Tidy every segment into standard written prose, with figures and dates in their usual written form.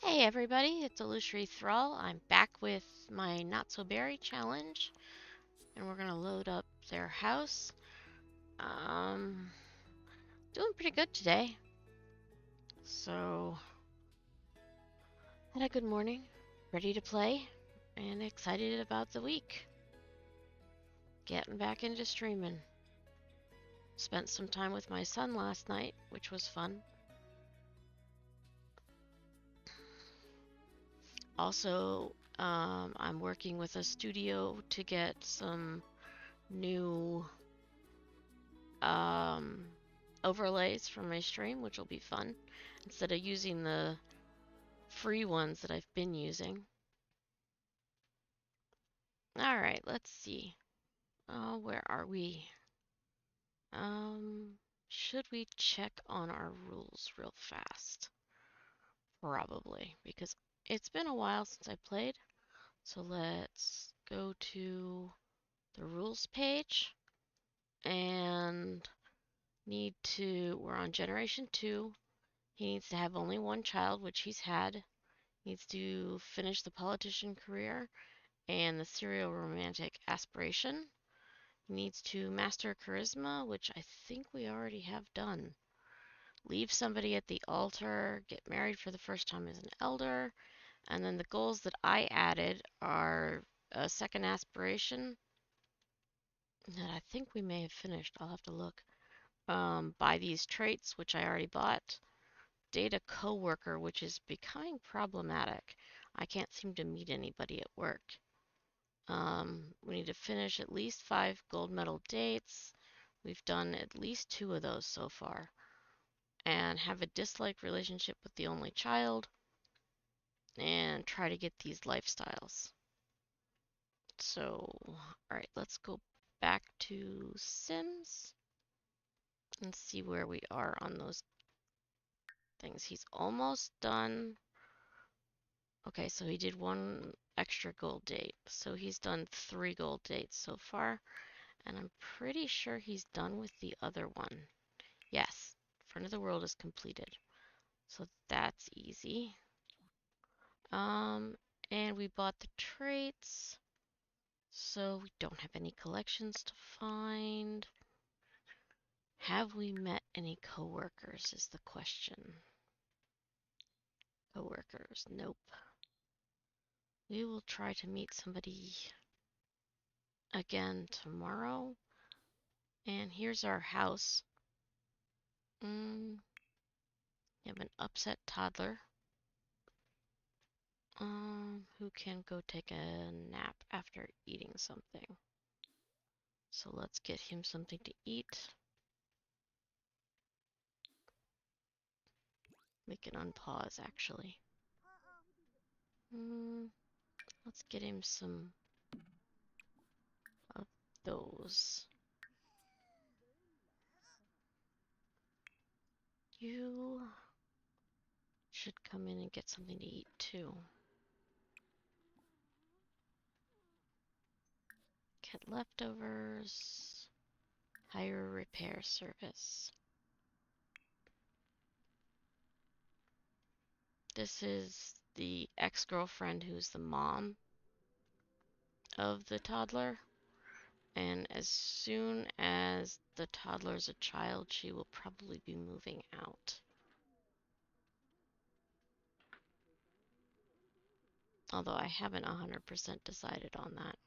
Hey everybody, it's Illusory Thrall. I'm back with my Not So Berry challenge, and we're gonna load up their house. Um, Doing pretty good today. So, had a good morning, ready to play, and excited about the week. Getting back into streaming. Spent some time with my son last night, which was fun. Also, I'm working with a studio to get some new um, overlays from my stream, which will be fun, instead of using the free ones that I've been using. Alright, let's see. Oh, where are we? Um, should we check on our rules real fast? Probably, because it's been a while since I played. So let's go to the rules page and we're on Generation 2. He needs to have only one child, which he's had. Needs to finish the politician career and the serial romantic aspiration. Needs to master charisma, which I think we already have done. Leave somebody at the altar, get married for the first time as an elder, and then the goals that I added are a second aspiration that I think we may have finished. I'll have to look. Buy these traits, which I already bought. Data coworker, which is becoming problematic. I can't seem to meet anybody at work. We need to finish at least 5 gold medal dates. We've done at least 2 of those so far. And have a disliked relationship with the only child. And try to get these lifestyles. So, alright, let's go back to Sims and see where we are on those things. He's almost done. Okay, so he did 1 extra gold date. So he's done 3 gold dates so far. And I'm pretty sure he's done with the other one. Yes, Front of the World is completed. So that's easy. And we bought the traits. So we don't have any collections to find. Have we met any coworkers is the question. Coworkers, nope. We will try to meet somebody again tomorrow. And here's our house. You have an upset toddler. Who can go take a nap after eating something. So let's get him something to eat. We can unpause, actually. Let's get him some of those. You should come in and get something to eat, too. Get leftovers. Hire a repair service. This is the ex-girlfriend who's the mom of the toddler. And as soon as the toddler's a child, she will probably be moving out. Although I haven't 100% decided on that.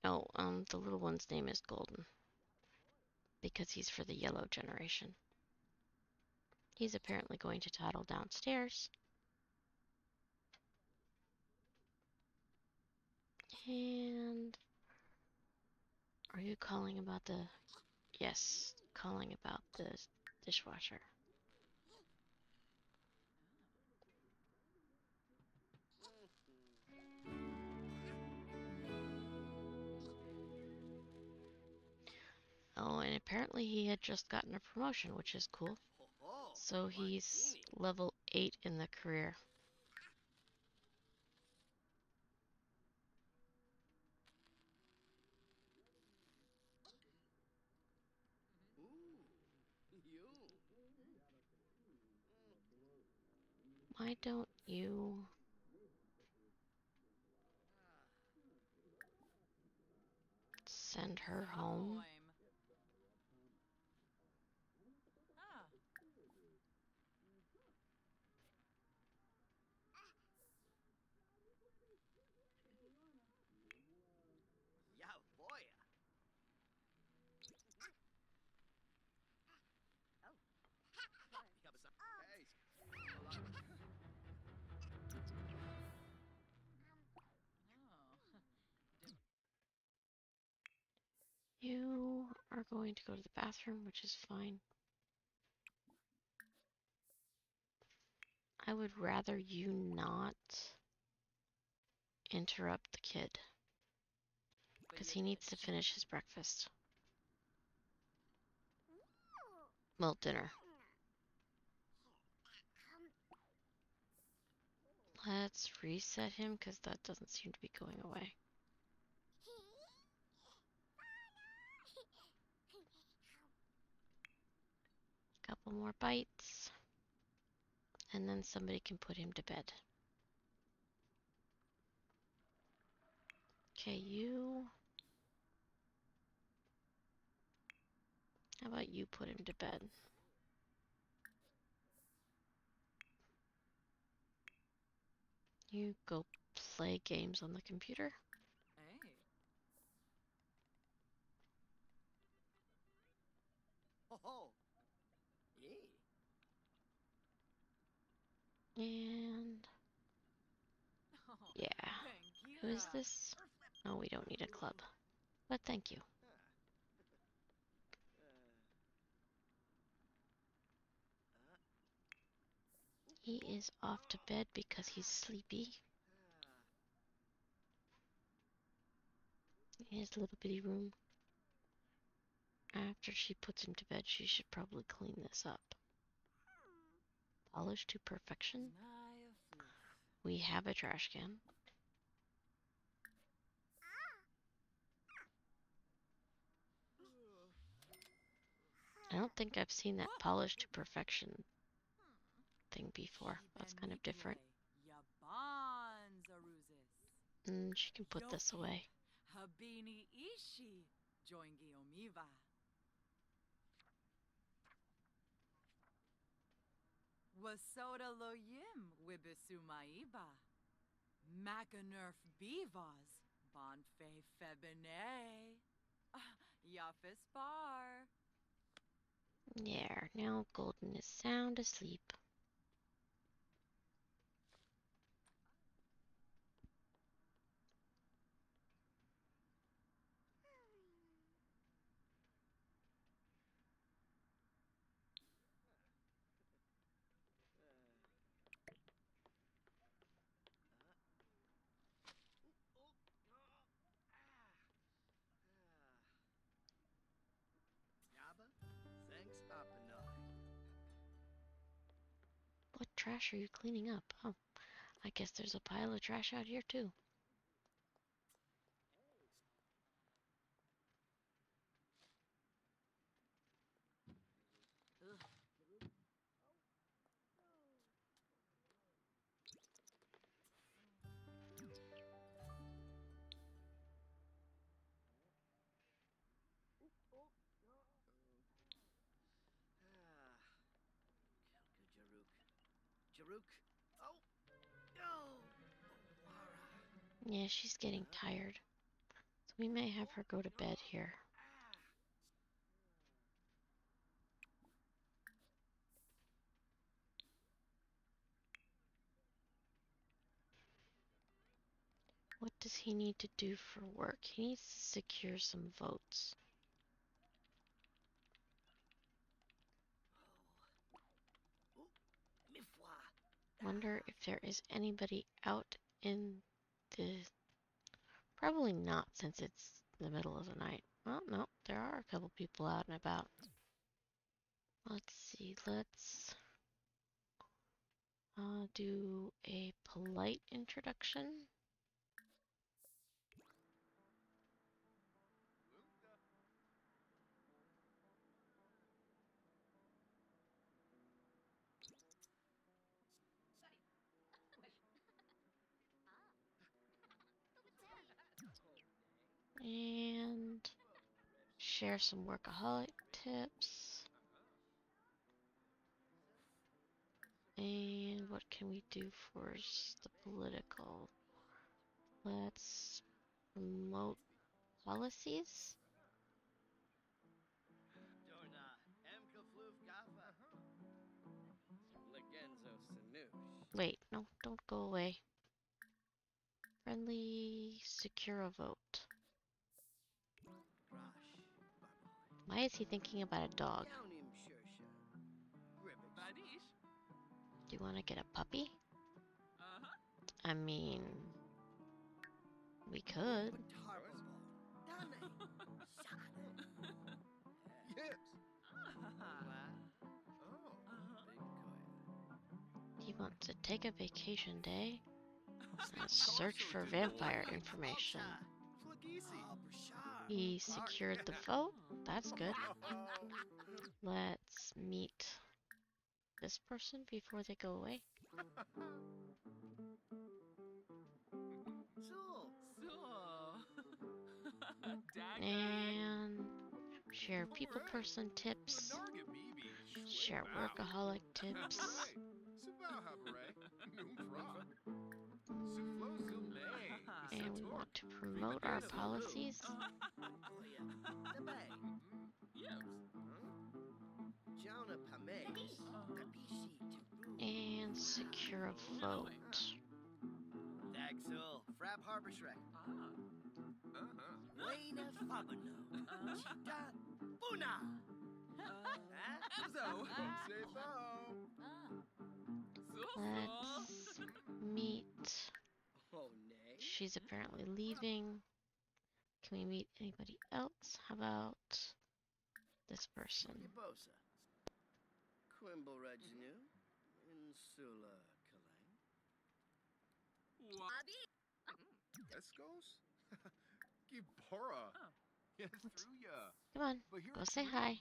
Oh, the little one's name is Golden. Because he's for the yellow generation. He's apparently going to toddle downstairs. And are you calling about the... Yes, calling about the dishwasher. Oh, and apparently he had just gotten a promotion, which is cool. So he's level 8 in the career. Why don't you send her home? You are going to go to the bathroom, which is fine. I would rather you not interrupt the kid, because he needs to finish his breakfast. Well, dinner. Let's reset him, because that doesn't seem to be going away. Couple more bites, and then somebody can put him to bed. Okay, you... How about you put him to bed? You go play games on the computer. And... yeah. Who is this? Oh, we don't need a club. But thank you. He is off to bed because he's sleepy. In his little bitty room. After she puts him to bed, she should probably clean this up. Polish to perfection. We have a trash can. I don't think I've seen that polish to perfection thing before. That's kind of different. And she can put this away. Wasoda loyim wibisumaiba. Macanerf bivas. Bonfe febene. Yafis bar. Yeah, now Golden is sound asleep. What trash are you cleaning up? Oh, I guess there's a pile of trash out here too. Yeah, she's getting tired. So we may have her go to bed here. What does he need to do for work? He needs to secure some votes. Wonder if there is anybody out in the... Probably not, since it's the middle of the night. Well, no, there are a couple people out and about. Let's see, let's do a polite introduction. And share some workaholic tips. And what can we do for the political? Let's promote policies. Wait, no, don't go away. Friendly, secure a vote. Why is he thinking about a dog? Do you want to get a puppy? I mean, we could. He wants to take a vacation day and search for vampire information. He secured the vote. That's good. Let's meet this person before they go away. And share people person tips. Share workaholic tips. And we want to promote our policies. And secure a vote. Let's meet. She's apparently leaving. Can we meet anybody else? How about this person? Come on, go say hi.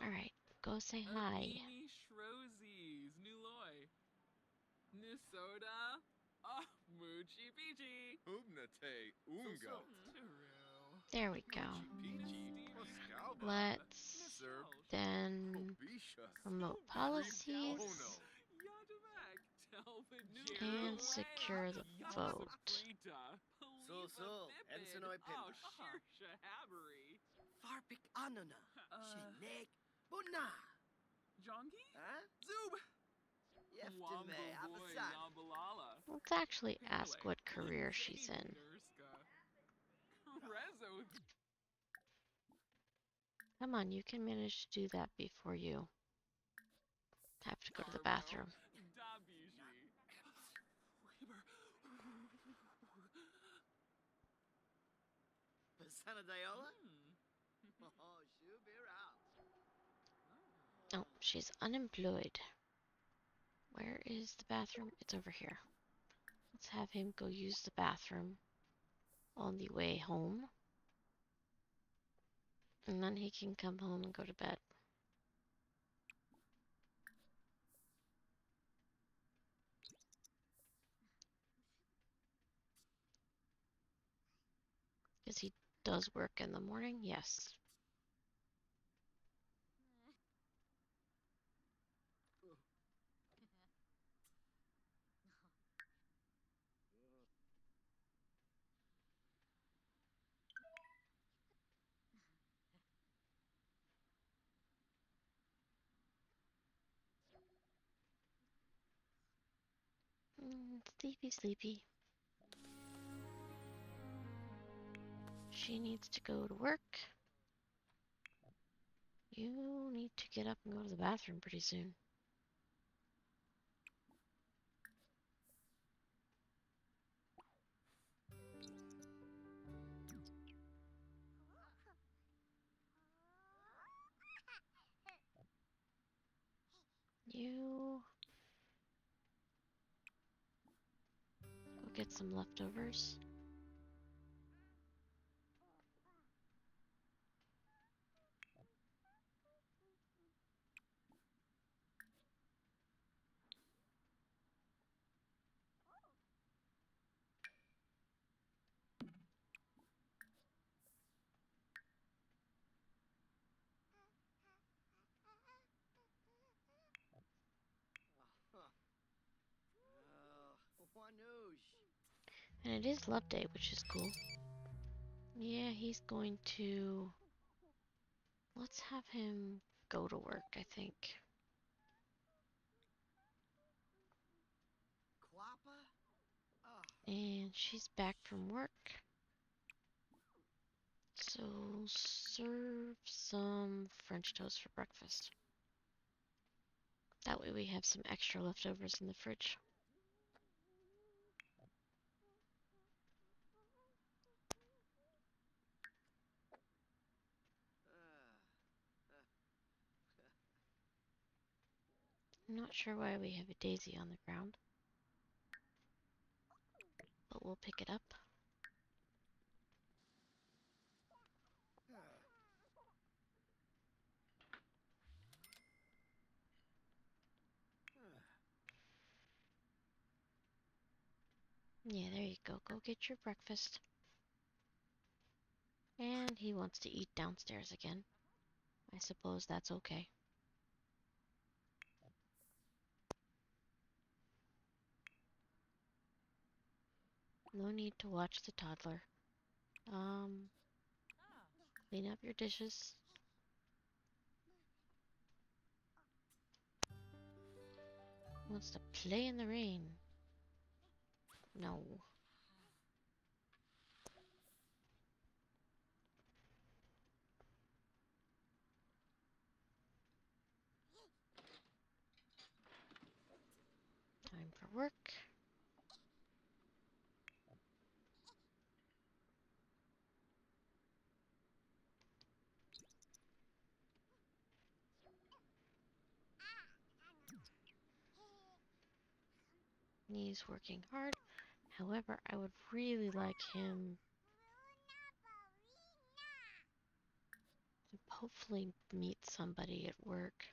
Alright, go say hi. There we go. Let's then promote policies and secure the vote. Let's actually ask what career she's in. Come on, you can manage to do that before you have to go to the bathroom. Oh, she's unemployed. Where is the bathroom? It's over here. Let's have him go use the bathroom on the way home. And then he can come home and go to bed. Because he does work in the morning, yes. Sleepy, sleepy. She needs to go to work. You need to get up and go to the bathroom pretty soon. You go get some leftovers. And it is Love Day, which is cool. Yeah, he's going to... Let's have him go to work, I think. Quappa? And she's back from work. So serve some French toast for breakfast. That way we have some extra leftovers in the fridge. I'm not sure why we have a daisy on the ground, but we'll pick it up. Yeah, there you go. Go get your breakfast. And he wants to eat downstairs again. I suppose that's okay. No need to watch the toddler. Clean up your dishes. Wants to play in the rain. No. Time for work. He's working hard. However, I would really like him to hopefully meet somebody at work.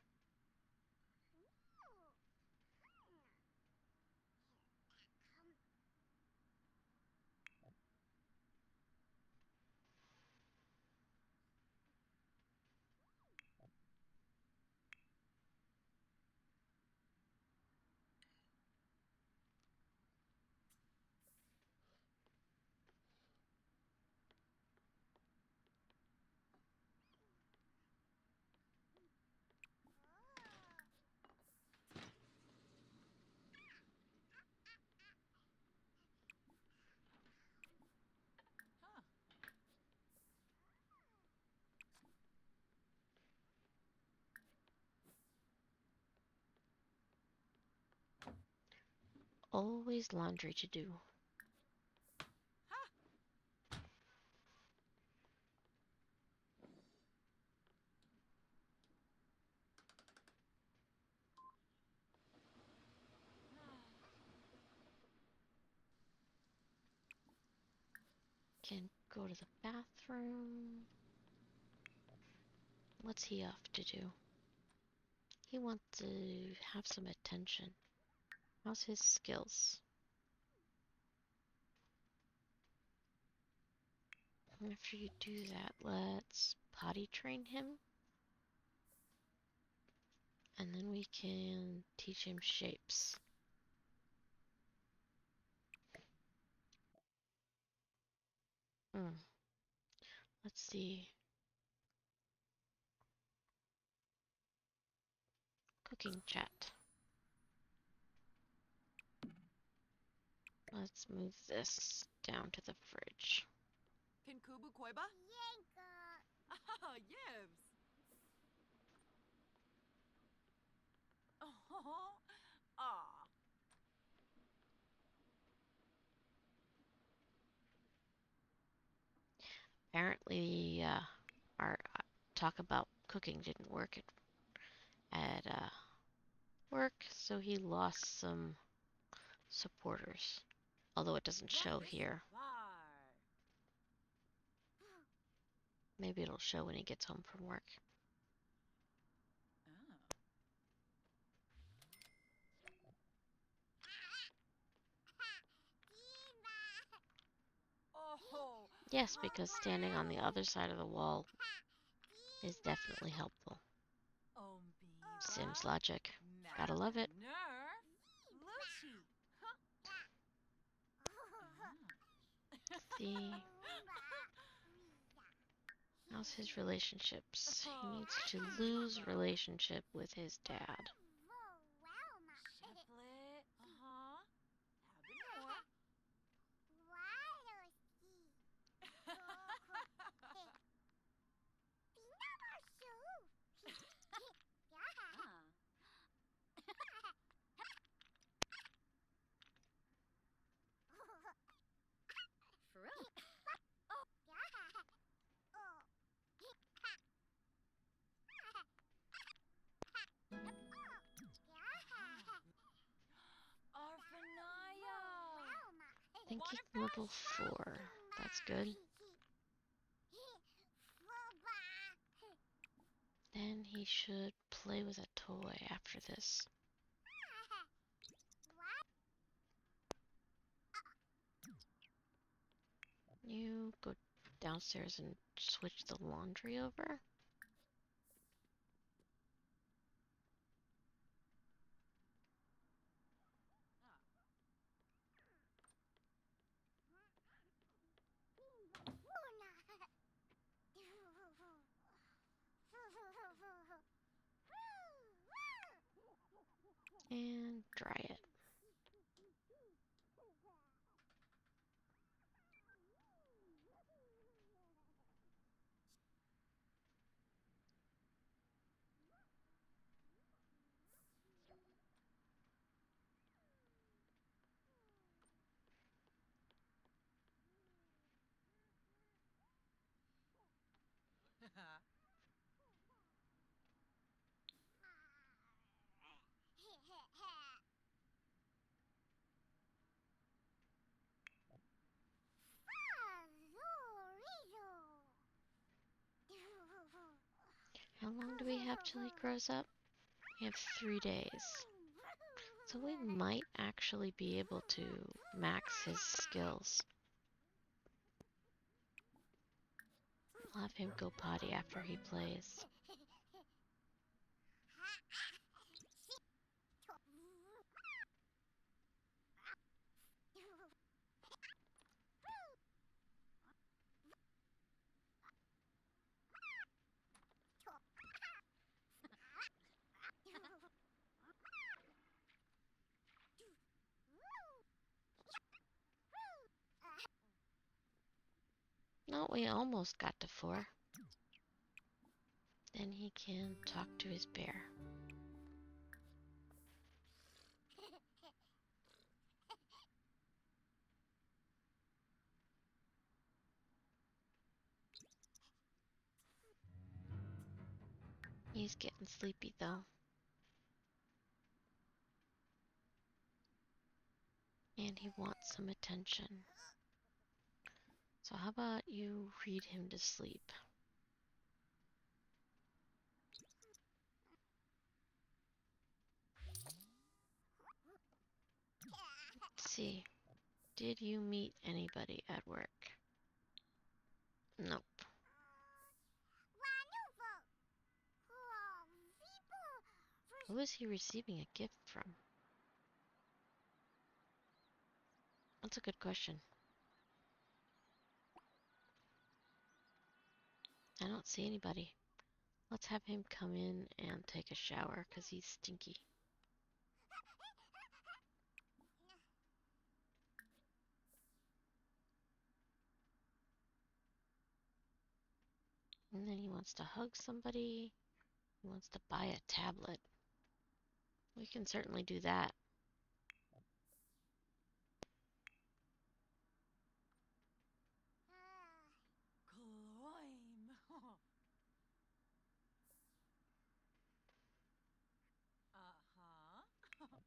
Always laundry to do. Can go to the bathroom. What's he off to do? He wants to have some attention. How's his skills? After you do that, let's potty train him. And then we can teach him shapes. Let's see. Cooking chat. Let's move this down to the fridge. Can Kubu Koiba? Yibs! Oh, ah. Apparently, our talk about cooking didn't work at work, so he lost some supporters. Although it doesn't show Yafis here. var. Maybe it'll show when he gets home from work. Oh, Yes, because standing on the other side of the wall is definitely helpful. Sims logic. Gotta love it. Nerf. Lucy. see. How's his relationships? He needs to lose relationship with his dad. Chiplet. Uh-huh. For real? Arfanaya. I think he's level 4. That's good. Then he should play with a toy after this. You go downstairs and switch the laundry over. And dry it. How long do we have till he grows up? We have 3 days. So we might actually be able to max his skills. I'll have him go potty after he plays. No, we almost got to 4. Then he can talk to his bear. He's getting sleepy though. And he wants some attention. So how about you read him to sleep? Let's see. Did you meet anybody at work? Nope. Who is he receiving a gift from? That's a good question. I don't see anybody. Let's have him come in and take a shower because he's stinky. And then he wants to hug somebody. He wants to buy a tablet. We can certainly do that. Climb. Uh-huh.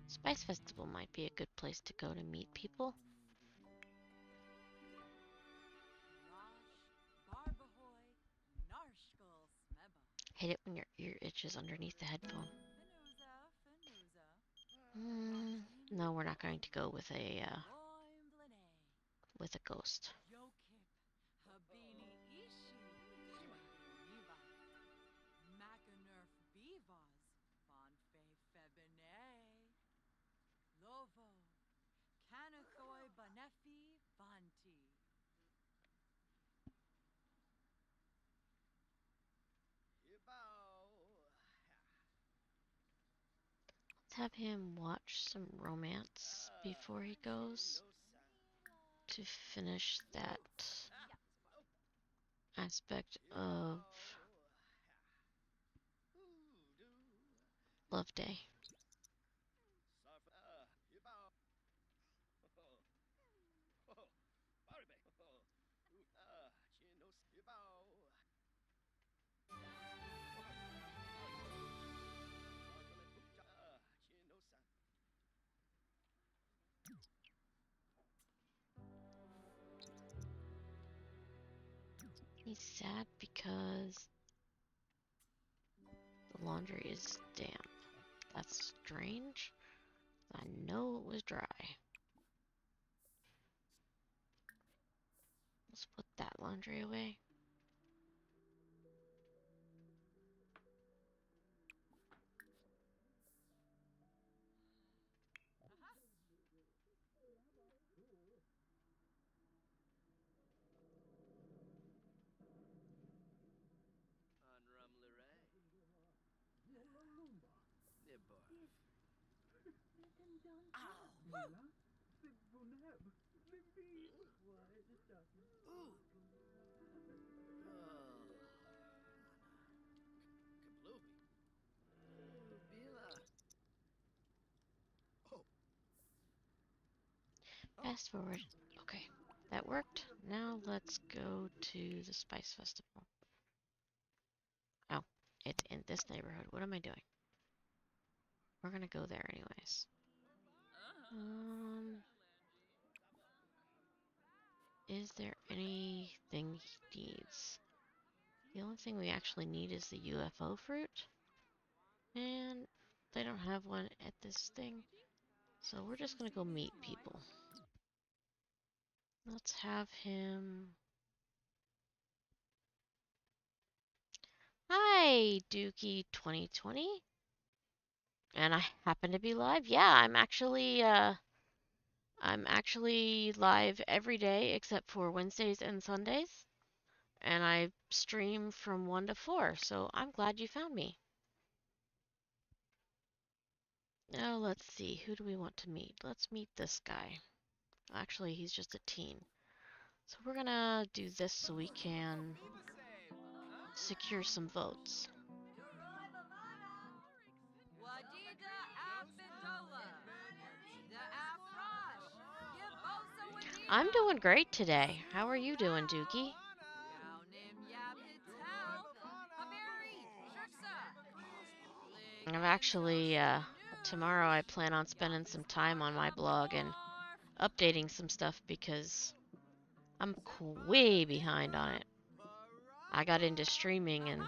Spice Festival might be a good place to go to meet people. Barbahoy. Narshkal smeba. Hate it when your ear itches underneath the headphone. Fenuza. No, we're not going to go with a Loim blane. with a ghost. Yokip. Habini ishi. Niva. Macanerf bivas. Bonfe Let's have him watch some romance before he goes to finish that aspect of Love Day. He's sad because the laundry is damp. That's strange. I know it was dry. Let's put that laundry away. Fast forward. Okay, that worked. Now let's go to the Spice Festival. Oh, it's in this neighborhood. What am I doing? We're gonna go there anyways. Is there anything he needs? The only thing we actually need is the UFO fruit. And they don't have one at this thing. So we're just gonna go meet people. Let's have him... Hi, Dookie 2020. And I happen to be live. Yeah, I'm actually live every day except for Wednesdays and Sundays. And I stream from 1 to 4, so I'm glad you found me. Now let's see, who do we want to meet? Let's meet this guy. Actually, he's just a teen. So we're gonna do this so we can secure some votes. I'm doing great today. How are you doing, Dookie? I've actually, tomorrow I plan on spending some time on my blog and updating some stuff because I'm way behind on it. I got into streaming and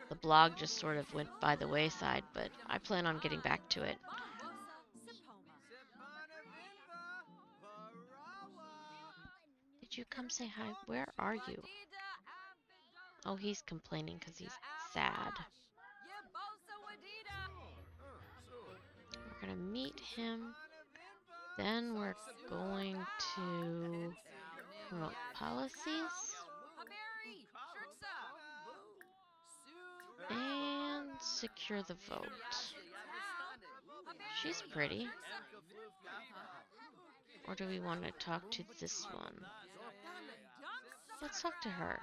the blog just sort of went by the wayside, but I plan on getting back to it. Did you come say hi? Where are you? Oh, he's complaining because he's sad. We're gonna meet him. Then we're going to promote policies. And secure the vote. She's pretty. Or do we want to talk to this one? Let's talk to her.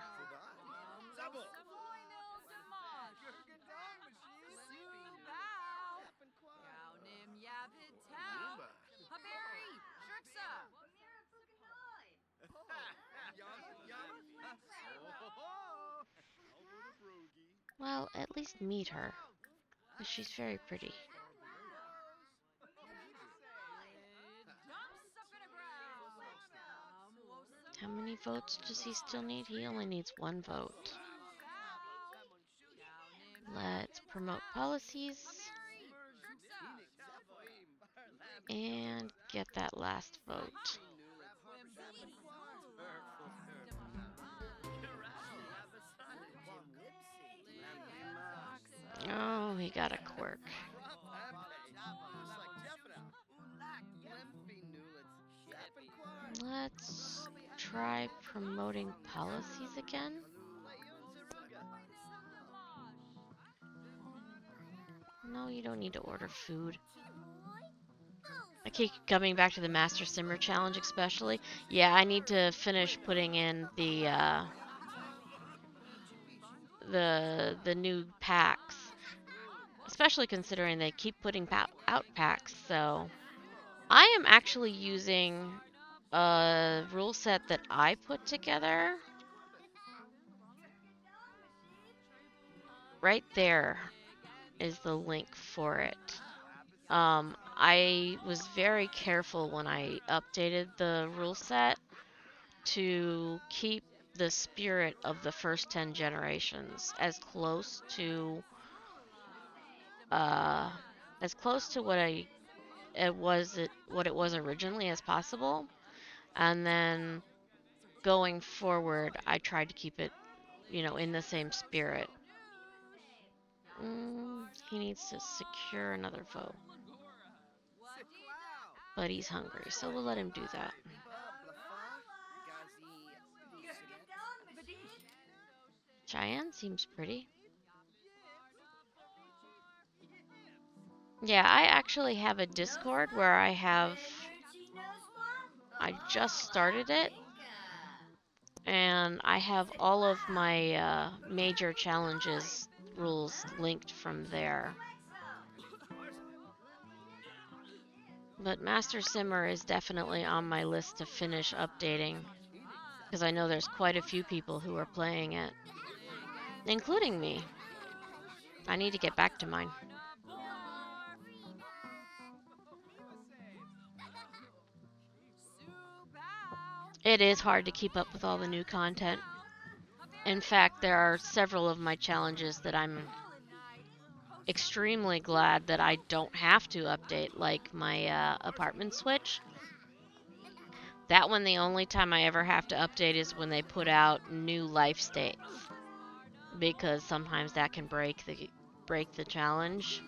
Well, at least meet her. Because she's very pretty. How many votes does he still need? He only needs 1 vote. Let's promote policies. And get that last vote. Oh, he got a quirk. Let's try promoting policies again. No, you don't need to order food. I keep coming back to the Master Simmer challenge, especially. Yeah, I need to finish putting in the new packs, especially considering they keep putting out packs. So I am actually using a rule set that I put together. Right there is the link for it. I was very careful when I updated the rule set to keep the spirit of the first 10 generations uh, as close to what it was originally as possible. And then going forward, I tried to keep it, in the same spirit. He needs to secure another foe, but he's hungry, so we'll let him do that. Cheyenne seems pretty. Yeah, I actually have a Discord where I just started it, and I have all of my major challenges rules linked from there. But Master Simmer is definitely on my list to finish updating, because I know there's quite a few people who are playing it, including me. I need to get back to mine. It is hard to keep up with all the new content. In fact, there are several of my challenges that I'm extremely glad that I don't have to update, like my apartment switch. That one, the only time I ever have to update is when they put out new life states, because sometimes that can break the challenge.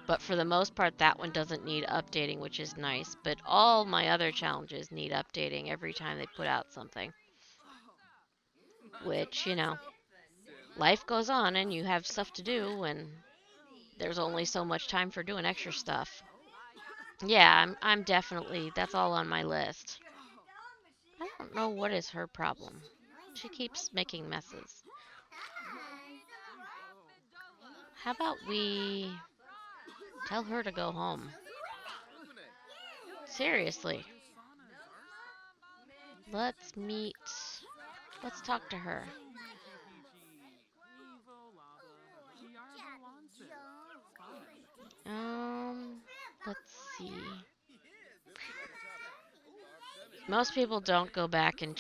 But for the most part, that one doesn't need updating, which is nice. But all my other challenges need updating every time they put out something. Which, life goes on and you have stuff to do, and there's only so much time for doing extra stuff. Yeah, I'm definitely, that's all on my list. I don't know what is her problem. She keeps making messes. How about we tell her to go home? Seriously. Let's meet. Let's talk to her. Um, let's see. Most people don't go back and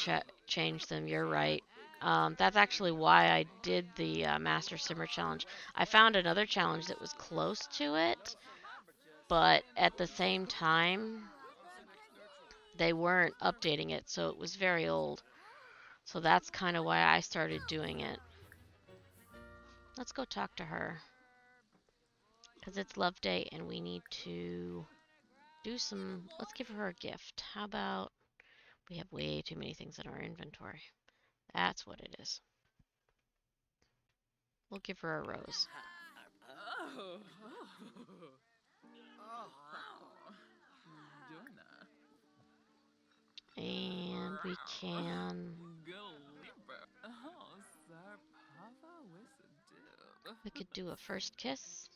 change them. You're right. That's actually why I did the Master Simmer challenge. I found another challenge that was close to it, but at the same time, they weren't updating it, so it was very old. So that's kind of why I started doing it. Let's go talk to her, because it's Love Day and we need to do some. Let's give her a gift. How about we have way too many things in our inventory? That's what it is. We'll give her a rose. And we can. We could do a first kiss.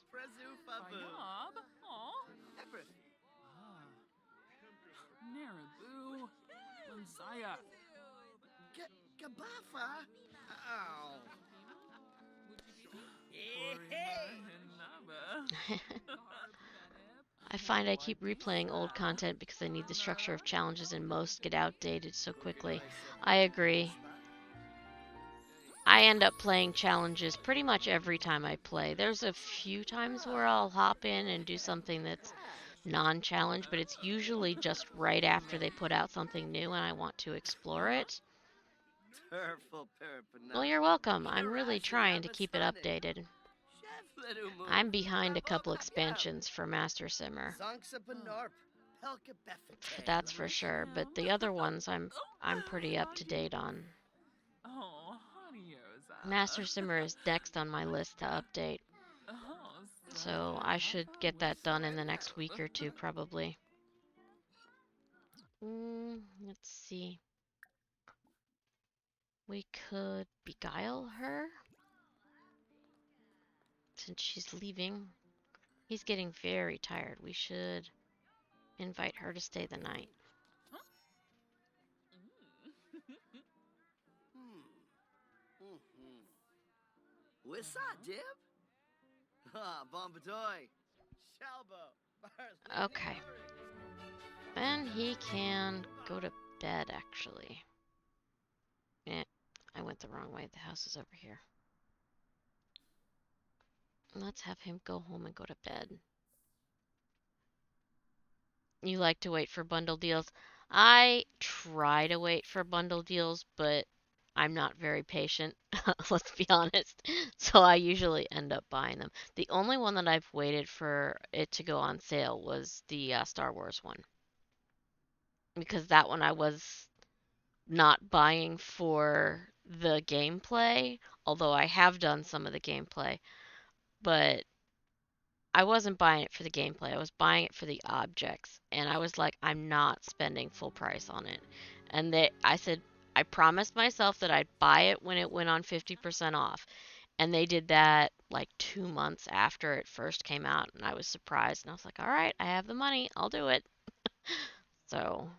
I find I keep replaying old content because I need the structure of challenges and most get outdated so quickly. I agree. I end up playing challenges pretty much every time I play. There's a few times where I'll hop in and do something that's non-challenge, but it's usually just right after they put out something new and I want to explore it. Well, you're welcome. I'm really trying to keep it updated. I'm behind a couple expansions for Master Simmer. That's for sure, but the other ones I'm pretty up to date on. Master Simmer is next on my list to update. So I should get that done in the next week or two, probably. Let's see. We could beguile her since she's leaving. He's getting very tired. We should invite her to stay the night. Wissa dip? Ah, Bombatoy. Shalbo. Okay. And he can go to bed, actually. Eh, I went the wrong way. The house is over here. Let's have him go home and go to bed. You like to wait for bundle deals? I try to wait for bundle deals, but I'm not very patient, let's be honest. So I usually end up buying them. The only one that I've waited for it to go on sale was the Star Wars one. Because that one I was not buying for the gameplay, although I have done some of the gameplay, but I wasn't buying it for the gameplay. I was buying it for the objects, and I was like, I'm not spending full price on it. And I said, I promised myself that I'd buy it when it went on 50% off, and they did that like 2 months after it first came out, and I was surprised, and I was like, all right, I have the money, I'll do it. So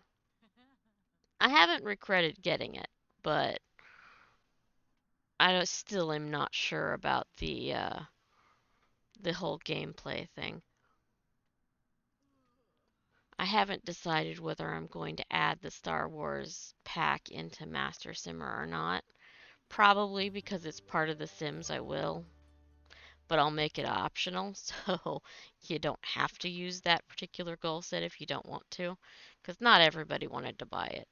I haven't regretted getting it, but I still am not sure about the whole gameplay thing. I haven't decided whether I'm going to add the Star Wars pack into Master Simmer or not. Probably because it's part of the Sims, I will, but I'll make it optional so you don't have to use that particular goal set if you don't want to, because not everybody wanted to buy it.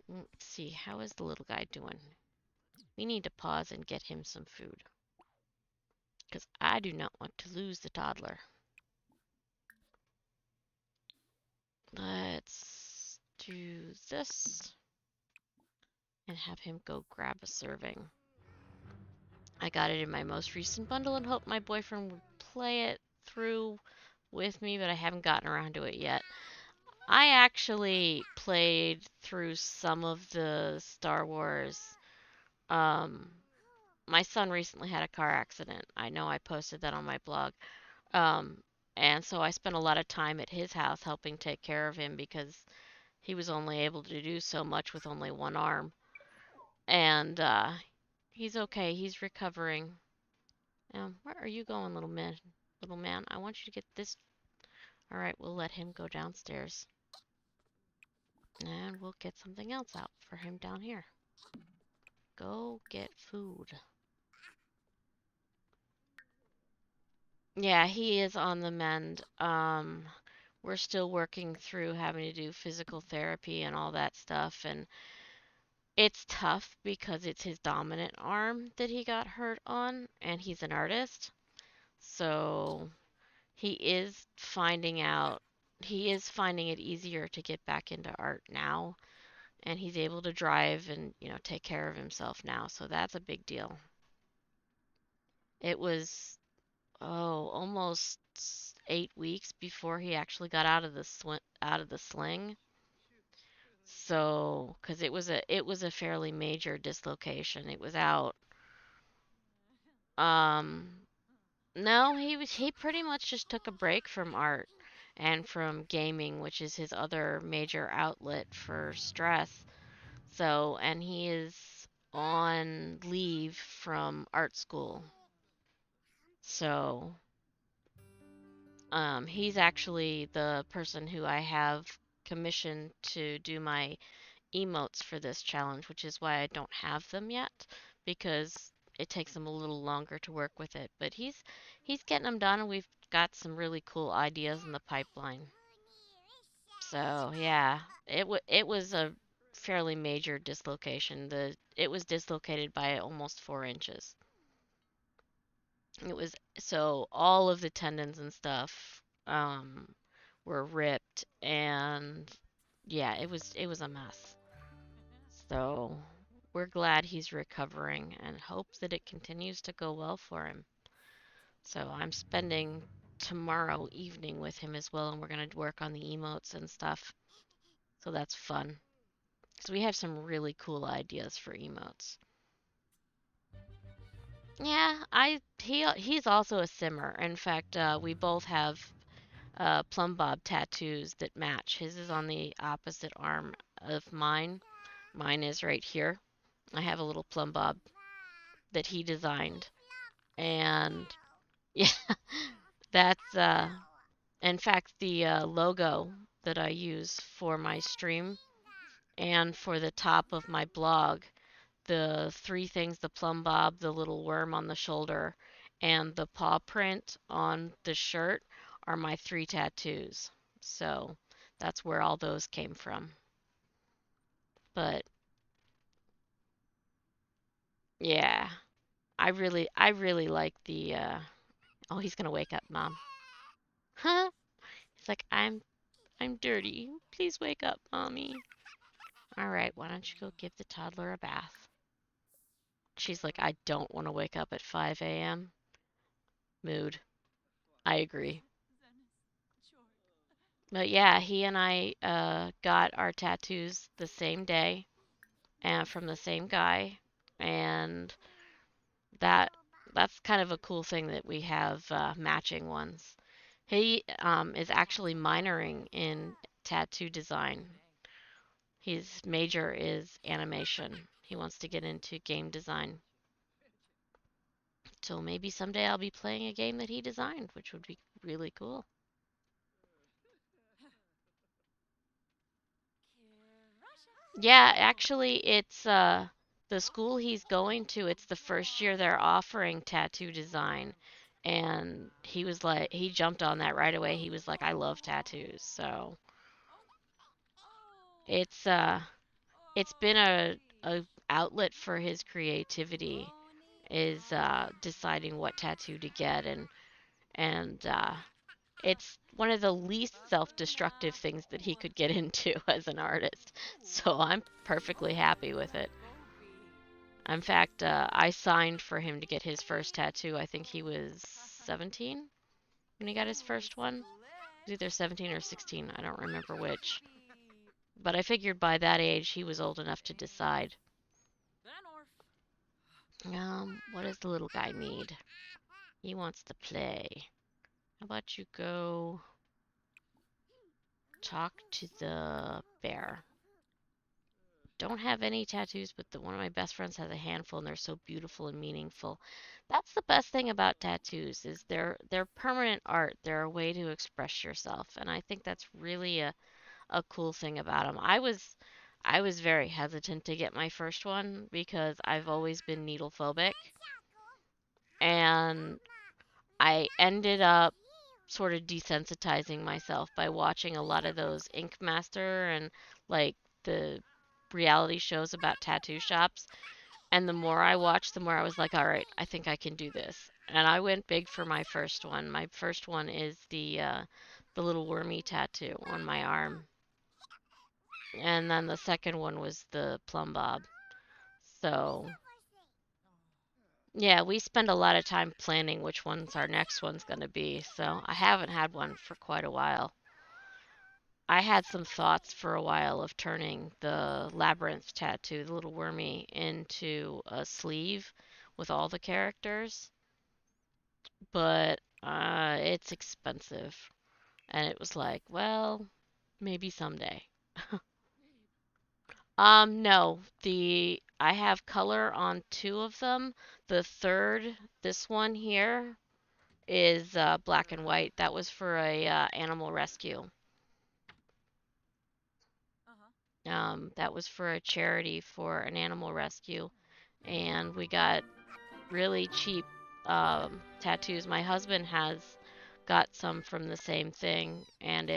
Let's see, how is the little guy doing? We need to pause and get him some food, because I do not want to lose the toddler. Let's do this and have him go grab a serving. I got it in my most recent bundle and hoped my boyfriend would play it through with me, but I haven't gotten around to it yet. I actually played through some of the Star Wars. Um, my son recently had a car accident. I know I posted that on my blog. Um, and so I spent a lot of time at his house helping take care of him because he was only able to do so much with only one arm. And he's okay. He's recovering. Where are you going, little man? Little man, I want you to get this. All right, we'll let him go downstairs. And we'll get something else out for him down here. Go get food. Yeah, he is on the mend. We're still working through having to do physical therapy and all that stuff, and it's tough because it's his dominant arm that he got hurt on, and he's an artist. So he is finding it easier to get back into art now, and he's able to drive and, take care of himself now. So that's a big deal. It was almost 8 weeks before he actually got out of the sling. So, because it was a fairly major dislocation. It was out. Um, no, he pretty much just took a break from art and from gaming, which is his other major outlet for stress. So, and he is on leave from art school. So, he's actually the person who I have commissioned to do my emotes for this challenge, which is why I don't have them yet, because it takes him a little longer to work with it. But he's getting them done, and we've got some really cool ideas in the pipeline. So yeah, it was a fairly major dislocation. It was dislocated by almost 4 inches. It was so all of the tendons and stuff were ripped, and yeah, it was a mess. So we're glad he's recovering and hope that it continues to go well for him. So I'm spending tomorrow evening with him as well, and we're gonna work on the emotes and stuff. So that's fun. So we have some really cool ideas for emotes. Yeah, he's also a simmer. In fact, we both have plumb bob tattoos that match. His is on the opposite arm of mine. Mine is right here. I have a little plumb bob that he designed, and yeah, that's in fact the logo that I use for my stream and for the top of my blog. The three things, the plumb bob, the little worm on the shoulder, and the paw print on the shirt are my three tattoos. So that's where all those came from. But yeah, I really like the oh, he's gonna wake up, Mom. Huh? He's like, I'm dirty. Please wake up, Mommy. All right, why don't you go give the toddler a bath? She's like, I don't want to wake up at 5 a.m. Mood. I agree. But yeah, he and I got our tattoos the same day and from the same guy, and that that's kind of a cool thing that we have matching ones. He is actually minoring in tattoo design. His major is animation. He wants to get into game design. So maybe someday I'll be playing a game that he designed, which would be really cool. Yeah, actually, it's the school he's going to, it's the first year they're offering tattoo design. And he was like, he jumped on that right away. He was like, I love tattoos. So it's it's been a outlet for his creativity is deciding what tattoo to get and it's one of the least self-destructive things that he could get into as an artist. So I'm perfectly happy with it. In fact, I signed for him to get his first tattoo. I think he was 17 when he got his first one. It was either 17 or 16. I don't remember which. But I figured by that age he was old enough to decide. What does the little guy need? He wants to play. How about you go talk to the bear? Don't have any tattoos, but one of my best friends has a handful, and they're so beautiful and meaningful. That's the best thing about tattoos is they're permanent art. They're a way to express yourself, and I think that's really a cool thing about them. I was very hesitant to get my first one because I've always been needle phobic, and I ended up sort of desensitizing myself by watching a lot of those Ink Master and like the reality shows about tattoo shops. And the more I watched, the more I was like, all right, I think I can do this. And I went big for my first one. My first one is the little wormy tattoo on my arm. And then the second one was the plumb bob. So, yeah, we spend a lot of time planning which one's our next one's going to be. So, I haven't had one for quite a while. I had some thoughts for a while of turning the labyrinth tattoo, the little wormy, into a sleeve with all the characters, but it's expensive. And it was like, well, maybe someday. No, the I have color on two of them. The third, this one here, is black and white. That was for a animal rescue. That was for a charity for an animal rescue, and we got really cheap tattoos. My husband has got some from the same thing, and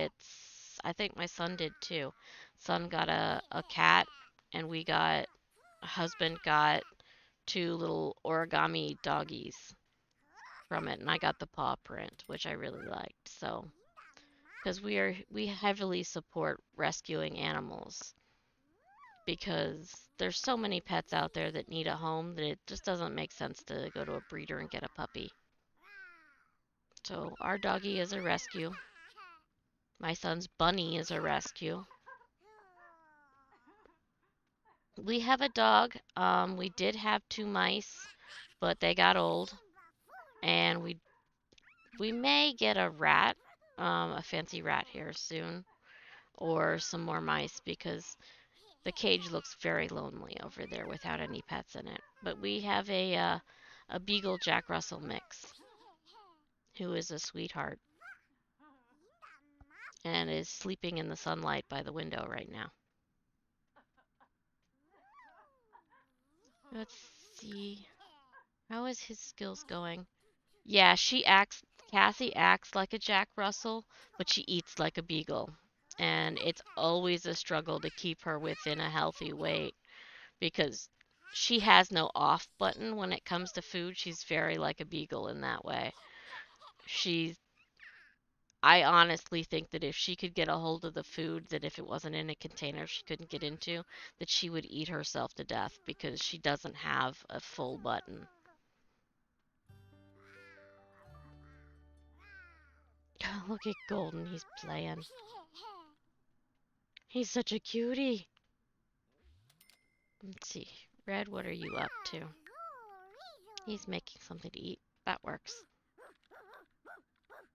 I think my son did too. Son got a cat, and husband got two little origami doggies from it, and I got the paw print, which I really liked. So, because we heavily support rescuing animals because there's so many pets out there that need a home that it just doesn't make sense to go to a breeder and get a puppy. So our doggy is a rescue. My son's bunny is a rescue. We have a dog. We did have two mice, but they got old, and we may get a rat, a fancy rat here soon, or some more mice because the cage looks very lonely over there without any pets in it. But we have a Beagle Jack Russell mix who is a sweetheart and is sleeping in the sunlight by the window right now. Let's see. How is his skills going? Yeah, Cassie acts like a Jack Russell, but she eats like a beagle. And it's always a struggle to keep her within a healthy weight because she has no off button when it comes to food. She's very like a beagle in that way. She's I honestly think that if she could get a hold of the food, that if it wasn't in a container she couldn't get into, that she would eat herself to death because she doesn't have a full button. Look at Golden, he's playing. He's such a cutie. Let's see. Red, what are you up to? He's making something to eat. That works.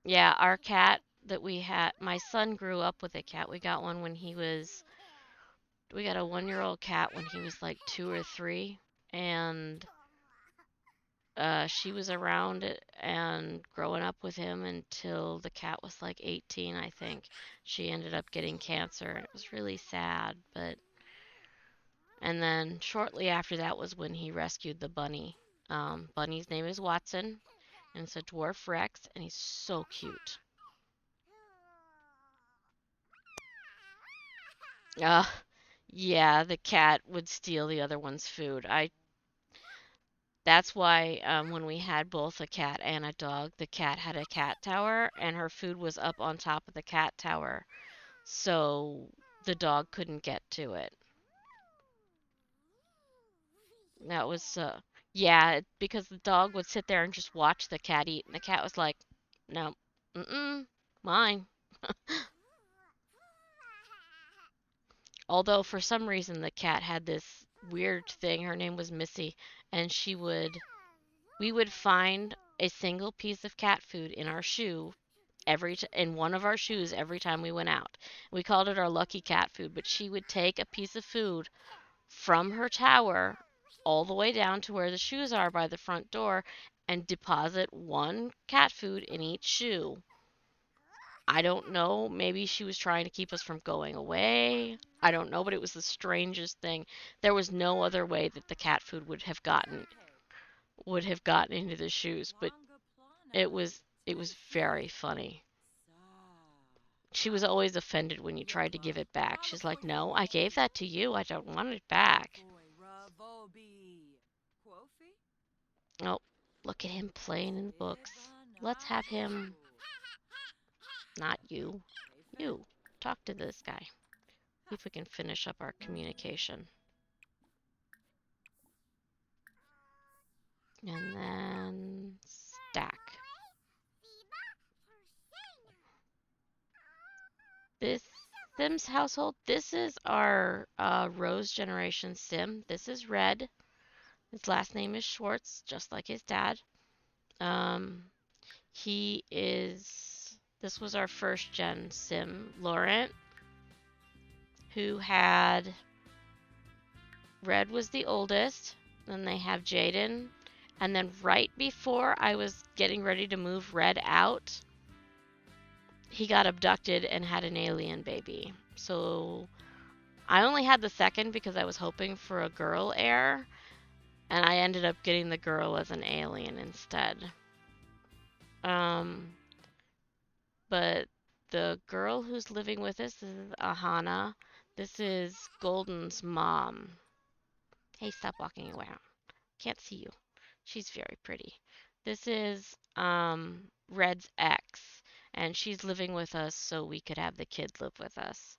Yeah, our cat that we had, my son grew up with a cat. We got one when we got a 1 year old cat when he was like 2 or 3. And she was around and growing up with him until the cat was like 18, I think. She ended up getting cancer, and it was really sad. And then shortly after that was when he rescued the bunny. Bunny's name is Watson, and it's a dwarf Rex, and he's so cute. Uh, yeah, the cat would steal the other one's food. That's why when we had both a cat and a dog, the cat had a cat tower, and her food was up on top of the cat tower, so the dog couldn't get to it. That was, yeah, because the dog would sit there and just watch the cat eat, and the cat was like, no, mm-mm, mine. Although for some reason the cat had this weird thing. Her name was Missy, and we would find a single piece of cat food in our shoe in one of our shoes every time we went out. We called it our lucky cat food, but she would take a piece of food from her tower all the way down to where the shoes are by the front door and deposit one cat food in each shoe. I don't know. Maybe she was trying to keep us from going away. I don't know, but it was the strangest thing. There was no other way that the cat food would have gotten into the shoes, but it was very funny. She was always offended when you tried to give it back. She's like, "No, I gave that to you. I don't want it back." Oh, look at him playing in the books. Let's have him, not you. You. Talk to this guy. See if we can finish up our communication. And then stack. This Sims household, this is our Rose generation Sim. This is Red. His last name is Schwartz, just like his dad. Um, this was our first gen Sim, Laurent, who had, Red was the oldest. Then they have Jaden. And then right before I was getting ready to move Red out, he got abducted and had an alien baby. So I only had the second because I was hoping for a girl heir, and I ended up getting the girl as an alien instead. Um, but the girl who's living with us is Ahana. This is Golden's mom. Hey, stop walking around. Can't see you. She's very pretty. This is Red's ex, and she's living with us so we could have the kid live with us.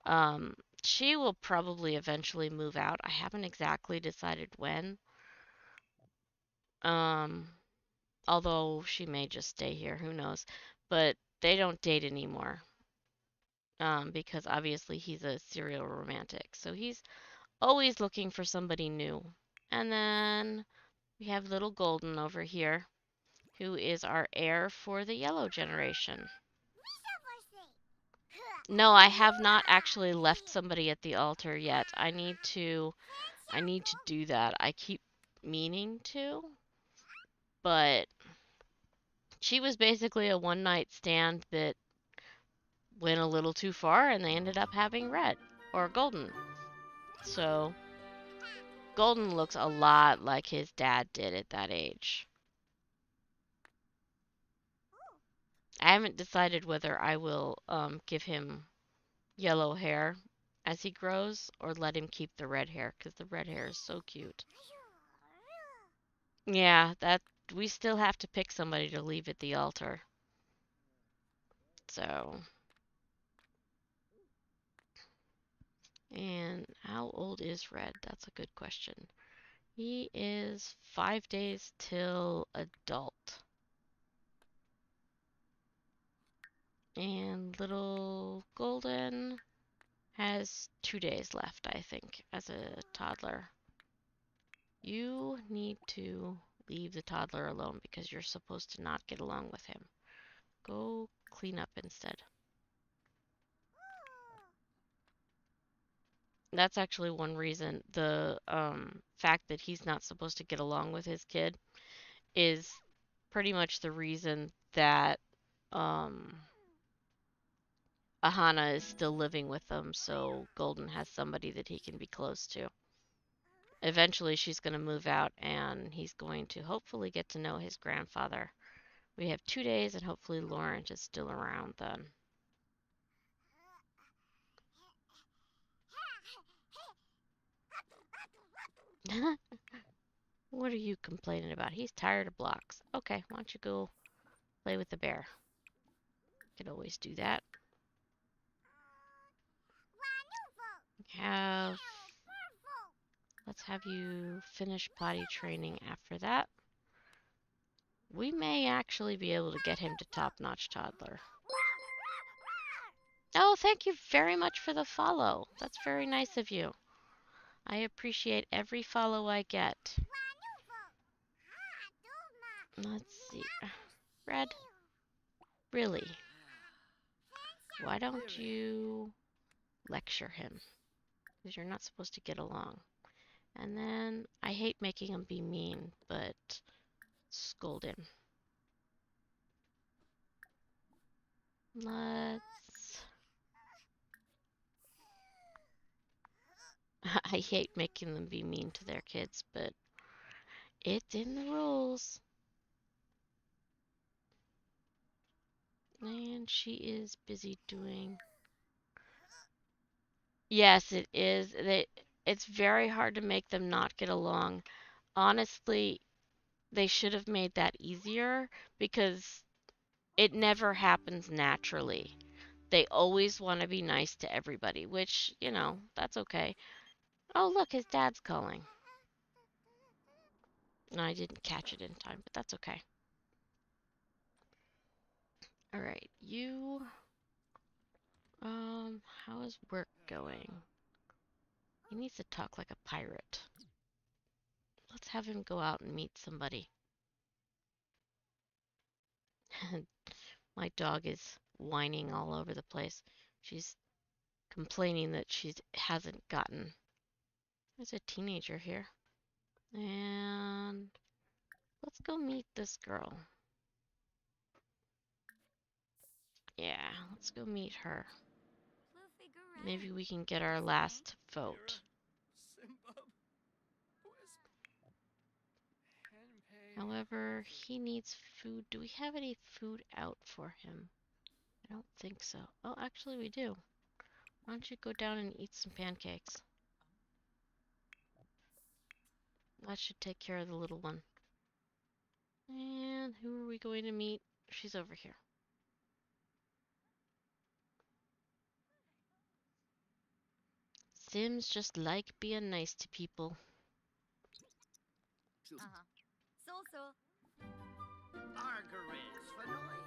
Um, she will probably eventually move out. I haven't exactly decided when. Um, Although she may just stay here, who knows? But they don't date anymore. Because obviously he's a serial romantic. So he's always looking for somebody new. And then we have little Golden over here, who is our heir for the yellow generation. No, I have not actually left somebody at the altar yet. I need to do that. I keep meaning to, but she was basically a one night stand that went a little too far and they ended up having red or golden. So Golden looks a lot like his dad did at that age. I haven't decided whether I will give him yellow hair as he grows or let him keep the red hair because the red hair is so cute. Yeah, that we still have to pick somebody to leave at the altar. So, and how old is Red? That's a good question. He is 5 days till adult. And little Golden has 2 days left, I think, as a toddler. You need to leave the toddler alone because you're supposed to not get along with him. Go clean up instead. That's actually one reason the fact that he's not supposed to get along with his kid is pretty much the reason that um, Ahana is still living with them, so Golden has somebody that he can be close to. Eventually, she's going to move out, and he's going to hopefully get to know his grandfather. We have 2 days, and hopefully Laurent is still around then. What are you complaining about? He's tired of blocks. Okay, why don't you go play with the bear? Could always do that. Have Let's have you finish potty training after that. We may actually be able to get him to top-notch toddler. Oh, thank you very much for the follow. That's very nice of you. I appreciate every follow I get. Let's see. Red, really? Why don't you lecture him? Because you're not supposed to get along. And then, I hate making him be mean, but scold him. Let's... I hate making them be mean to their kids, but it's in the rules. And she is busy doing... Yes, it is. It's very hard to make them not get along. Honestly, they should have made that easier because it never happens naturally. They always want to be nice to everybody, which, that's okay. Oh, look, his dad's calling. And I didn't catch it in time, but that's okay. All right, how is work going? He needs to talk like a pirate. Let's have him go out and meet somebody. My dog is whining all over the place. She's complaining that she hasn't gotten. There's a teenager here. And let's go meet this girl. Yeah, let's go meet her. Maybe we can get our last vote. However, he needs food. Do we have any food out for him? I don't think so. Oh, actually we do. Why don't you go down and eat some pancakes? That should take care of the little one. And who are we going to meet? She's over here. Sims just like being nice to people. So so. Argariz, Fanoy.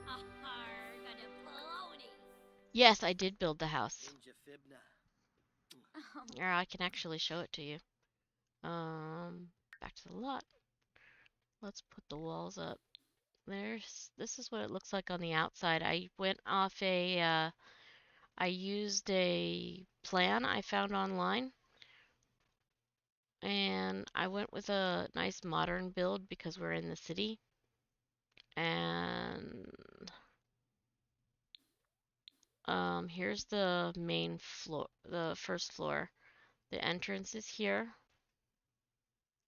Gonna baloney. Yes, I did build the house. Inja Fibna. Yeah, I can actually show it to you. Back to the lot. Let's put the walls up. This is what it looks like on the outside. I went off I used a plan I found online, and I went with a nice modern build because we're in the city. And here's the main floor, the first floor. The entrance is here,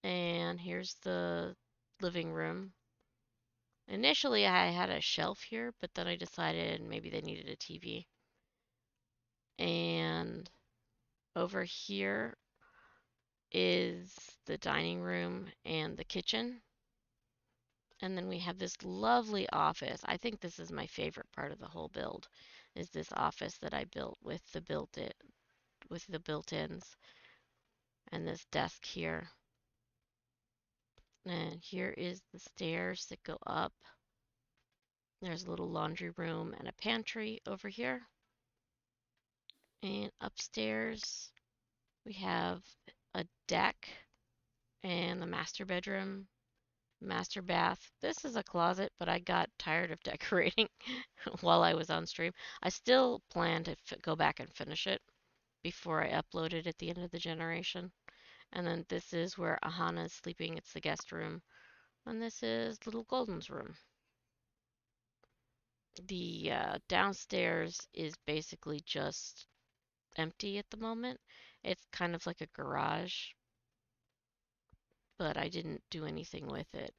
and here's the living room. Initially, I had a shelf here, but then I decided maybe they needed a TV. And over here is the dining room and the kitchen. And then we have this lovely office. I think this is my favorite part of the whole build, is this office that I built with the built-ins and this desk here. And here is the stairs that go up. There's a little laundry room and a pantry over here. And upstairs we have a deck and the master bedroom, master bath. This is a closet, but I got tired of decorating while I was on stream. I still plan to go back and finish it before I upload it at the end of the generation. And then this is where Ahana is sleeping. It's the guest room. And this is little Golden's room. The downstairs is basically just empty at the moment. It's kind of like a garage, but I didn't do anything with it.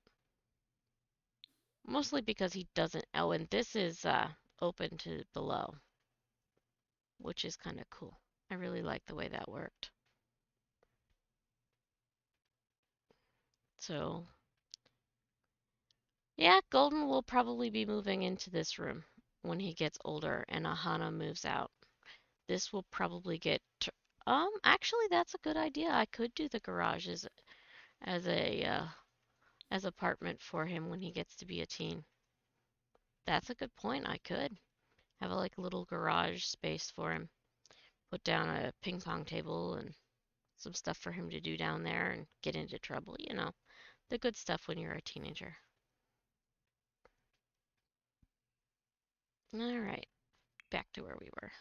Mostly because he doesn't. Oh, and this is open to below, which is kind of cool. I really like the way that worked. So, yeah, Golden will probably be moving into this room when he gets older and Ahana moves out. This will probably get. Actually, that's a good idea. I could do the garage as a as apartment for him when he gets to be a teen. That's a good point. I could have like a little garage space for him. Put down a ping pong table and some stuff for him to do down there and get into trouble. You know, the good stuff when you're a teenager. All right, back to where we were.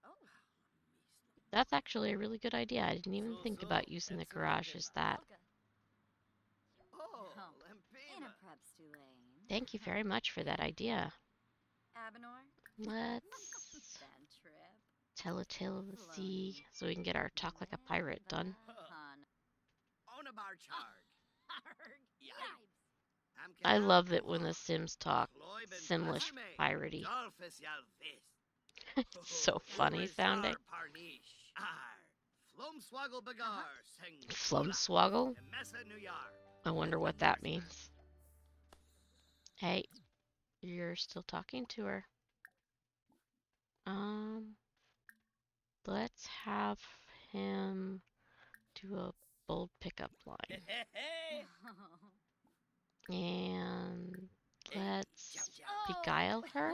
Oh, That's actually a really good idea. I didn't even so think so. about using the That's a garage as that. Oh, In a Lampina. prep Stulane. Thank you very much for that idea. Abinor. Let's Then trip. tell a tale of the sea so we can get our talk like a pirate done. Onabar Charg. Yipes. I love that when the Sims talk Simlish Plasme. piratey. Dolphus Yalvis. It's so funny sounding. Parnish. Ar. Flumswaggle Bagar. Sing. Flumswoggle? Emessa New Yar. I wonder what that means. Hey, you're still talking to her. Let's have him do a bold pickup line. And let's beguile her,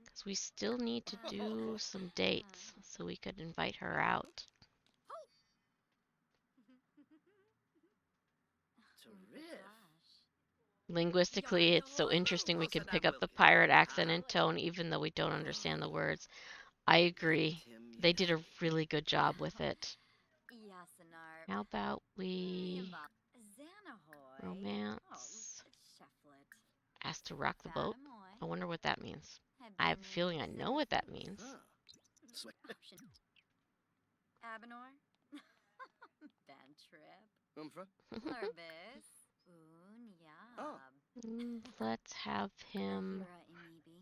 because we still need to do some dates so we could invite her out. Linguistically, it's so interesting we can pick up the pirate accent and tone even though we don't understand the words. I agree. They did a really good job with it. Yasanar. How about we Xanahoy. romance? Shefflet. Ask to rock the boat? Dadamoy. I wonder what that means. I have a feeling I know what that means. Abinor. Ben trip. Umfra. Plarbis. Unyab. Let's have him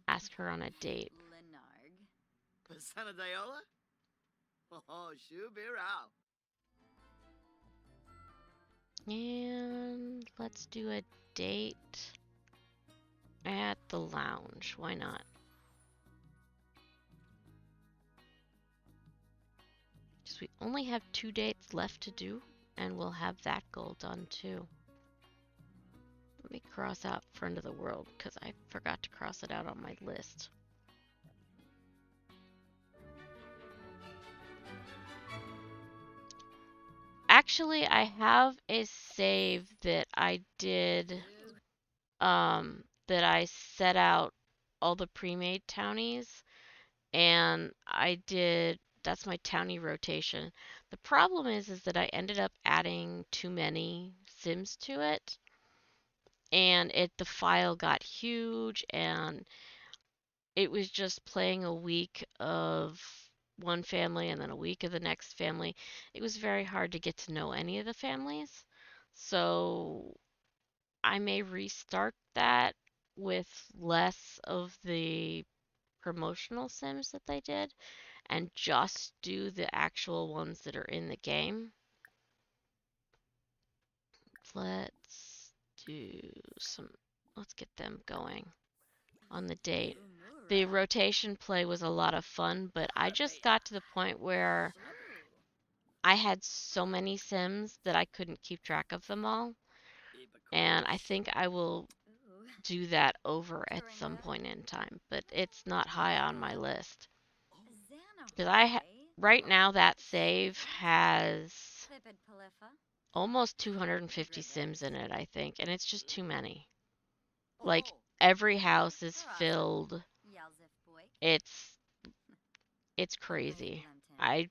ask her on a date. Lenarg. Pasana Diola? Oh, Shubirao. And let's do a date at the lounge. Why not? Because we only have 2 dates left to do, and we'll have that goal done too. Let me cross out Friend of the World because I forgot to cross it out on my list. Actually, I have a save that I did, that I set out all the pre-made townies, and that's my townie rotation. The problem is that I ended up adding too many Sims to it, and the file got huge, and it was just playing a week of one family and then a week of the next family. It was very hard to get to know any of the families. So I may restart that with less of the promotional sims that they did and just do the actual ones that are in the game. Let's do let's get them going on the date. The rotation play was a lot of fun, but I just got to the point where I had so many Sims that I couldn't keep track of them all. And I think I will do that over at some point in time, but it's not high on my list. Because right now that save has almost 250 Sims in it, I think, and it's just too many. Like, every house is filled. It's crazy. I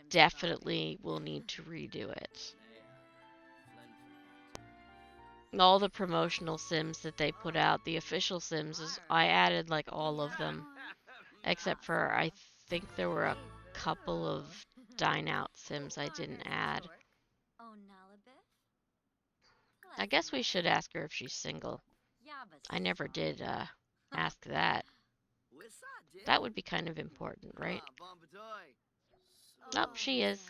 definitely will need to redo it. All the promotional Sims that they put out, the official Sims, I added like all of them, except for I think there were a couple of dine out Sims I didn't add. I guess we should ask her if she's single. I never did ask that. That would be kind of important, right? Oh, she is.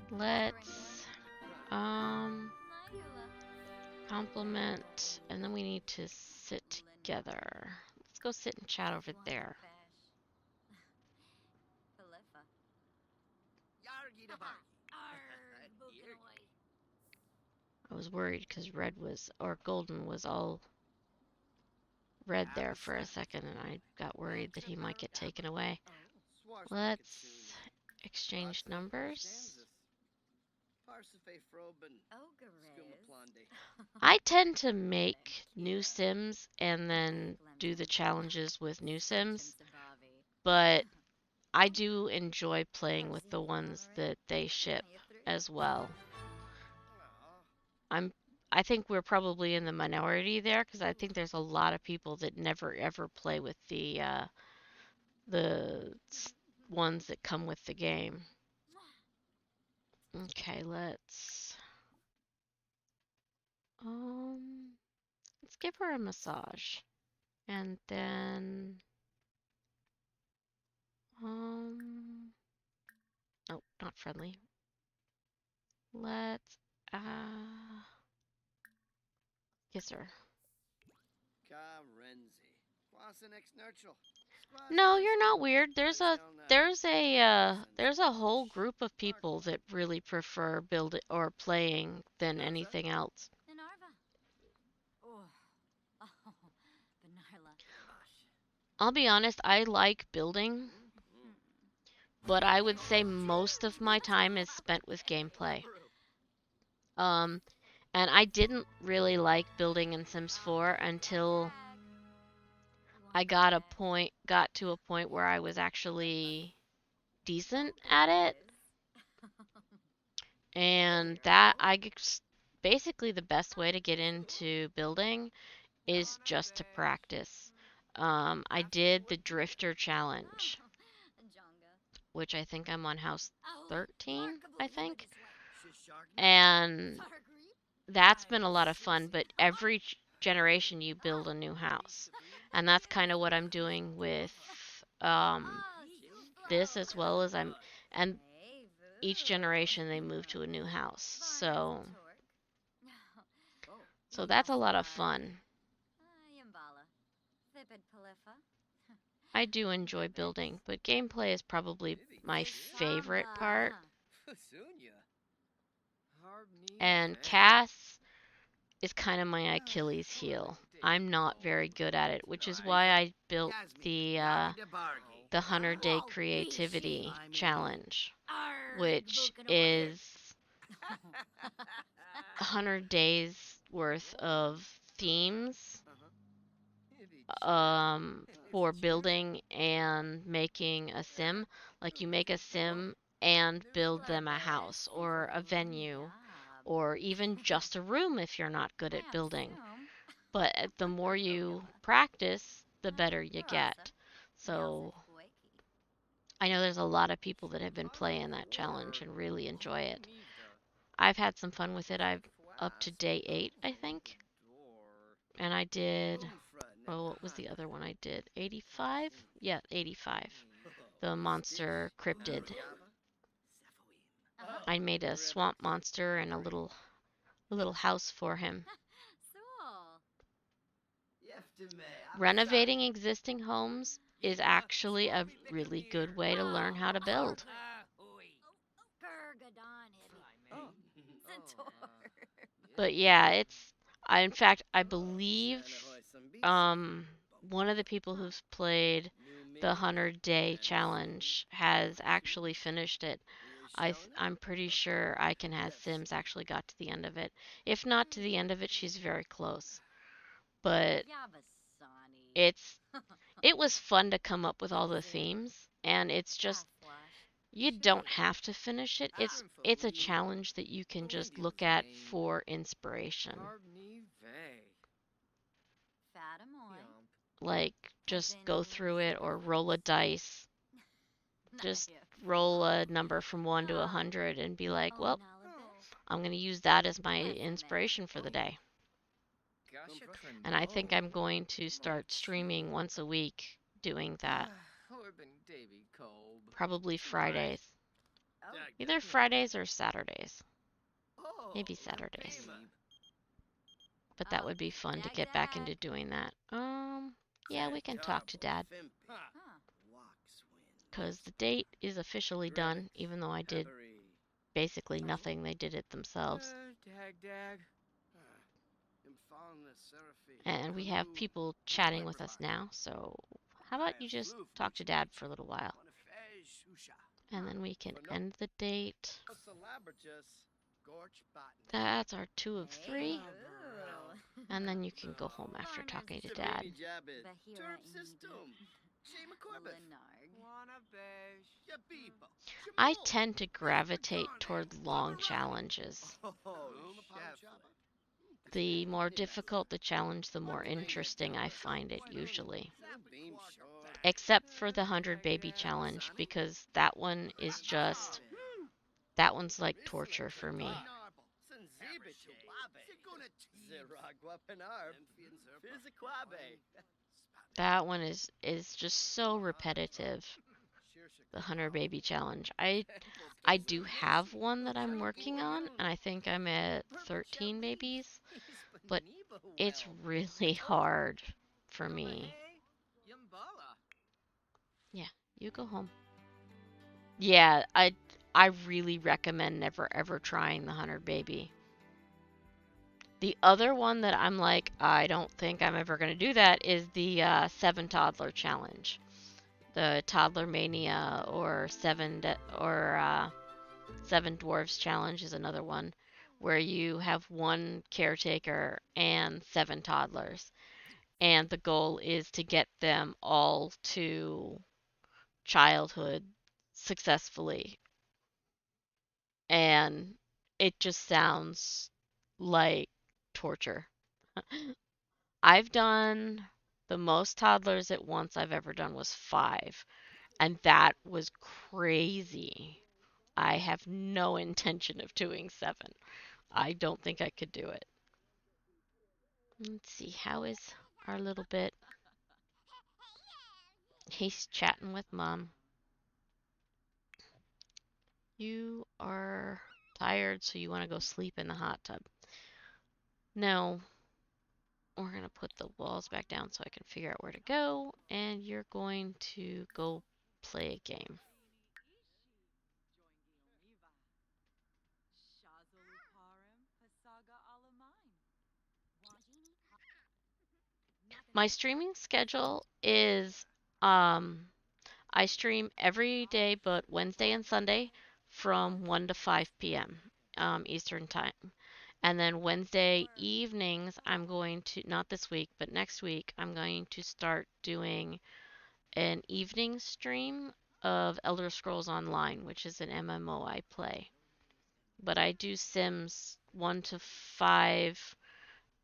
Let's compliment, and then we need to sit together. Let's go sit and chat over there. I was worried because Golden was all red there for a second, and I got worried that he might get taken away. Let's exchange numbers. I tend to make new Sims and then do the challenges with new Sims, but I do enjoy playing with the ones that they ship as well. I think we're probably in the minority there because I think there's a lot of people that never ever play with the ones that come with the game. Okay, let's give her a massage. And then nope, not friendly. Let's kiss her. No, you're not weird. There's a whole group of people that really prefer building or playing than anything else. I'll be honest, I like building, but I would say most of my time is spent with gameplay. And I didn't really like building in Sims 4 until I got to a point where I was actually decent at it. And basically the best way to get into building is just to practice. I did the Drifter Challenge, which I think I'm on house 13, I think. And that's been a lot of fun, but every generation you build a new house. And that's kind of what I'm doing with this, as well as and each generation they move to a new house. So that's a lot of fun. I do enjoy building, but gameplay is probably my favorite part. And Cass is kind of my Achilles heel. I'm not very good at it, which is Right. why I built Yasmin, the Dagi de Bargi. the 100-day Whoa, fishy. creativity I mean. challenge, Arg, which Vulcanoid. is 100 days worth of themes for building and making a sim. Like you make a sim and build them a house or a venue or even just a room if you're not good at building. But the more you practice, the better you get. So I know there's a lot of people that have been playing that challenge and really enjoy it. I've had some fun with it. I'm up to day 8, I think. And I did, oh, what was the other one I did? 85? Yeah, 85. The monster cryptid. I made a swamp monster and a little house for him. Renovating existing homes is actually a really good way to learn how to build. But yeah, in fact, I believe one of the people who's played the 100-day challenge has actually finished it. I'm pretty sure I Can Has Sims actually got to the end of it. If not to the end of it, she's very close. But it's it was fun to come up with all the themes, and it's just you don't have to finish it. It's a challenge that you can just look at for inspiration. Like just go through it or roll a dice. Just roll a number from 1 to 100 and be like, well, I'm going to use that as my inspiration for the day. And I think I'm going to start streaming once a week doing that. Probably Fridays. Either Fridays or Saturdays. Maybe Saturdays. But that would be fun to get back into doing that. Yeah, we can talk to Dad. Because the date is officially done, even though I did basically nothing. They did it themselves. And we have people chatting with us now, so how about you just talk to Dad for a little while? And then we can end the date. That's our 2 of 3. And then you can go home after talking to Dad. I tend to gravitate toward long challenges. The more difficult the challenge, the more interesting I find it usually. Except for the 100 baby challenge, because that one's like torture for me. That one is just so repetitive. The 100 baby challenge. I do have one that I'm working on, and I think I'm at 13 babies, but it's really hard for me. Yeah, you go home. Yeah, I really recommend never ever trying the 100 baby. The other one that I'm like, I don't think I'm ever going to do that is the 7 toddler challenge. The toddler mania or 7 dwarves challenge is another one where you have one caretaker and 7 toddlers. And the goal is to get them all to childhood successfully. And it just sounds like torture. I've done the most toddlers at once I've ever done was 5, and that was crazy. I have no intention of doing 7. I don't think I could do it. Let's see, how is our little bit? He's chatting with Mom. You are tired, so you want to go sleep in the hot tub. No, we're going to put the walls back down so I can figure out where to go, and you're going to go play a game. My streaming schedule is um I stream every day but Wednesday and Sunday from 1 to 5 p.m. Eastern Time. And then Wednesday evenings, I'm going to, not this week, but next week, I'm going to start doing an evening stream of Elder Scrolls Online, which is an MMO I play. But I do Sims 1 to 5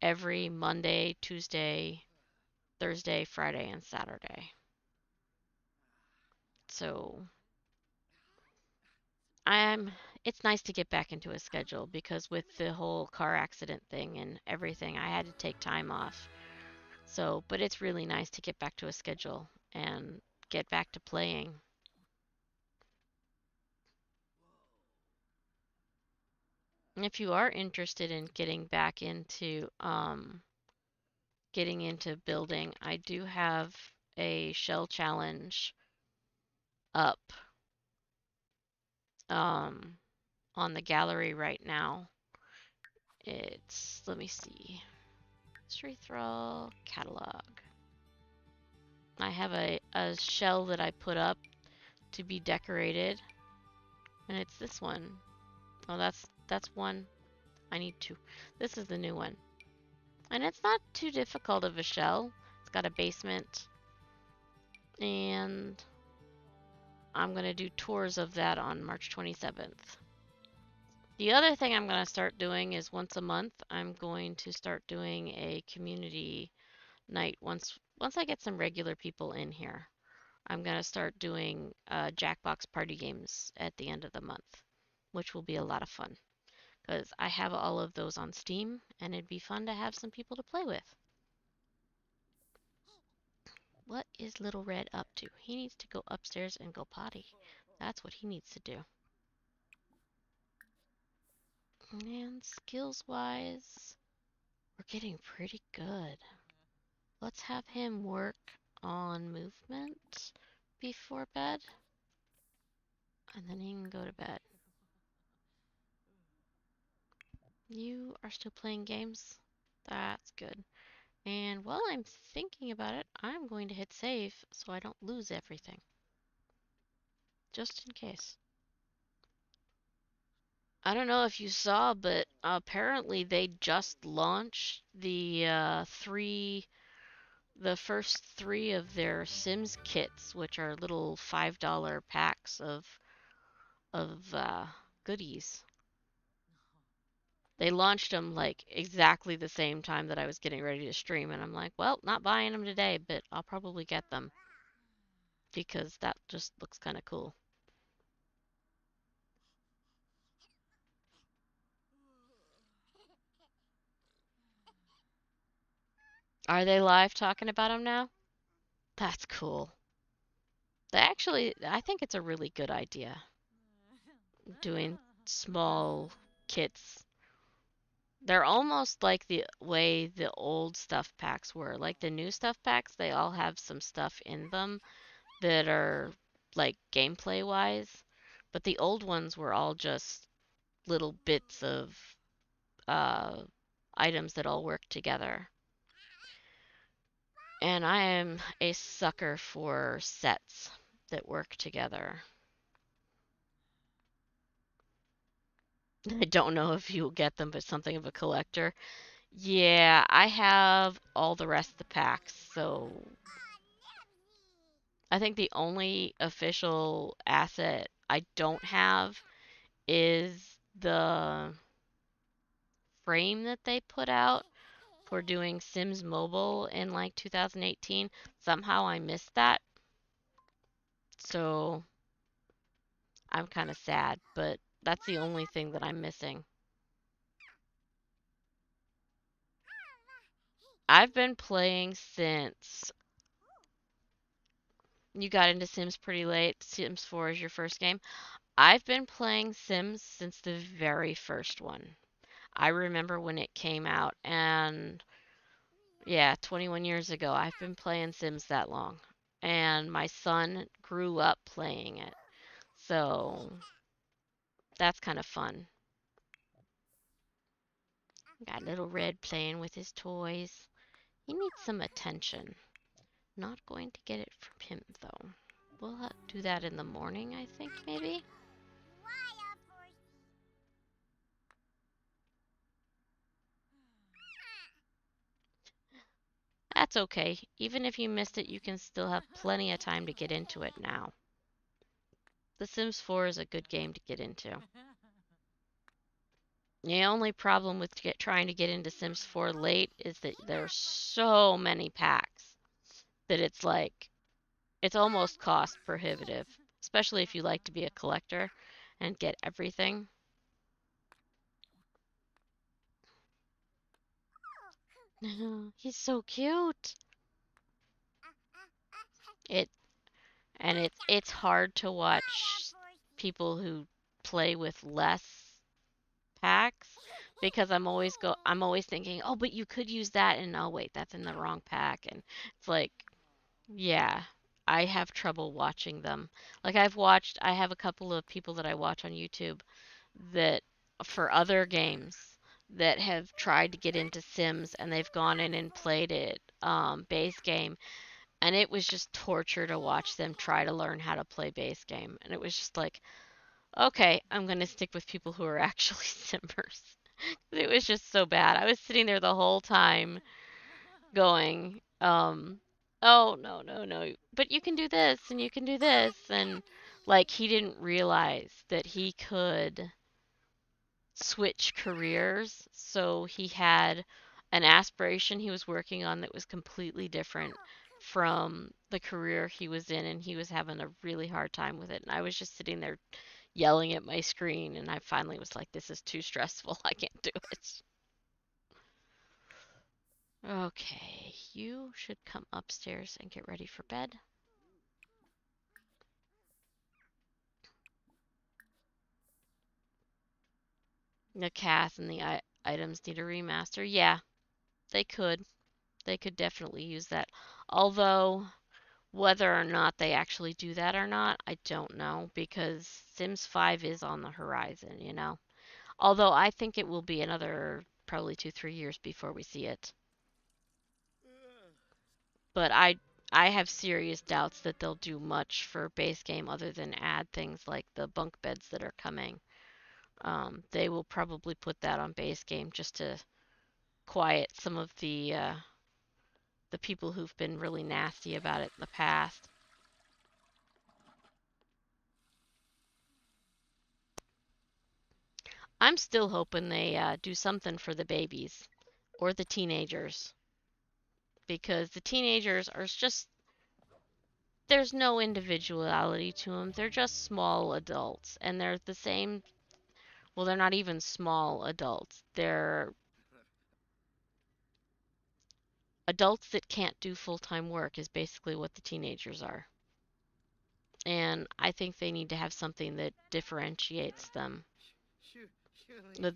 every Monday, Tuesday, Thursday, Friday, and Saturday. So I'm it's nice to get back into a schedule because with the whole car accident thing and everything, I had to take time off. So, but it's really nice to get back to a schedule and get back to playing. And if you are interested in getting into building, I do have a shell challenge up um on the gallery right now. It's, let me see. History Thrall catalog. I have a shell that I put up to be decorated, and it's this one. Oh, that's one. I need two. This is the new one. And it's not too difficult of a shell. It's got a basement, and I'm going to do tours of that on March 27th. The other thing I'm going to start doing is once a month, I'm going to start doing a community night once I get some regular people in here. I'm going to start doing Jackbox party games at the end of the month, which will be a lot of fun because I have all of those on Steam and it'd be fun to have some people to play with. What is Little Red up to? He needs to go upstairs and go potty. That's what he needs to do. And skills wise, we're getting pretty good. Let's have him work on movement before bed, and then he can go to bed. You are still playing games? That's good. And while I'm thinking about it, I'm going to hit save so I don't lose everything. Just in case. I don't know if you saw, but apparently they just launched the first three of their Sims kits, which are little $5 packs of goodies. They launched them like exactly the same time that I was getting ready to stream, and I'm like, well, not buying them today, but I'll probably get them because that just looks kind of cool. Are they live talking about them now? That's cool. I think it's a really good idea doing small kits. They're almost like the way the old stuff packs were. Like the new stuff packs, they all have some stuff in them that are like gameplay wise, but the old ones were all just little bits of uh, items that all work together. And I am a sucker for sets that work together. I don't know if you'll get them, but something of a collector. Yeah, I have all the rest of the packs, so I think the only official asset I don't have is the frame that they put out for doing Sims Mobile in like 2018. Somehow I missed that, so I'm kind of sad, but that's the only thing that I'm missing. I've been playing since you got into Sims pretty late. Sims 4 is your first game. I've been playing Sims since the very first one. I remember when it came out, and yeah, 21 years ago, I've been playing Sims that long. And my son grew up playing it. So that's kind of fun. Got little Red playing with his toys. He needs some attention. Not going to get it from him, though. We'll do that in the morning, I think, maybe? That's okay. Even if you missed it, you can still have plenty of time to get into it now. The Sims 4 is a good game to get into. The only problem with trying to get into Sims 4 late is that there's so many packs that it's like, it's almost cost prohibitive, especially if you like to be a collector and get everything. He's so cute. It and it's hard to watch people who play with less packs because I'm always thinking, "Oh, but you could use that," and oh wait, that's in the wrong pack, and it's like, yeah, I have trouble watching them. Like I have a couple of people that I watch on YouTube that for other games that have tried to get into Sims and they've gone in and played it base game, and it was just torture to watch them try to learn how to play base game, and it was just like, okay, I'm going to stick with people who are actually Simmers. It was just so bad. I was sitting there the whole time going, oh, no, no, no, but you can do this and you can do this. And like, he didn't realize that he could switch careers. So he had an aspiration he was working on that was completely different from the career he was in, and he was having a really hard time with it. And I was just sitting there yelling at my screen, and I finally was like, this is too stressful. I can't do it. Okay, you should come upstairs and get ready for bed. The cast and the items need a remaster. Yeah, they could. They could definitely use that. Although, whether or not they actually do that or not, I don't know, because Sims 5 is on the horizon, you know? Although I think it will be another probably 2, 3 years before we see it. But I have serious doubts that they'll do much for base game other than add things like the bunk beds that are coming. They will probably put that on base game just to quiet some of the people who've been really nasty about it in the past. I'm still hoping they do something for the babies or the teenagers because the teenagers are just, there's no individuality to them. They're just small adults, and they're the same. Well, they're not even small adults. They're adults that can't do full-time work is basically what the teenagers are. And I think they need to have something that differentiates them. Surely.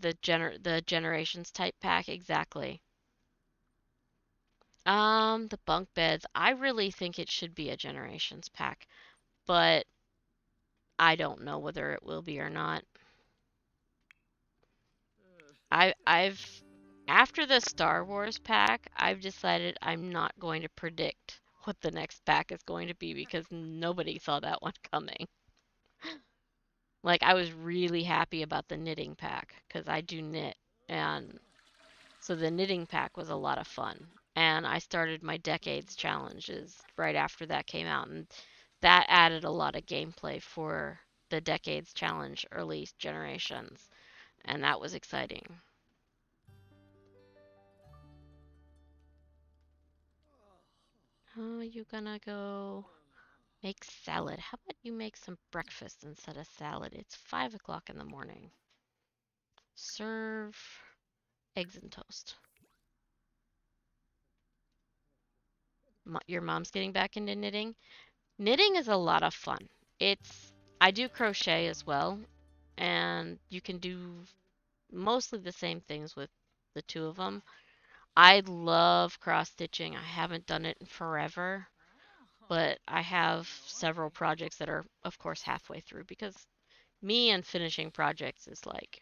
The generations type pack, exactly. The bunk beds. I really think it should be a generations pack, but I don't know whether it will be or not. I've after the Star Wars pack, I've decided I'm not going to predict what the next pack is going to be because nobody saw that one coming. Like I was really happy about the knitting pack because I do knit, and so the knitting pack was a lot of fun. And I started my decades challenges right after that came out, and that added a lot of gameplay for the decades challenge early generations, and that was exciting. Oh, you gonna go make salad? How about you make some breakfast instead of salad? It's 5 o'clock in the morning. Serve eggs and toast. Your mom's getting back into knitting. Knitting is a lot of fun. It's I do crochet as well, and you can do mostly the same things with the two of them. I love cross stitching. I haven't done it in forever, but I have several projects that are, of course, halfway through because me and finishing projects is like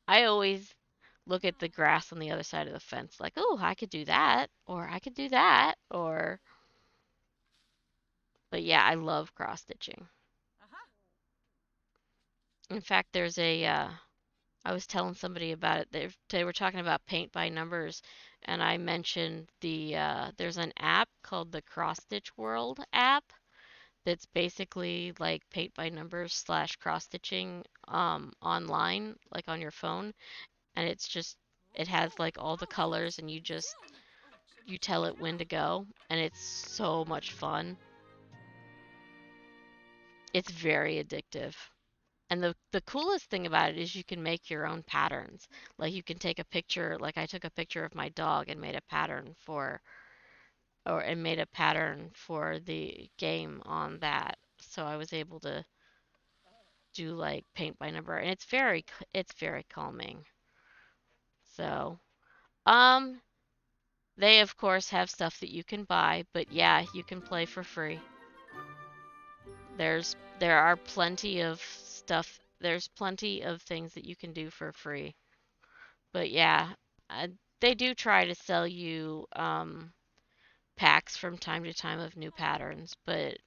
I always look at the grass on the other side of the fence, like, oh, I could do that, or I could do that, or. But yeah, I love cross stitching. Uh-huh. In fact, there's a. I was telling somebody about it. They were talking about paint by numbers, and I mentioned there's an app called the Cross Stitch World app that's basically like paint by numbers slash cross stitching online, like on your phone, and it has like all the colors, and you tell it when to go, and it's so much fun. It's very addictive. And the coolest thing about it is you can make your own patterns. Like you can take a picture, like I took a picture of my dog and made a pattern for the game on that. So I was able to do like paint by number, and it's very calming. So, um they of course have stuff that you can buy, but yeah, you can play for free. There are plenty of stuff. There's plenty of things that you can do for free. But yeah, uh, they do try to sell you packs from time to time of new patterns, but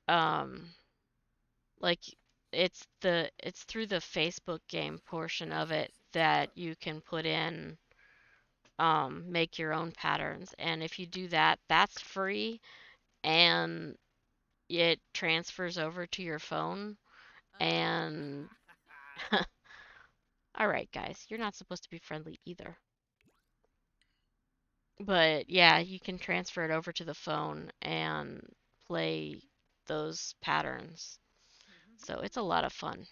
um like it's through the Facebook game portion of it that you can put in make your own patterns. And if you do that, that's free and it transfers over to your phone. And all right, guys, you're not supposed to be friendly either. But yeah, you can transfer it over to the phone and play those patterns. So it's a lot of fun.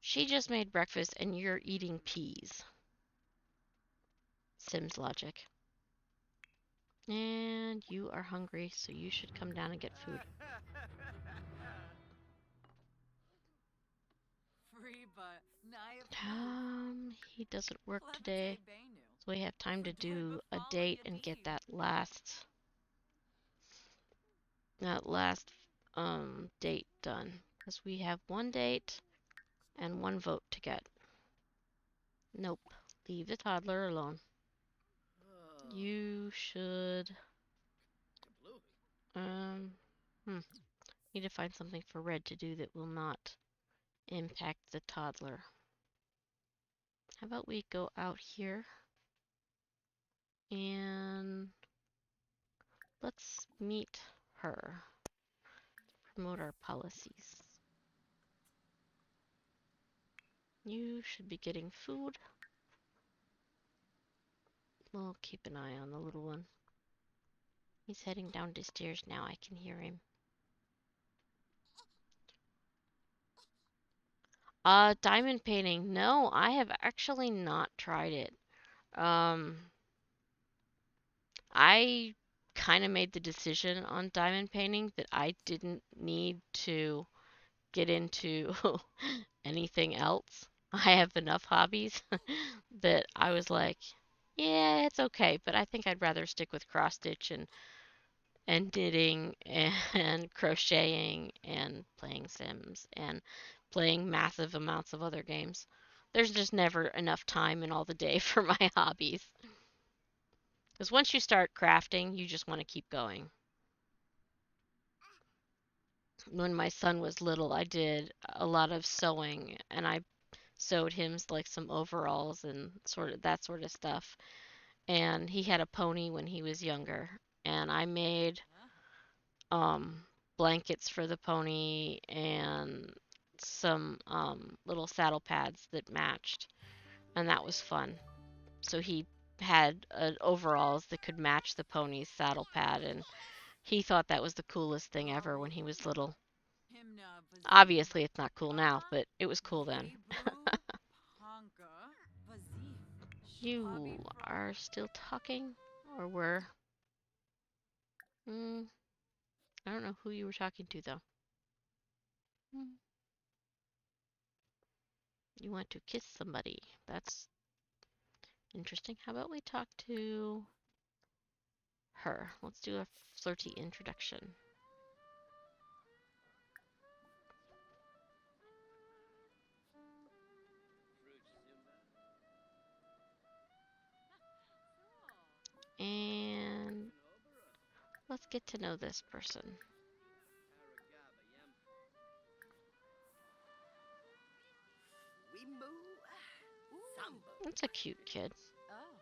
She just made breakfast and you're eating peas. Sims logic. And you are hungry, so you should come down and get food. Free, but naya He doesn't work today, Clemente Benu. so we have time to Fladoy do a befala date and get yabiv. that last date done. Because we have one date and one vote to get. Nope. Leave the toddler alone. You should um need to find something for Red to do that will not impact the toddler. How about we go out here and let's meet her. Promote our policies. You should be getting food. We'll keep an eye on the little one. He's heading down the stairs now. I can hear him. Diamond painting. No, I have actually not tried it. Um, I kind of made the decision on diamond painting that I didn't need to get into anything else. I have enough hobbies that I was like, yeah, it's okay, but I think I'd rather stick with cross stitch and knitting and crocheting and playing Sims and playing massive amounts of other games. There's just never enough time in all the day for my hobbies. Because once you start crafting, you just want to keep going. When my son was little, I did a lot of sewing and I sewed him like some overalls and sort of stuff. And he had a pony when he was younger, and I made um blankets for the pony and some little saddle pads that matched, and that was fun. So he had overalls that could match the pony's saddle pad, and he thought that was the coolest thing ever when he was little. Himna Bazif. Obviously, it's not cool now, but it was cool then. Zebu Honka Bazif. Shabi You Fro. are still talking, or were? Mm, I don't know who you were talking to though. Mm, you want to kiss somebody? That's interesting. How about we talk to her? Let's do a flirty introduction. get to know this person. That's a cute kid. Oh.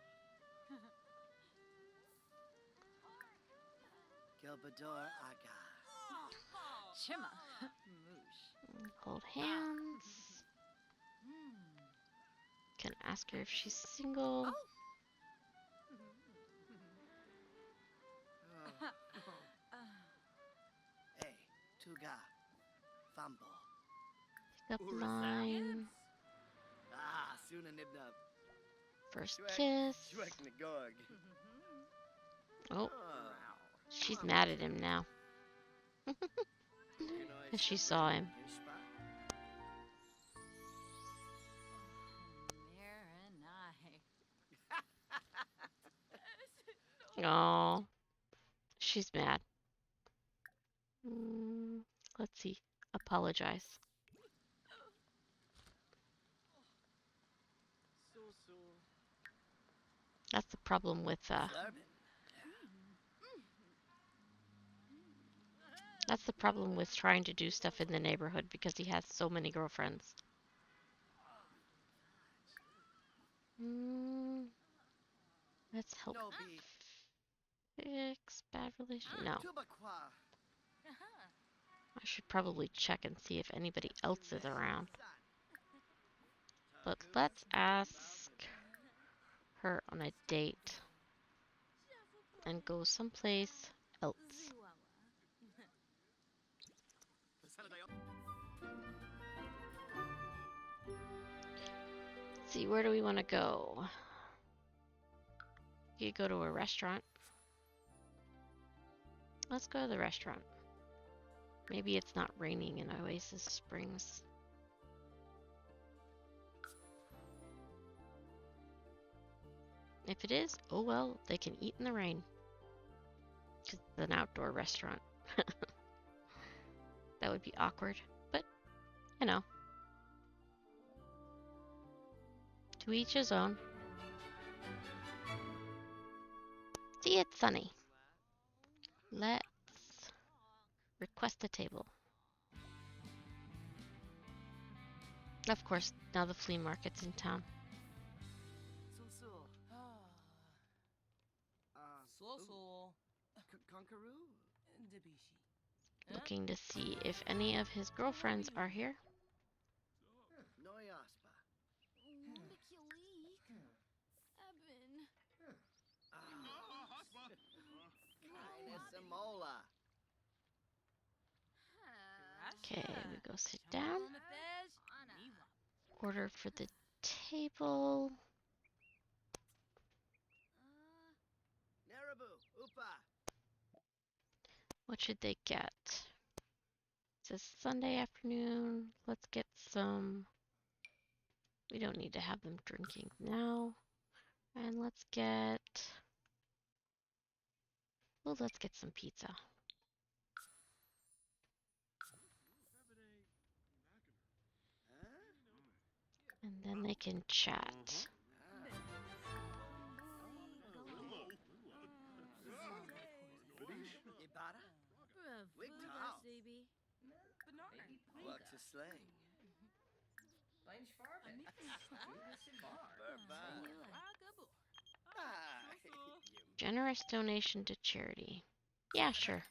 Gilbador Aga. Chima. Moosh. Hold hands. Can ask her if she's single. Hey, Tuga. Fambo. Pick up line. Ah, Suna Nibnub. First kiss. Shwek Nagorg. Oh, she's mad at him now. Because she saw him. Oh, she's mad. Let's see. Apologize. That's the problem with that's the problem with trying to do stuff in the neighborhood because he has so many girlfriends. Let's help fix bad relation. No. I should probably check and see if anybody else is around. But let's ask her on a date and go someplace else. Let's see, where do we want to go? You could go to a restaurant. Let's go to the restaurant. Maybe it's not raining in Oasis Springs. If it is, oh well, they can eat in the rain. Because it's an outdoor restaurant. That would be awkward, but, you know. To each his own. See, it's sunny. Let's request a table. Of course, now the flea market's in town. Looking to see if any of his girlfriends are here. Okay, we go sit down. Order for the table. What should they get? It says Sunday afternoon. Let's get some. We don't need to have them drinking now. And let's get. Well, let's get some pizza. And then they can chat. Generous donation to charity. Yeah, sure.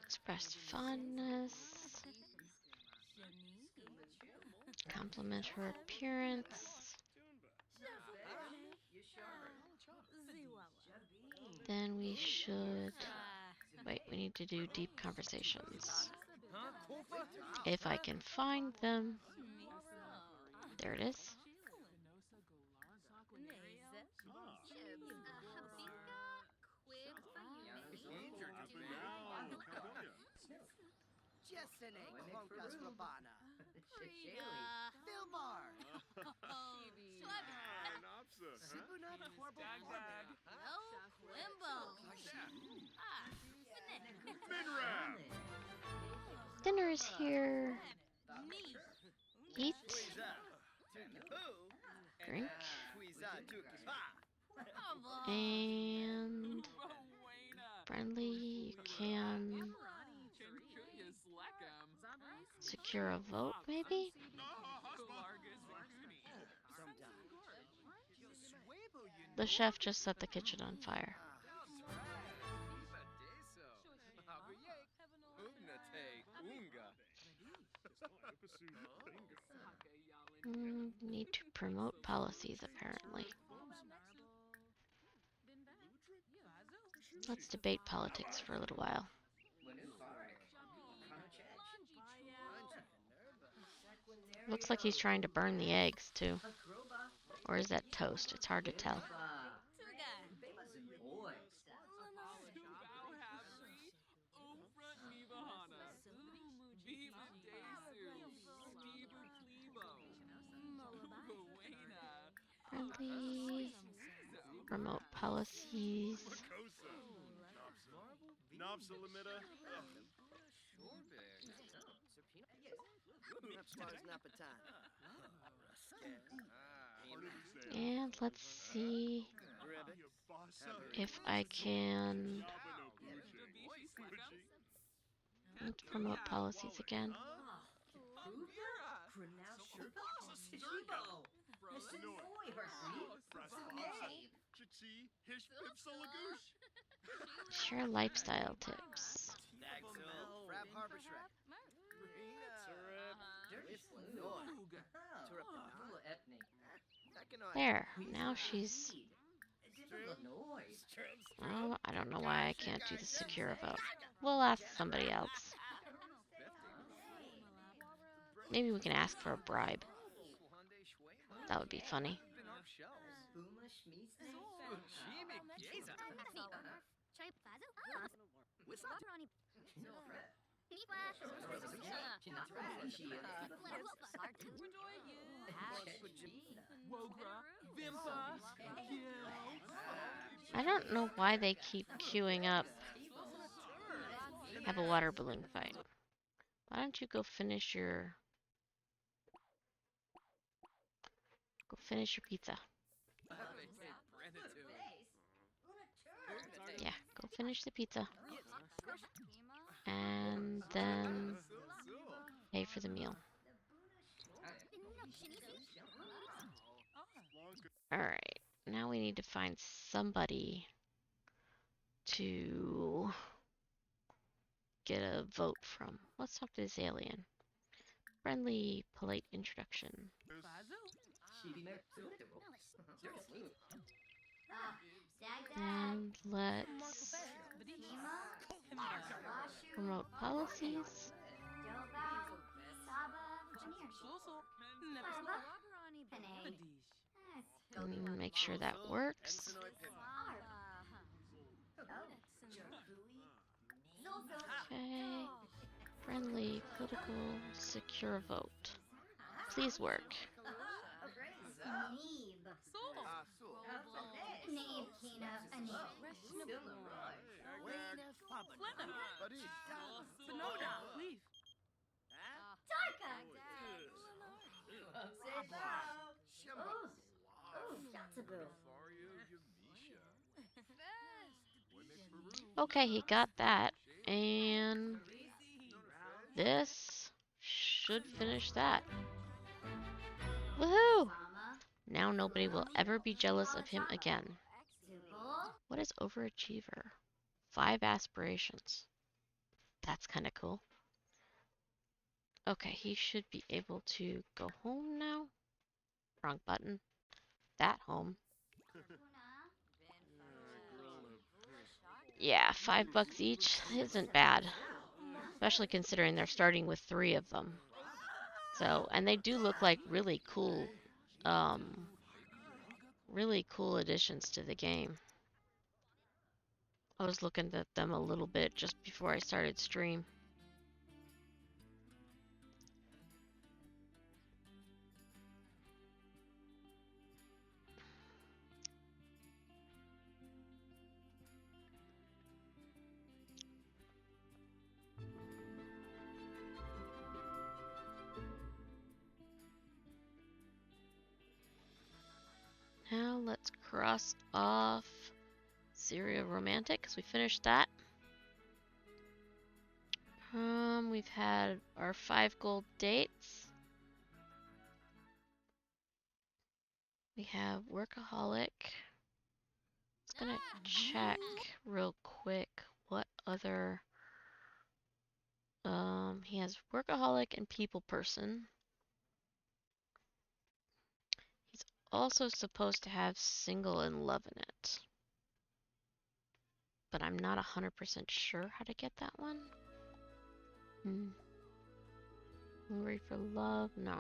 Express fondness. Compliment her appearance. Then we should... Wait, we need to do deep conversations. If I can find them. There it is. Dinner is here. Eat, drink, and friendly. You can secure a vote, maybe? The chef just set the kitchen on fire. Need to promote policies, apparently. Let's debate politics for a little while. Looks like he's trying to burn the eggs, too. Or is that toast? It's hard to tell. Friendly. Remote policies. And let's see if I can. Let's promote policies again. Share lifestyle tips. There, now she's... Oh, I don't know why I can't do the secure vote. We'll ask somebody else. Maybe we can ask for a bribe. That would be funny. I don't know why they keep queuing up. Have a water balloon fight. Why don't you go finish your... Go finish your pizza. Yeah, go finish the pizza. And then pay for the meal. Alright, now we need to find somebody to get a vote from. Let's talk to this alien. Friendly, polite introduction. And let's promote policies. And make sure that works. Okay. Friendly, political, secure vote. Please work. Okay, he got that. And this should finish that. Woohoo! Now nobody will ever be jealous of him again. What is overachiever? 5 aspirations. That's kind of cool. Okay, he should be able to go home now. Wrong button. That home. Yeah, $5 each isn't bad. Especially considering they're starting with 3 of them. So, and they do look like really cool additions to the game. I was looking at them a little bit just before I started stream. let's cross off Serial Romantic because we finished that. We've had our 5 gold dates. We have Workaholic. Just gonna check real quick what other. He has Workaholic and People Person. He's also supposed to have Single and Love in it. But I'm not 100% sure how to get that one. Hungry for Love? No.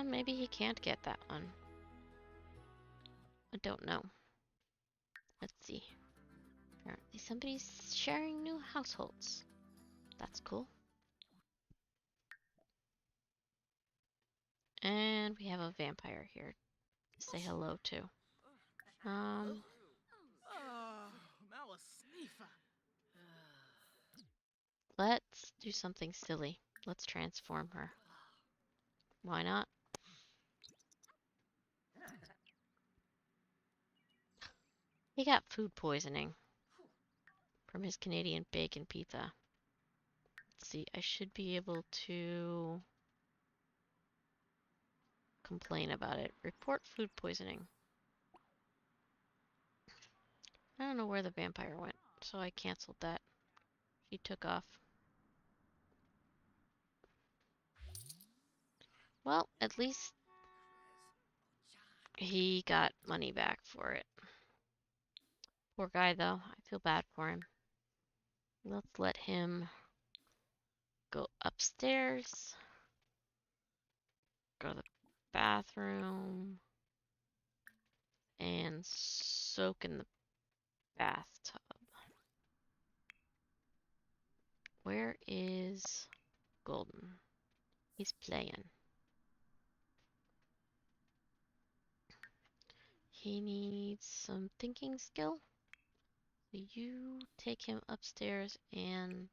Maybe he can't get that one. I don't know. Let's see. Apparently somebody's sharing new households. That's cool. And we have a vampire here to say hello to. Let's do something silly. Let's transform her. Why not? He got food poisoning from his Canadian bacon pizza. Let's see, I should be able to complain about it. Report food poisoning. I don't know where the vampire went, so I canceled that. He took off. Well, at least he got money back for it. Poor guy, though. I feel bad for him. Let's let him go upstairs. Go to the bathroom. And soak in the bathtub. Where is Golden? He's playing. He needs some thinking skill. So you take him upstairs and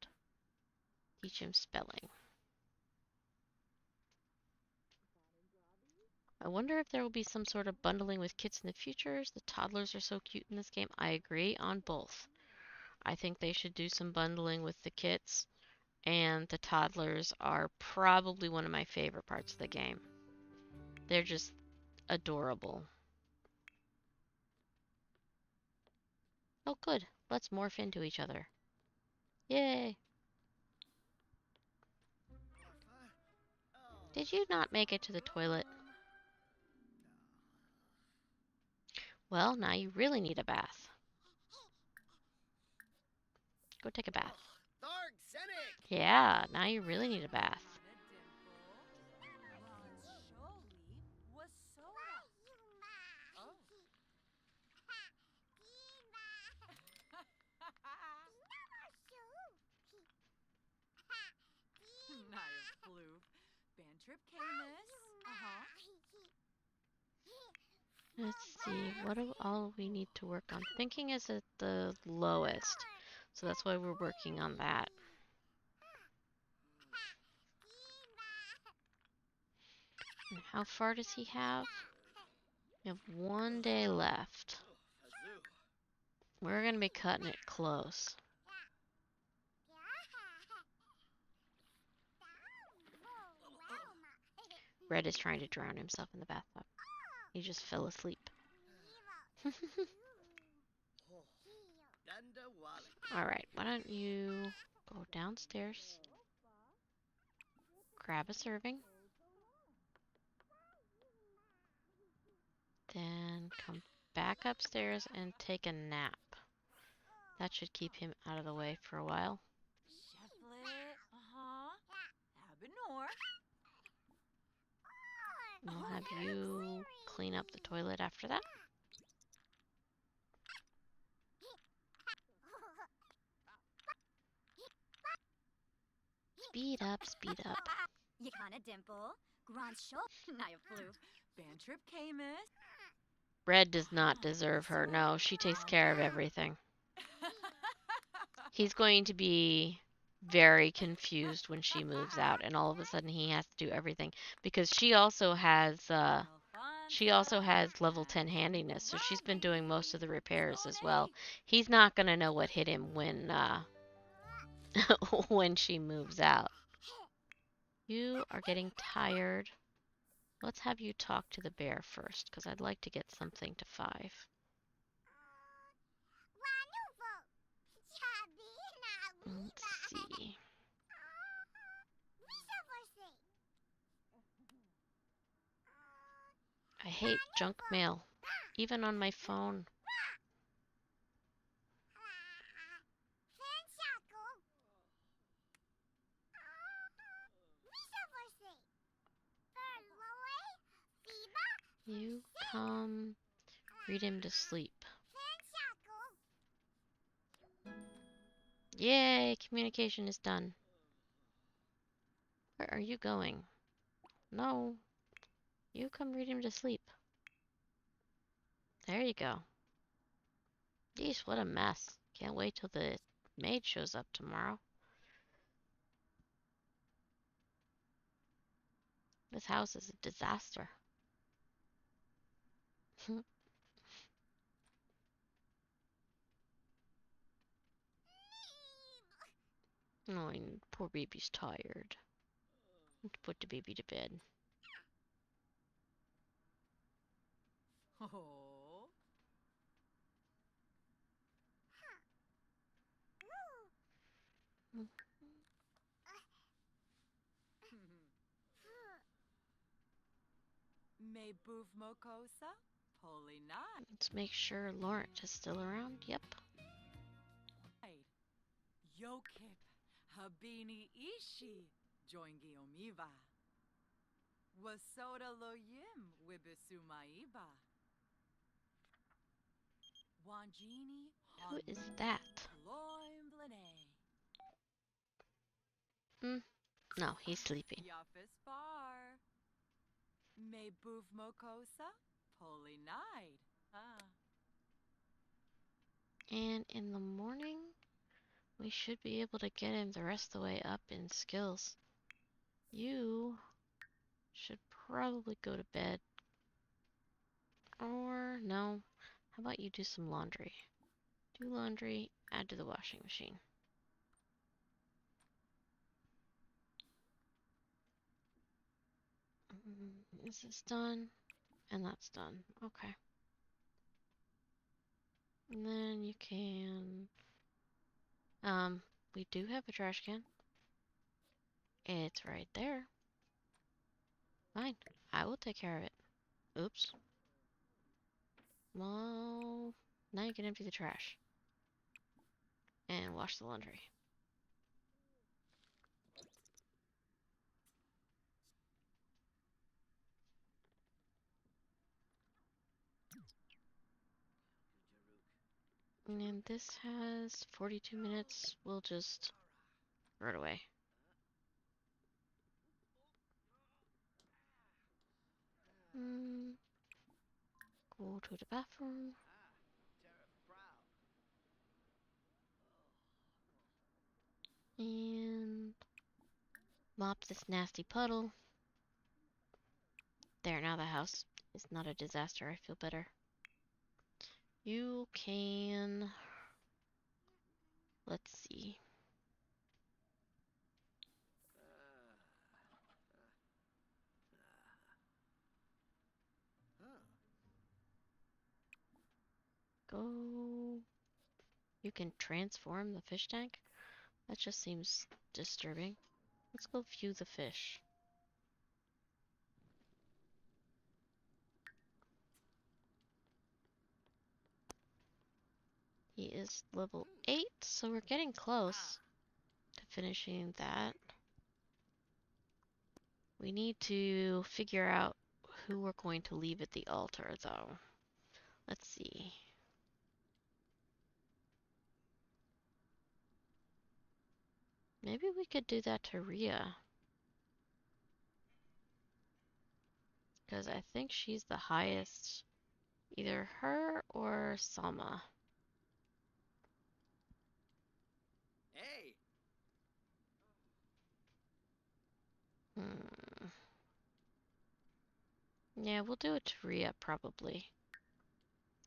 teach him spelling. I wonder if there will be some sort of bundling with kits in the future. The toddlers are so cute in this game. I agree on both. I think they should do some bundling with the kits, and the toddlers are probably one of my favorite parts of the game. They're just adorable. Oh good, let's morph into each other. Yay! Did you not make it to the toilet? Well, now you really need a bath. Go take a bath. Yeah, now you really need a bath. Let's see, what do all we need to work on? Thinking is at the lowest, so that's why we're working on that. And how far does he have? We have 1 day left. We're gonna be cutting it close. Red is trying to drown himself in the bathtub. He just fell asleep. Alright, why don't you go downstairs, grab a serving, then come back upstairs and take a nap. That should keep him out of the way for a while. We'll have you clean up the toilet after that. Speed up, speed up. Red does not deserve her. No, she takes care of everything. He's going to be very confused when she moves out and all of a sudden he has to do everything because she also has level 10 handiness, so she's been doing most of the repairs as well. He's not going to know what hit him when when she moves out. You are getting tired. Let's have you talk to the bear first, because I'd like to get something to 5. Let's see. I hate junk mail, even on my phone. You come read him to sleep. Yay, communication is done. Where are you going? No, you come read him to sleep. There you go. Yeesh, what a mess. Can't wait till the maid shows up tomorrow. This house is a disaster. Oh, poor baby's tired. Let's put the baby to bed. Oh. Me bouf mokosa, holy night. Let's make sure Lawrence is still around. Yep. Yokip, habini ishi, joingi omiva. Wasoda loyim, wibisumaiba. Wanjini, Who is that? loimblane. No, he's sleeping. Yafis bar. Me bouf mokosa, holy night. Ah. And in the morning, we should be able to get him the rest of the way up in skills. You should probably go to bed. Or, no. How about you do some laundry? Do laundry, add to the washing machine. Is this done? And that's done. Okay. And then you can... we do have a trash can. It's right there. Fine. I will take care of it. Oops. Well, now you can empty the trash. And wash the laundry. And this has 42 minutes. We'll just throw it away. Go to the bathroom. And mop this nasty puddle. There, now the house is not a disaster. I feel better. You can... Let's see. Go... You can transform the fish tank? That just seems disturbing. Let's go view the fish. He is level 8, so we're getting close to finishing that. We need to figure out who we're going to leave at the altar, though. Let's see. Maybe we could do that to Rhea. Because I think she's the highest. Either her or Sama. Yeah, we'll do it to Rhea, probably.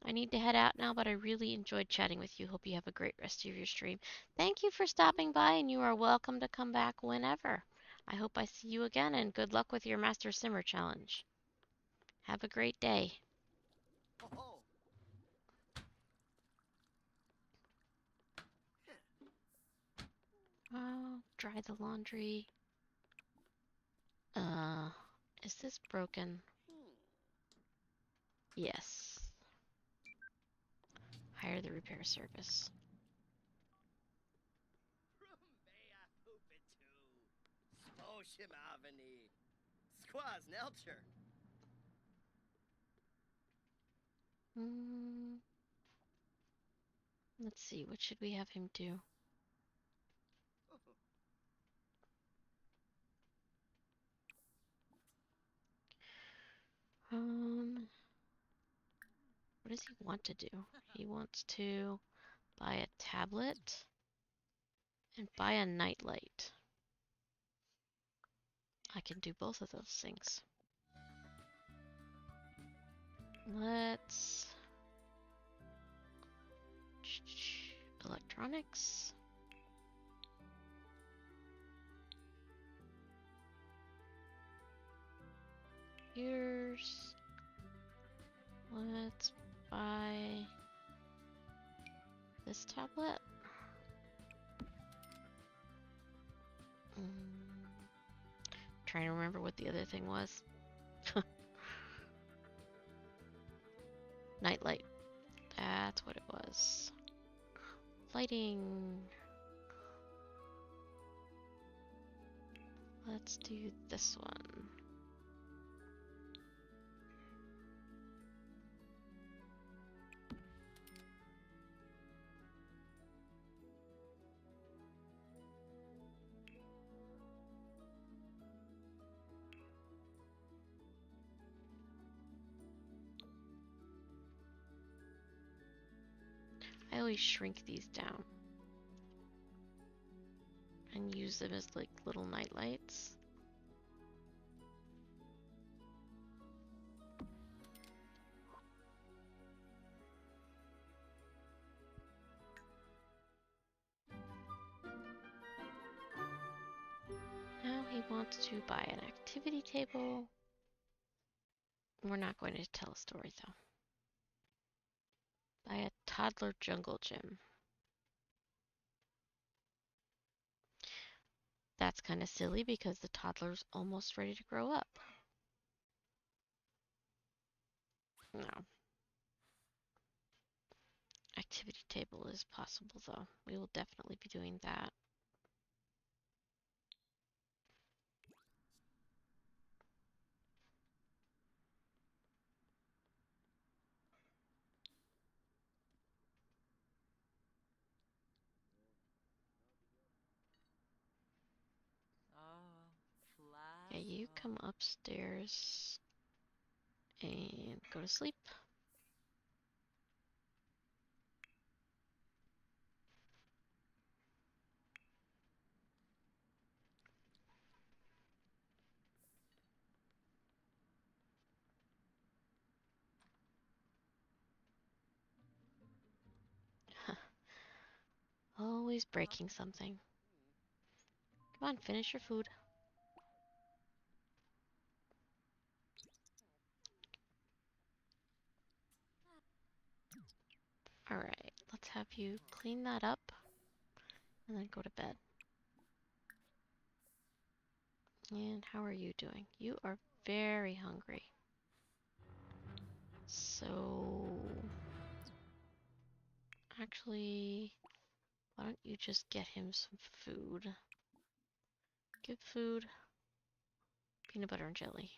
I need to head out now, but I really enjoyed chatting with you. Hope you have a great rest of your stream. Thank you for stopping by, and you are welcome to come back whenever. I hope I see you again, and good luck with your Master Simmer challenge. Have a great day. Ho ho! Dry the laundry. Uh, is this broken? Yes. Hire the repair service. Rumbea Poopitu! Sposhim Avani! Squaz Nelcher! Hmm. Let's see, what should we have him do? What does he want to do? He wants to buy a tablet and buy a nightlight. I can do both of those things. Let's... Electronics. Here's... Let's buy this tablet. Trying to remember what the other thing was. Nightlight. That's what it was. Lighting. Let's do this one. I always shrink these down and use them as like little night lights. Now he wants to buy an activity table. We're not going to tell a story though. Buy a toddler jungle gym. That's kind of silly because the toddler's almost ready to grow up. No. Activity table is possible though. We will definitely be doing that. Oh, Yeah, you come upstairs and go to sleep. Always breaking something. Come on, finish your food. Alright, let's have you clean that up and then go to bed. And how are you doing? You are very hungry. So, actually, why don't you just get him some food? Give food, peanut butter and jelly.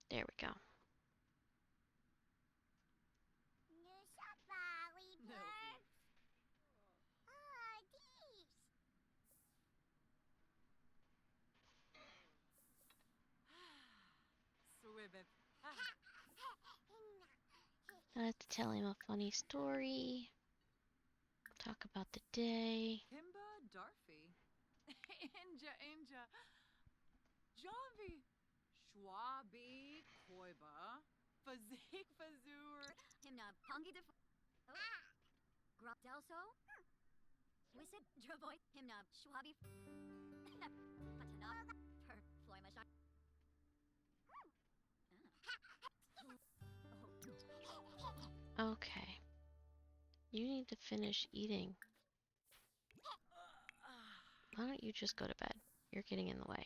There we go. I have to tell him a funny story. Talk about the day. Kimba Darfy. Inja. Janvi. Schwabi Koiba. Fazik Fazur. Himna Pongi de Grub Delso Wisit Dravoy Himna Schwabi Patanab Per Floimashak Okay. You need to finish eating. Why don't you just go to bed? You're getting in the way.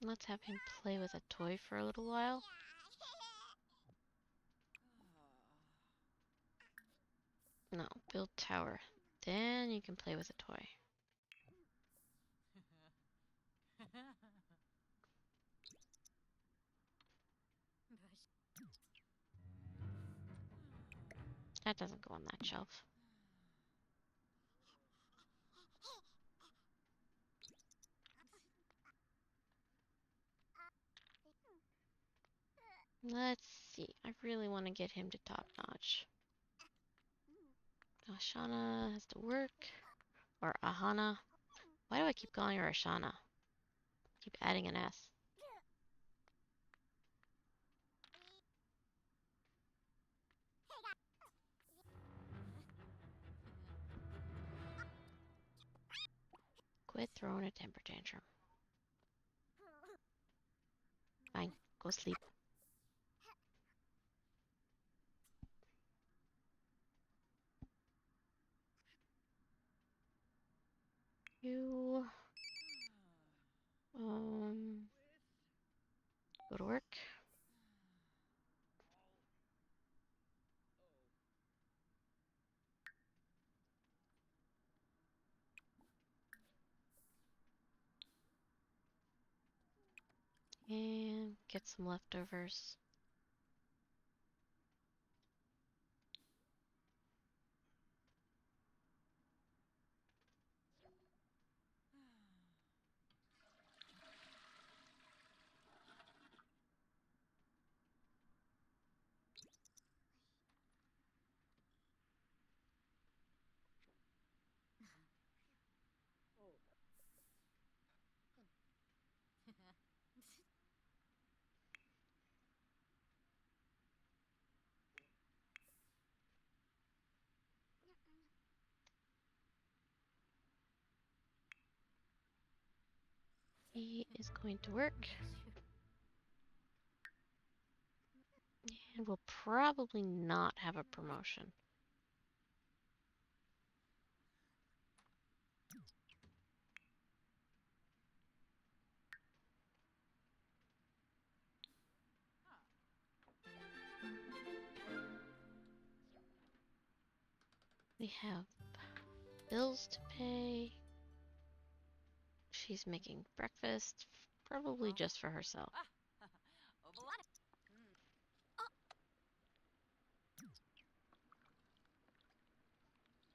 Let's have him play with a toy for a little while. No, build tower. Then you can play with a toy. That doesn't go on that shelf. Let's see. I really want to get him to top notch. Ashana has to work. Or Ahana. Why do I keep calling her Ashana? Keep adding an S. Quit throwing a temper tantrum. Fine, go sleep. You go to work. And get some leftovers. He is going to work. And will probably not have a promotion. We have bills to pay. She's making breakfast, probably just for herself. Ovalana.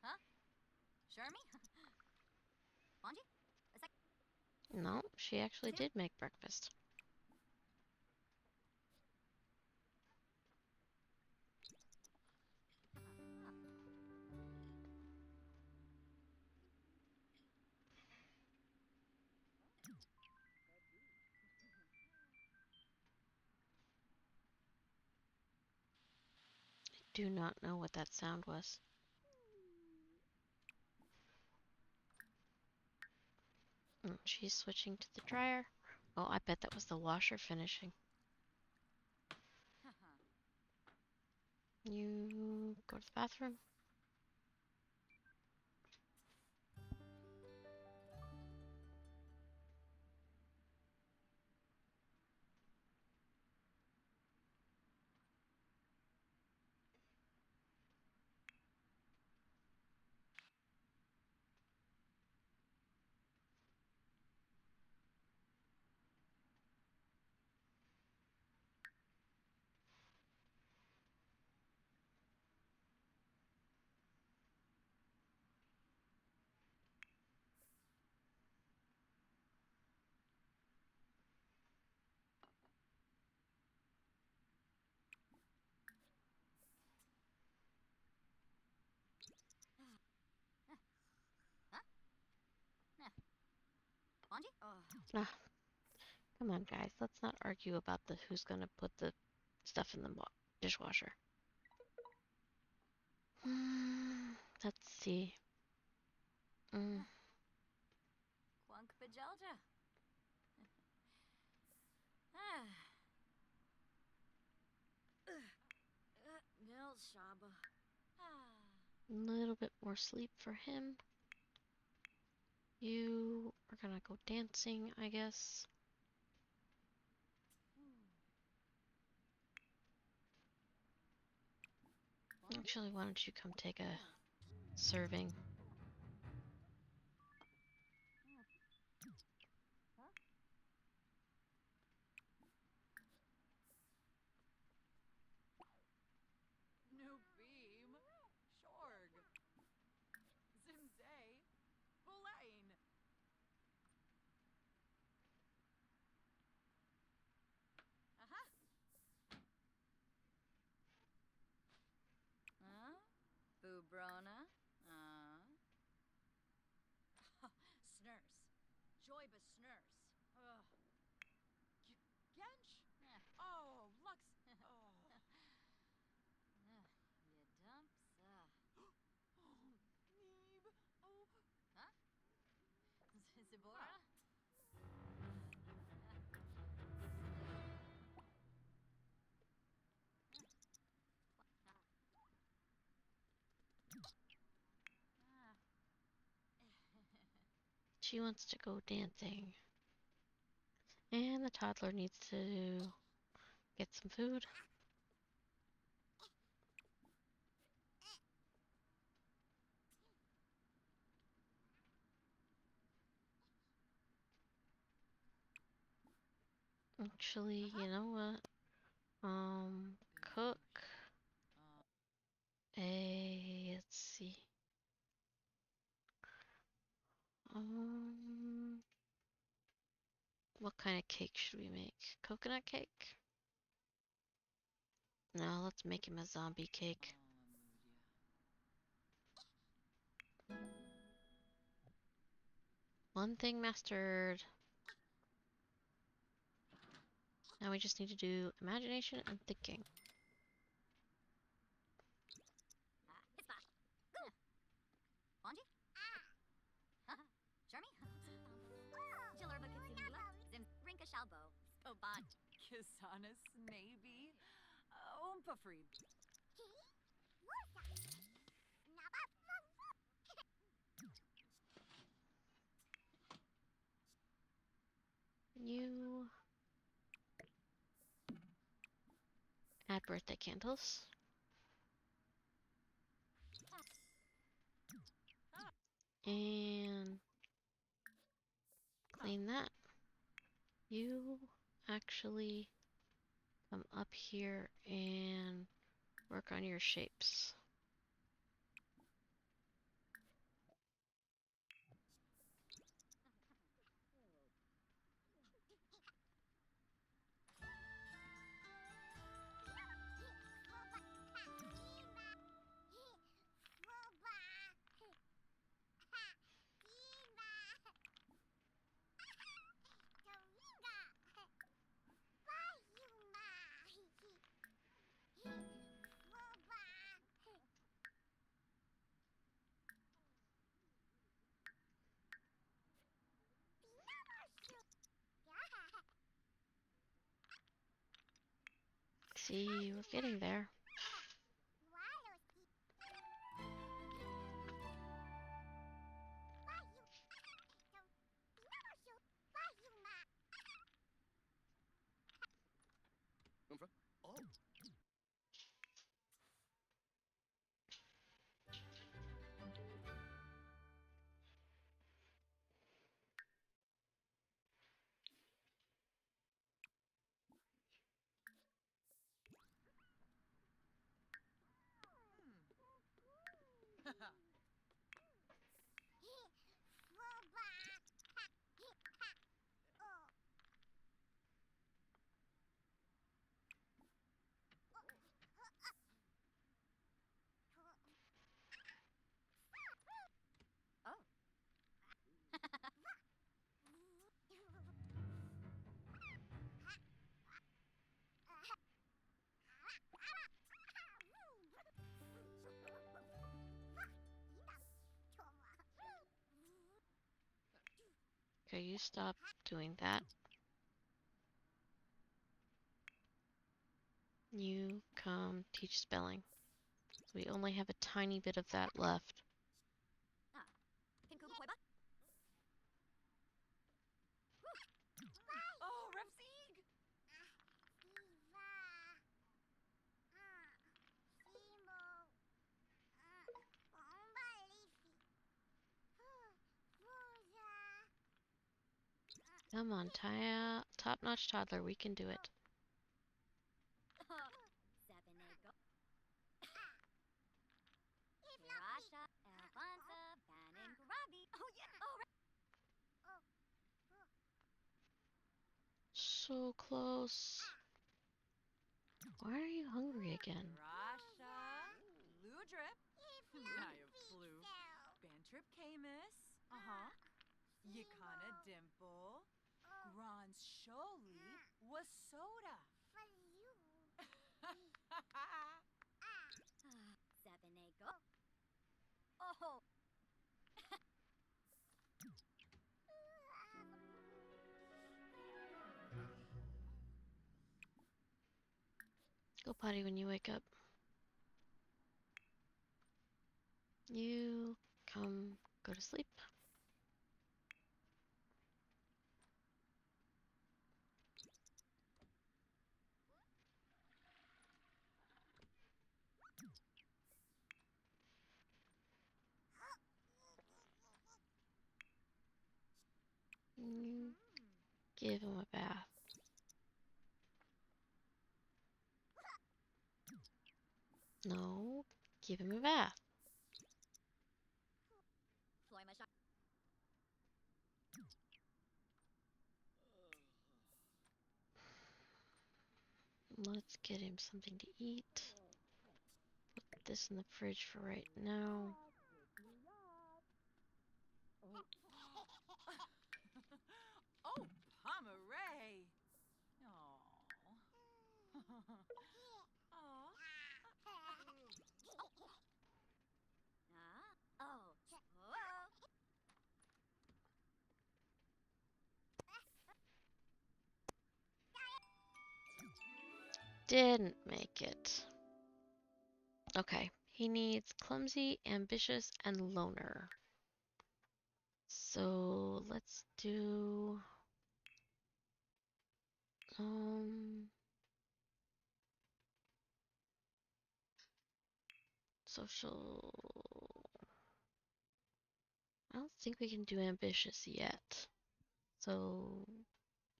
Huh? Shermy? Bonji? No, she actually did make breakfast. Do not know what that sound was. She's switching to the dryer. Oh, I bet that was the washer finishing. You go to the bathroom. Ah, come on, guys. Let's not argue about the who's gonna put the stuff in the dishwasher. Let's see. Mm, Quunk Bajelja. Ah. Nil Shaba. Ah. a little bit more sleep for him. You are gonna go dancing, I guess. Actually, why don't you come take a serving? New beam. Shorg. Zimzay. Bulain. Aha. Huh? Bubrona. Snurse. Joyba Snurse. Ugh. Gensh. Oh, Lux. Oh. You dumps. Neeb. Oh. Huh? Zibora? She wants to go dancing. And the toddler needs to get some food. Actually, you know what? Cook let's see. What kind of cake should we make? Coconut cake? No, let's make him a zombie cake. One thing mastered. Now we just need to do imagination and thinking. Hispa. Bonji? Shermy? Jillerba Kitsimula. Zim Rinka Shalbo. Spoban. Kisanis, maybe. Oompa Freed. You add birthday candles. And clean that. You actually come up here and work on your shapes. See, we're getting there. Umfra? Oh. Okay, you stop doing that. You come teach spelling. We only have a tiny bit of that left. Oh, Repsig! Come on, top-notch toddler, we can do it. So close. Why are you hungry again? Rasha, Ludrip, Naya Flu, Bantrip Camus, Yakana Dimple, Grans Sholi, Wasoda. Oh, Go potty when you wake up. You come go to sleep. You give him a bath. No, give him a bath. Let's get him something to eat. Put this in the fridge for right now. Oh, Pomeray! Oh. Oh. Didn't make it. Okay, he needs clumsy, ambitious, and loner. So let's do social. I don't think we can do ambitious yet. So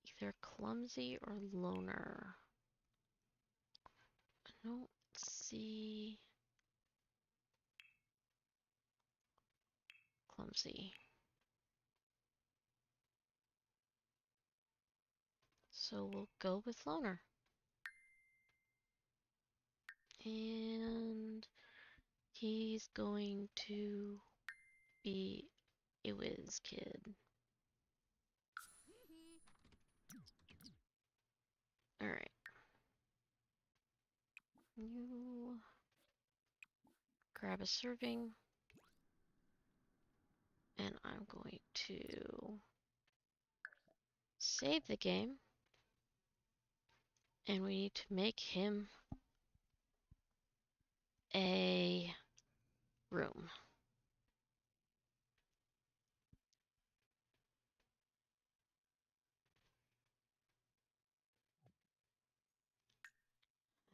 either clumsy or loner. I don't see clumsy. So we'll go with loner. And he's going to be a whiz kid. Alright. You grab a serving. And I'm going to save the game. And we need to make him a room.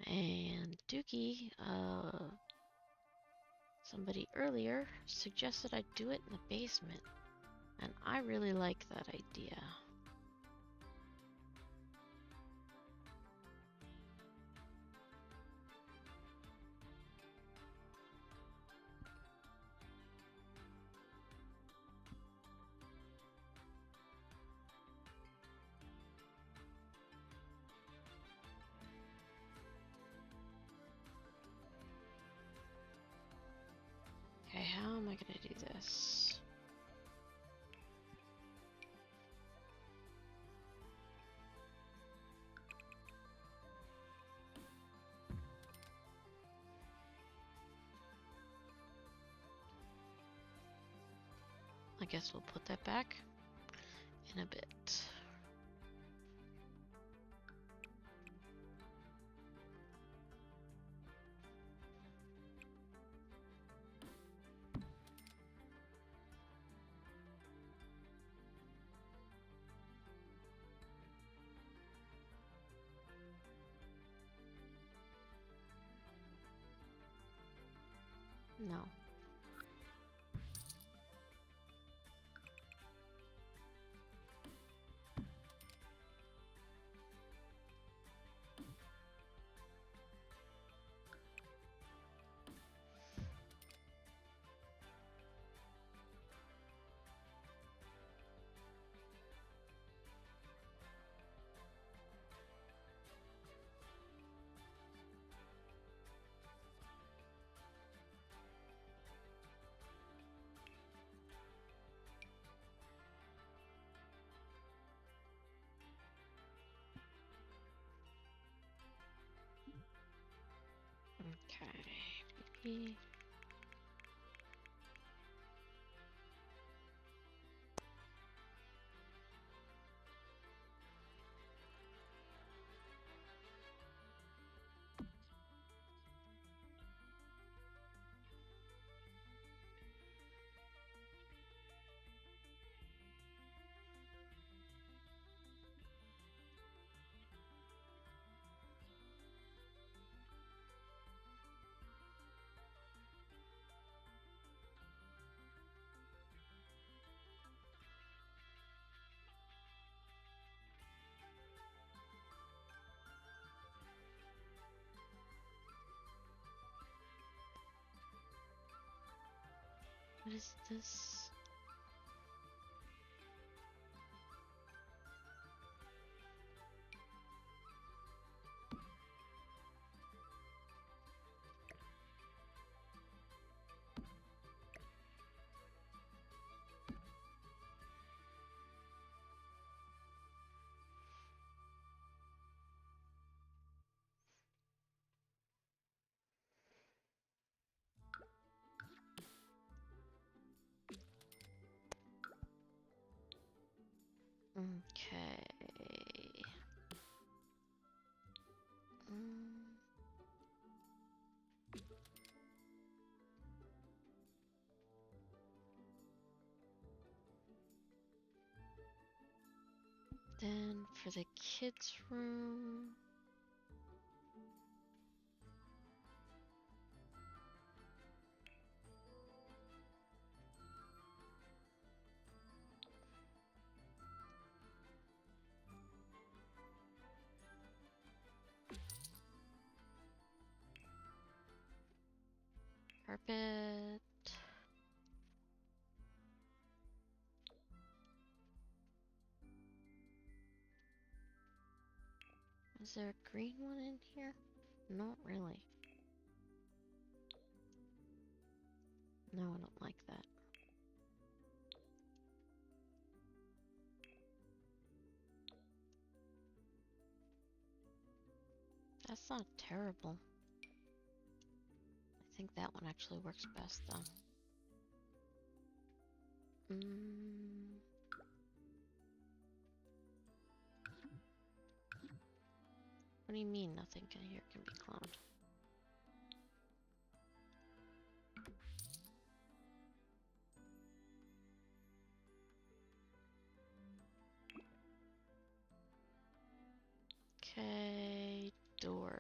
And Dookie, somebody earlier suggested I do it in the basement. And I really like that idea. Okay, how am I gonna do this? I guess we'll put that back in a bit. No. Okay. What is this? Okay. Mm. Then for the kids' room. Carpet. Is there a green one in here? Not really. No, I don't like that. That's not terrible. I think that one actually works best though. What do you mean nothing here can be cloned? Okay, doors.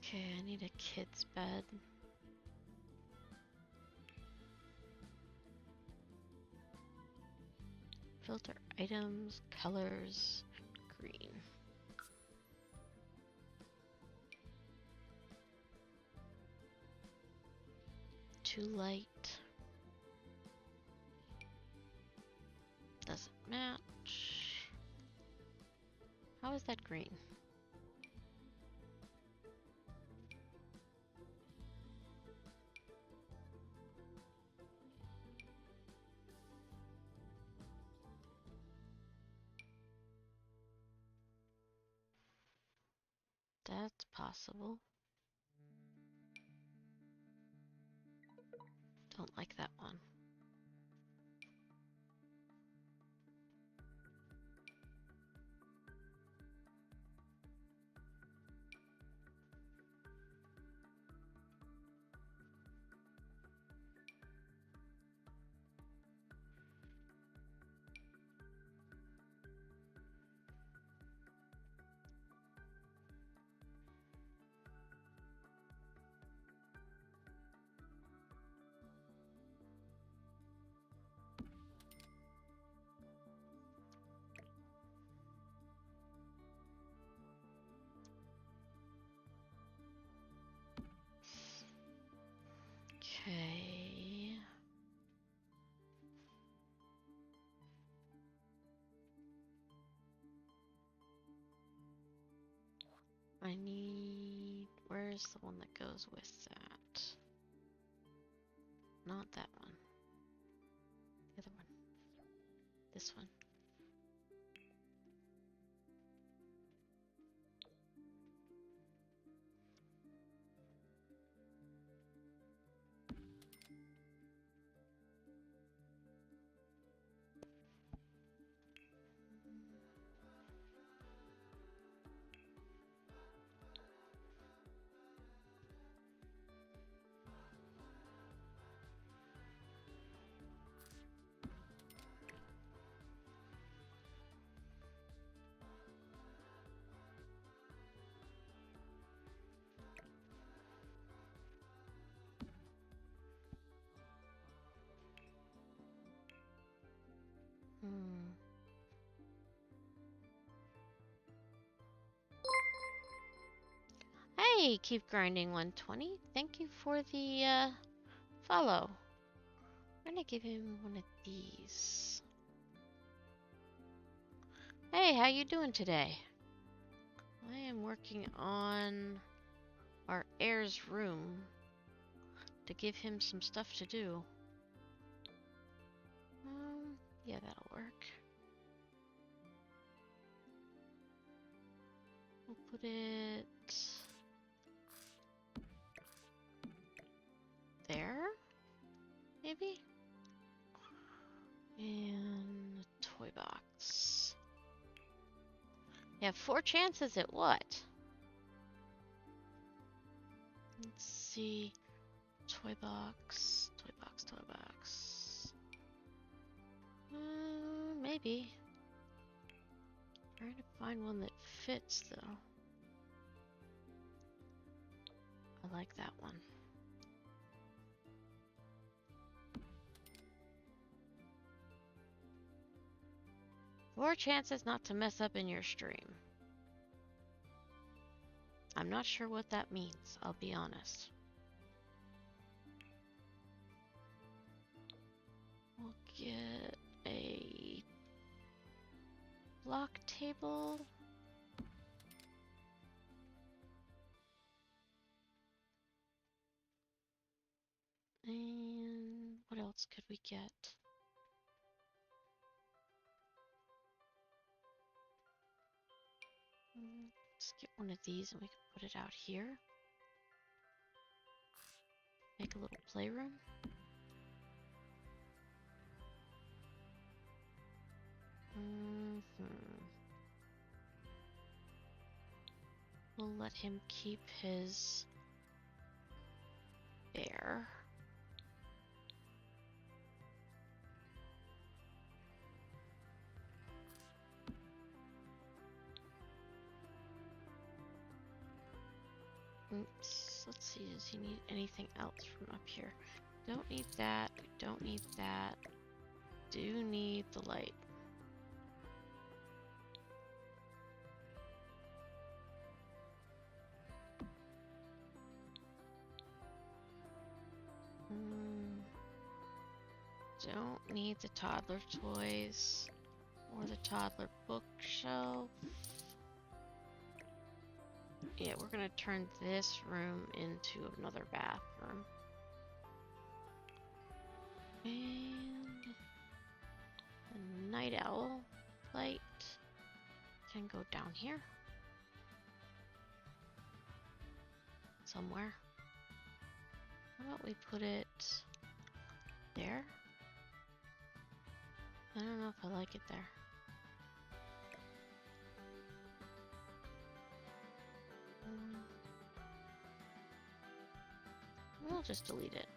Okay, I need a kid's bed. Filter items, colors, green. Too light. Doesn't match. How is that green? That's possible. Don't like that one. Okay. I need... Where's the one that goes with that? Not that one. The other one. This one. Hmm. Hey, keep grinding 120. Thank you for the follow. I'm gonna give him one of these. Hey, how you doing today? I am working on our heir's room to give him some stuff to do. Yeah, that'll work. We'll put it there, maybe? And a toy box. You have 4 chances at what? Let's see. Toy box, toy box, toy box. Maybe. Trying to find one that fits though. I like that one. Four chances not to mess up in your stream. I'm not sure what that means, I'll be honest. We'll get a block table. And what else could we get? Let's get one of these and we can put it out here. Make a little playroom. We'll let him keep his bear. Oops. Let's see, does he need anything else from up here? Don't need that, we don't need that. Do need the light. Don't need the toddler toys or the toddler bookshelf. Yeah, we're gonna turn this room into another bathroom. And the night owl light can go down here. Somewhere. How about we put it there? I don't know if I like it there. We'll just delete it.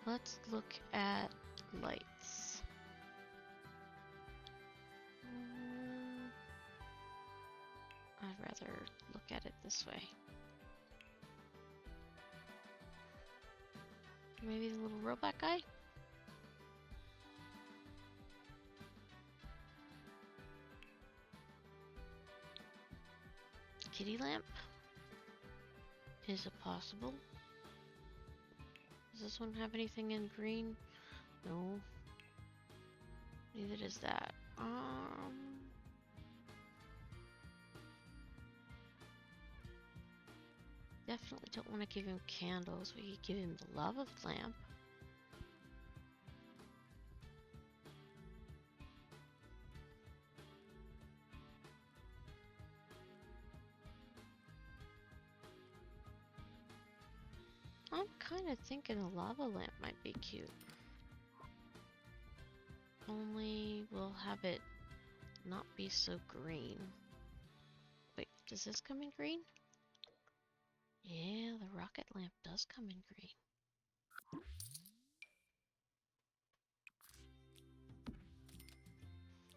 Let's look at lights. I'd rather look at it this way. Maybe the little robot guy? Kitty lamp is a possible. Does this one have anything in green? No. Neither does that. Definitely don't want to give him candles. We could give him the lava lamp. I'm kind of thinking a lava lamp might be cute. Only we'll have it not be so green. Wait, does this come in green? Yeah, the rocket lamp does come in green.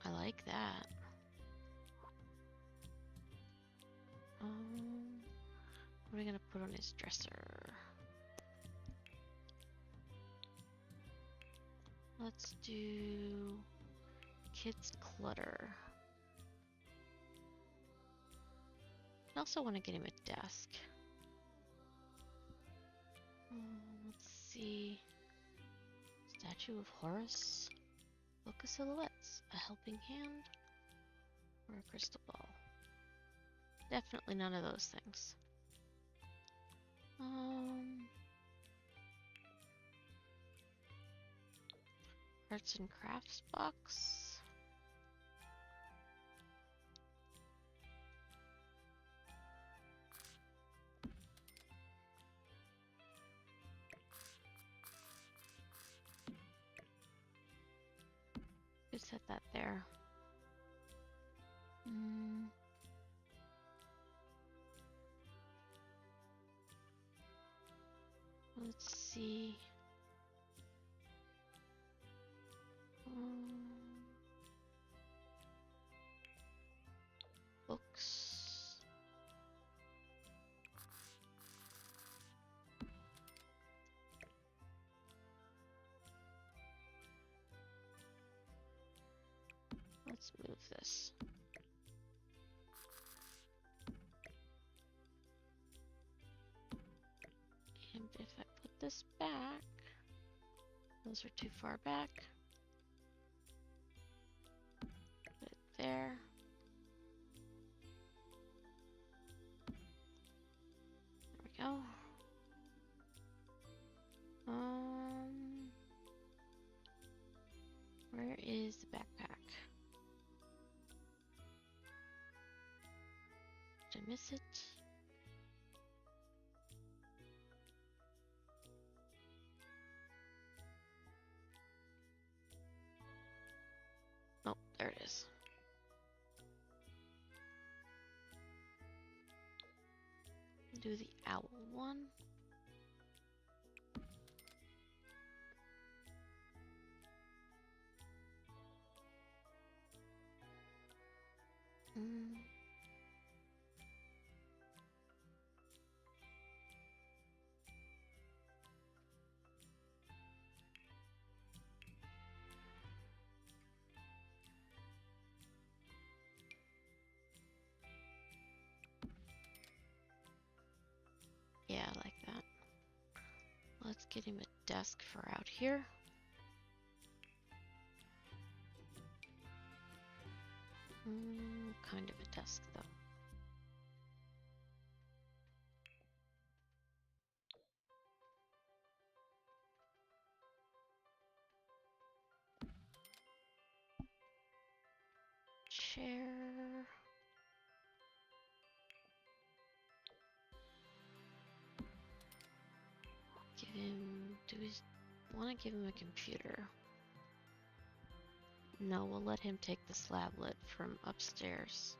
I like that. What are we gonna put on his dresser? Let's do kids clutter. I also want to get him a desk. Let's see. Statue of Horus. Book of silhouettes. A helping hand. Or a crystal ball. Definitely none of those things. Arts and crafts box. Could set that there. Let's see. Books. Let's move this. And if I put this back, those are too far back. Put it there. There we go. Where is the backpack? Did I miss it? Oh, there it is. Do the owl one. Yeah, I like that. get him a desk for out here. Kind of a desk though. Chair. Give him, do we want to give him a computer? No, we'll let him take the slablet from upstairs.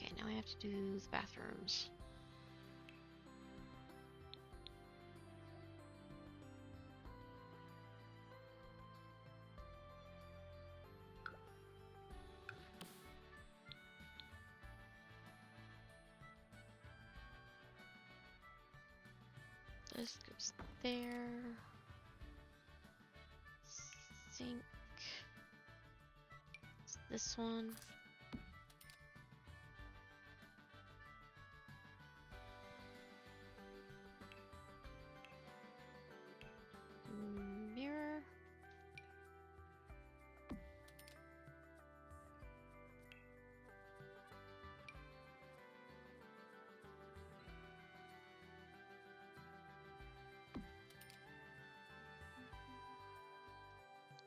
Okay, now I have to do the bathrooms. This goes there. Sink. It's this one. Mirror.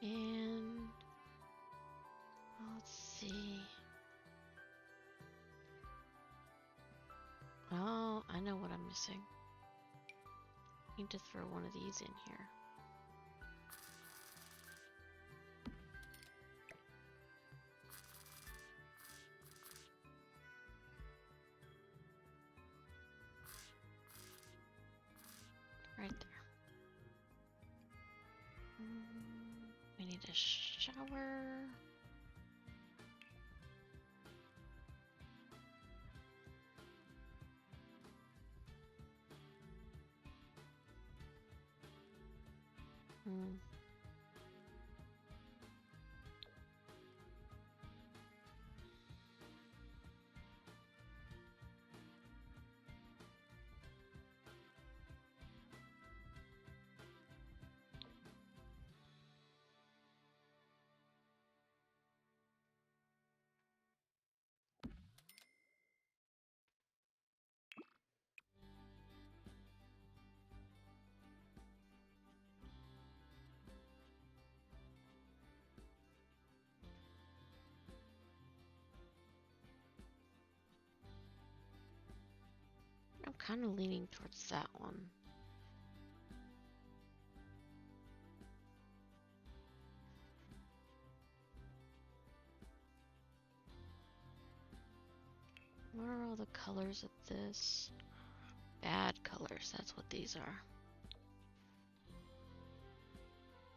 And let's see. Oh, I know what I'm missing. Need to throw one of these in here. Right there. We need a shower. I'm kind of leaning towards that one. What are all the colors of this? Bad colors, that's what these are.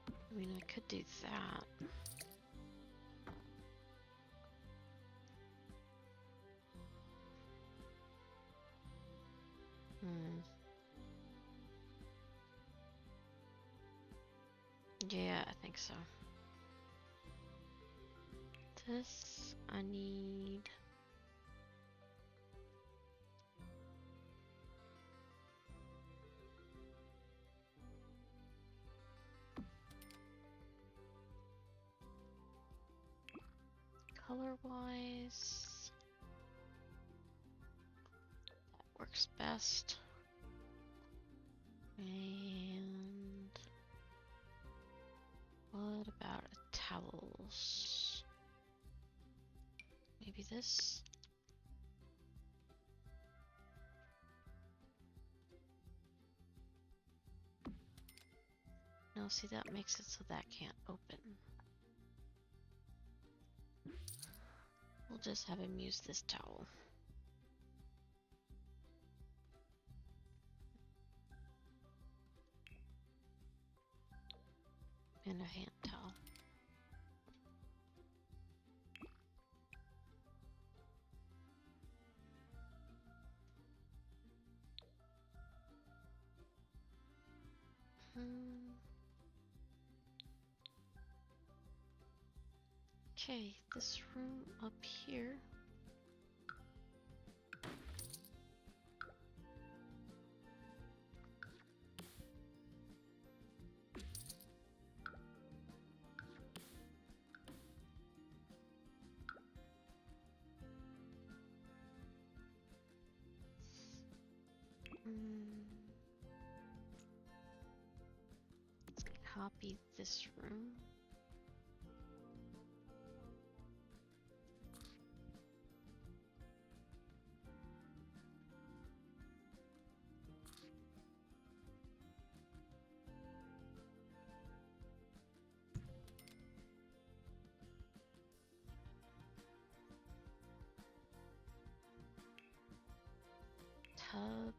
I mean, I could do that. Yeah, I think so. This, I need... Color-wise... That works best. And... What about towels? Maybe this? No, see, that makes it so that can't open. We'll just have him use this towel. And a hand towel. Okay, this room up here. Let's copy this room. Tub.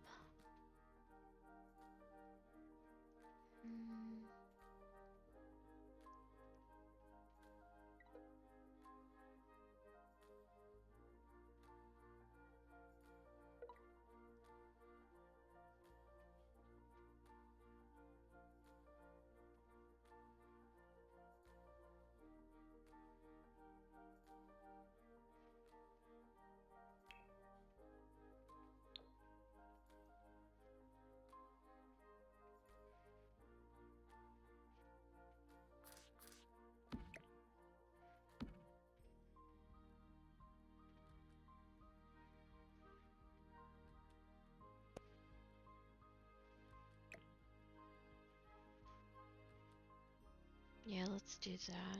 Yeah, let's do that.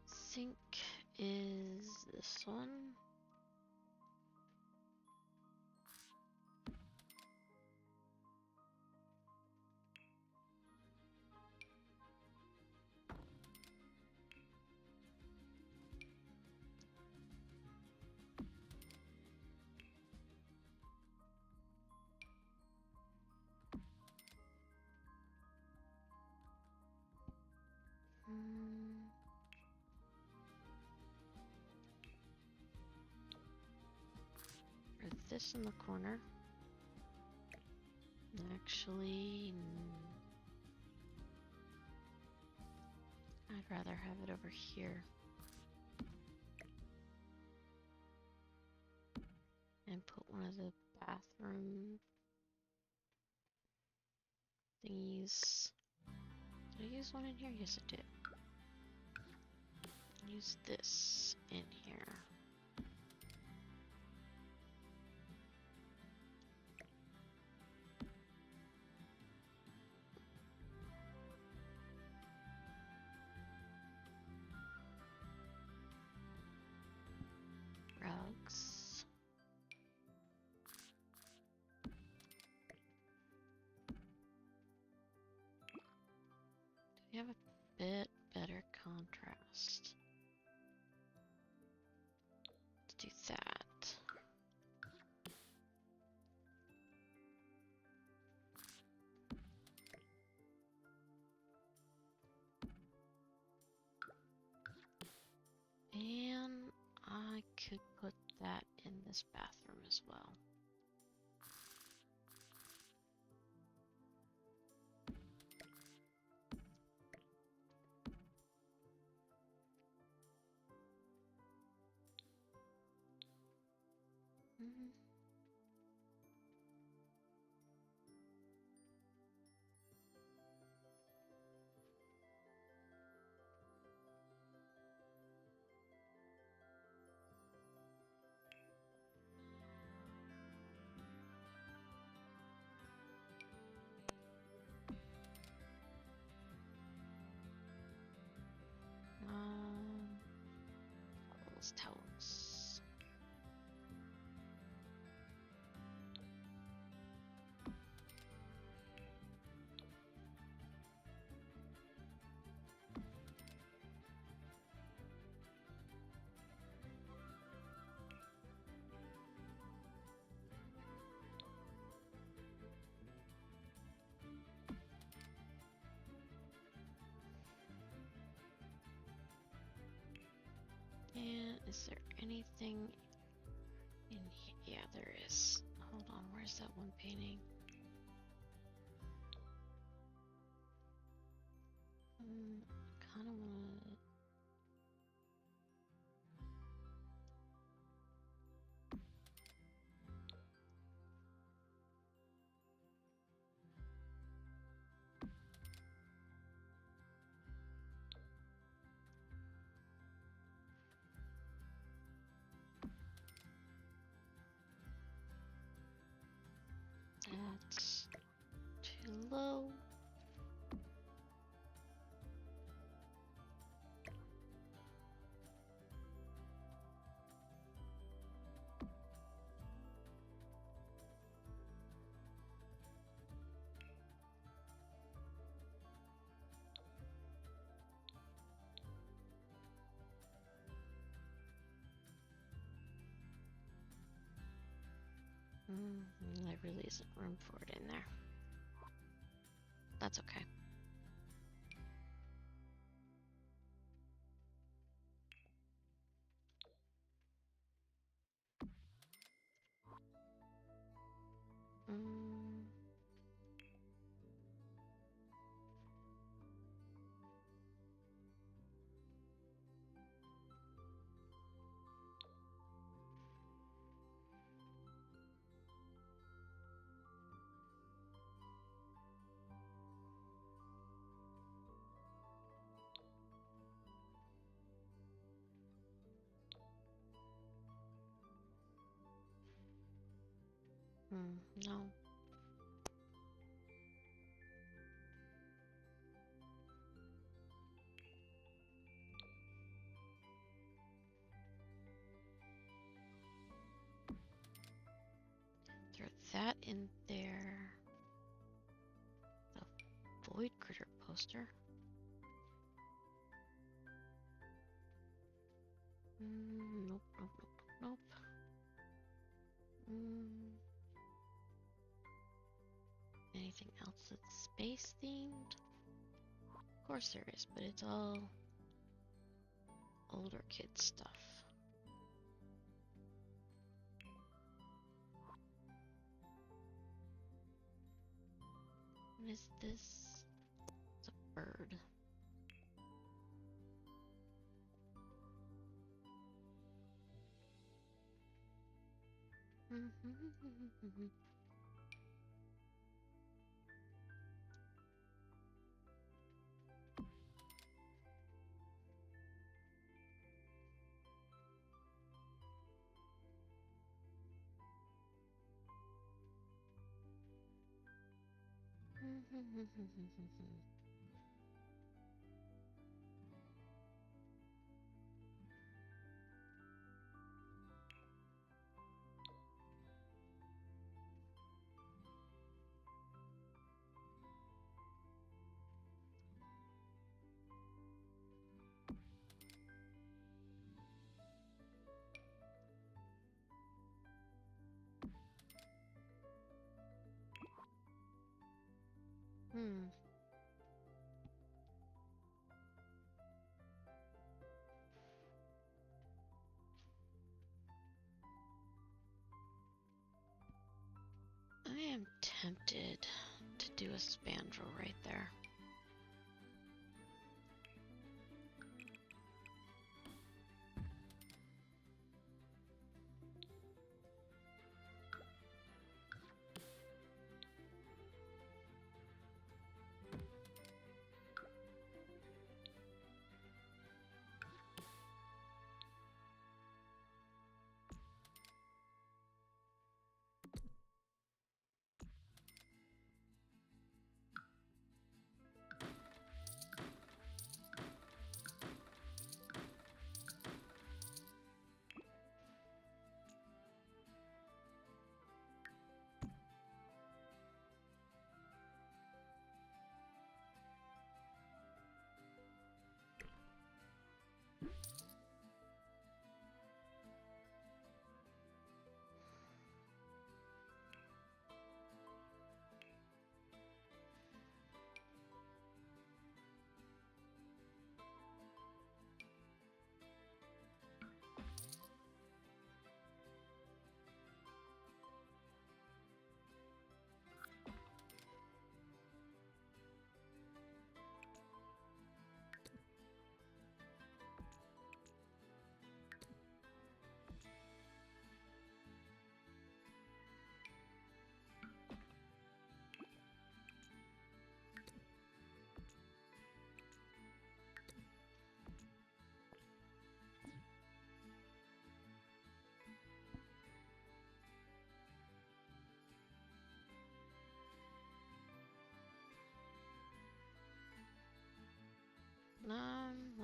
Sink is this one. Or this in the corner. Actually, I'd rather have it over here. And put one of the bathroom thingies. Did I use one in here? Yes, I did. Use this in here. Rugs. We have a bit better contrast. Let's do that. And I could put that in this bathroom as well. Towels. Is there anything in here? Yeah, there is. Hold on, where's that one painting? Kind of wanna. That's too low. There really isn't room for it in there. That's okay. Mm, no. Throw that in there. The Void Critter poster. Nope, nope, nope, nope. Anything else that's space themed? Of course there is, but it's all older kid stuff. What is this? It's a bird. I am tempted to do a spandrel right there.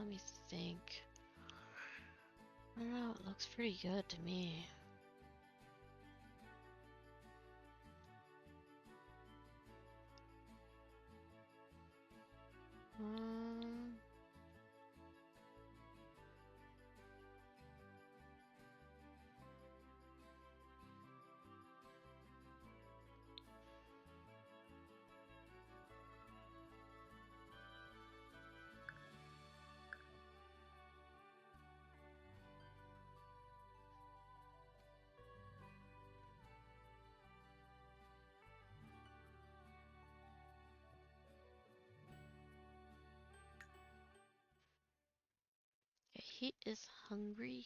Let me think. I don't know, it looks pretty good to me. Um, he is hungry.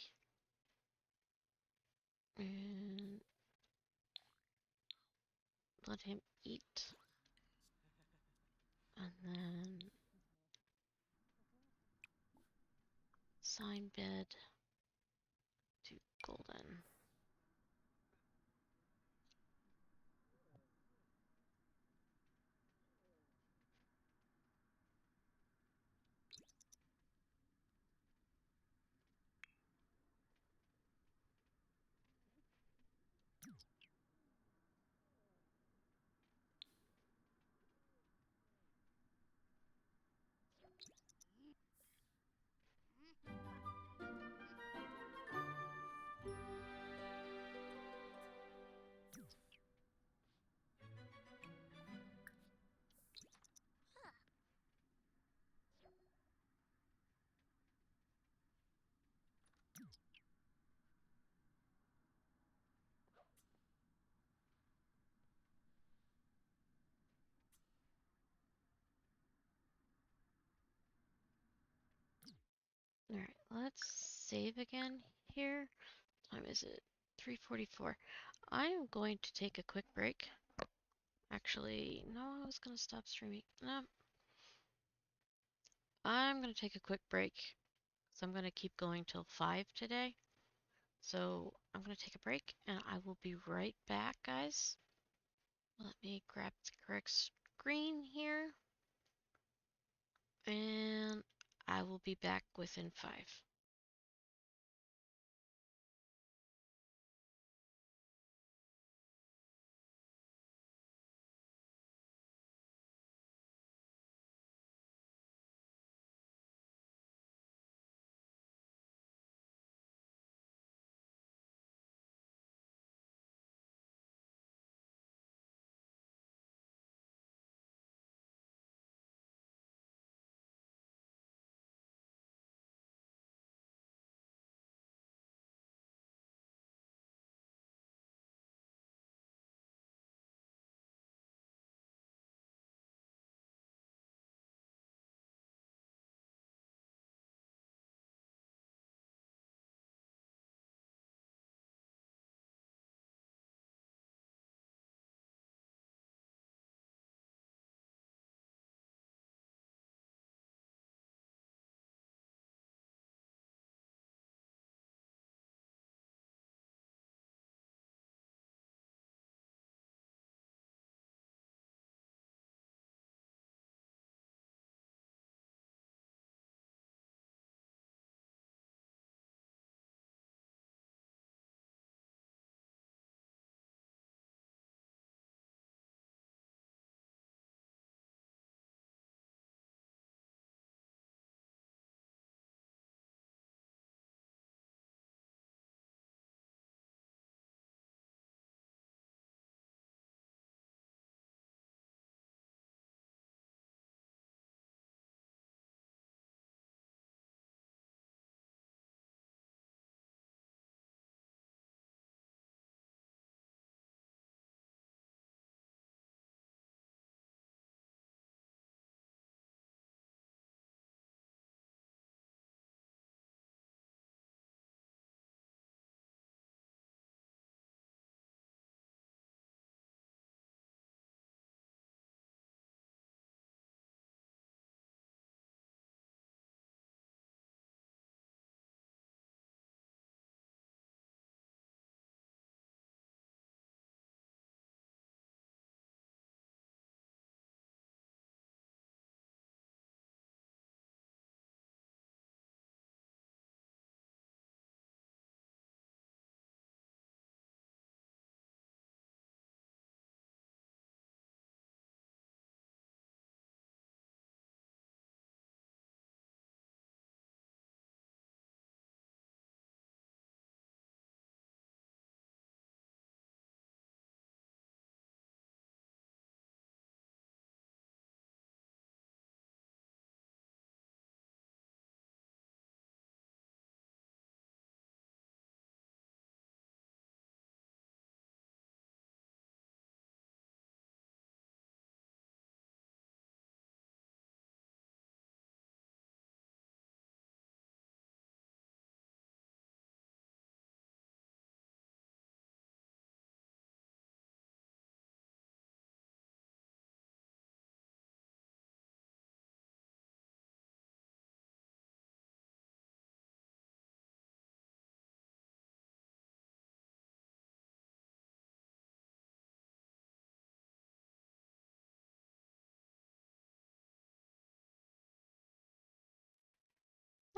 And let him eat. And then sign bed to golden. Alright, let's save again here. What time is it? 3:44. I am going to take a quick break. Actually, no, I was going to stop streaming. No, I'm going to take a quick break. So I'm going to keep going till 5 today. So I'm going to take a break and I will be right back, guys. Let me grab the correct screen here. And I will be back within 5.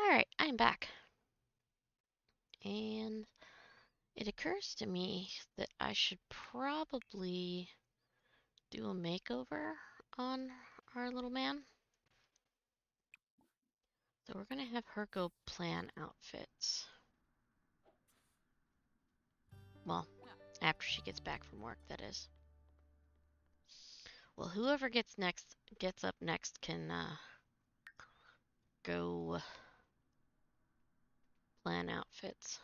Alright, I'm back. And it occurs to me that I should probably do a makeover on our little man. So we're gonna have her go plan outfits. Well, after she gets back from work, that is. Well, whoever gets up next can go plan outfits.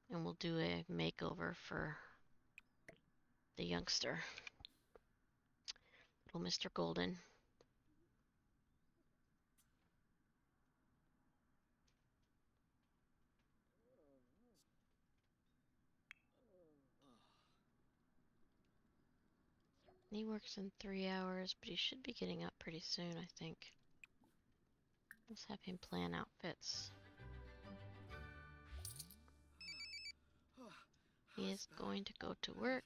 And we'll do a makeover for the youngster. Little Mr. Golden. He works in 3 hours, but he should be getting up pretty soon, I think. Let's have him plan outfits. He is going to go to work.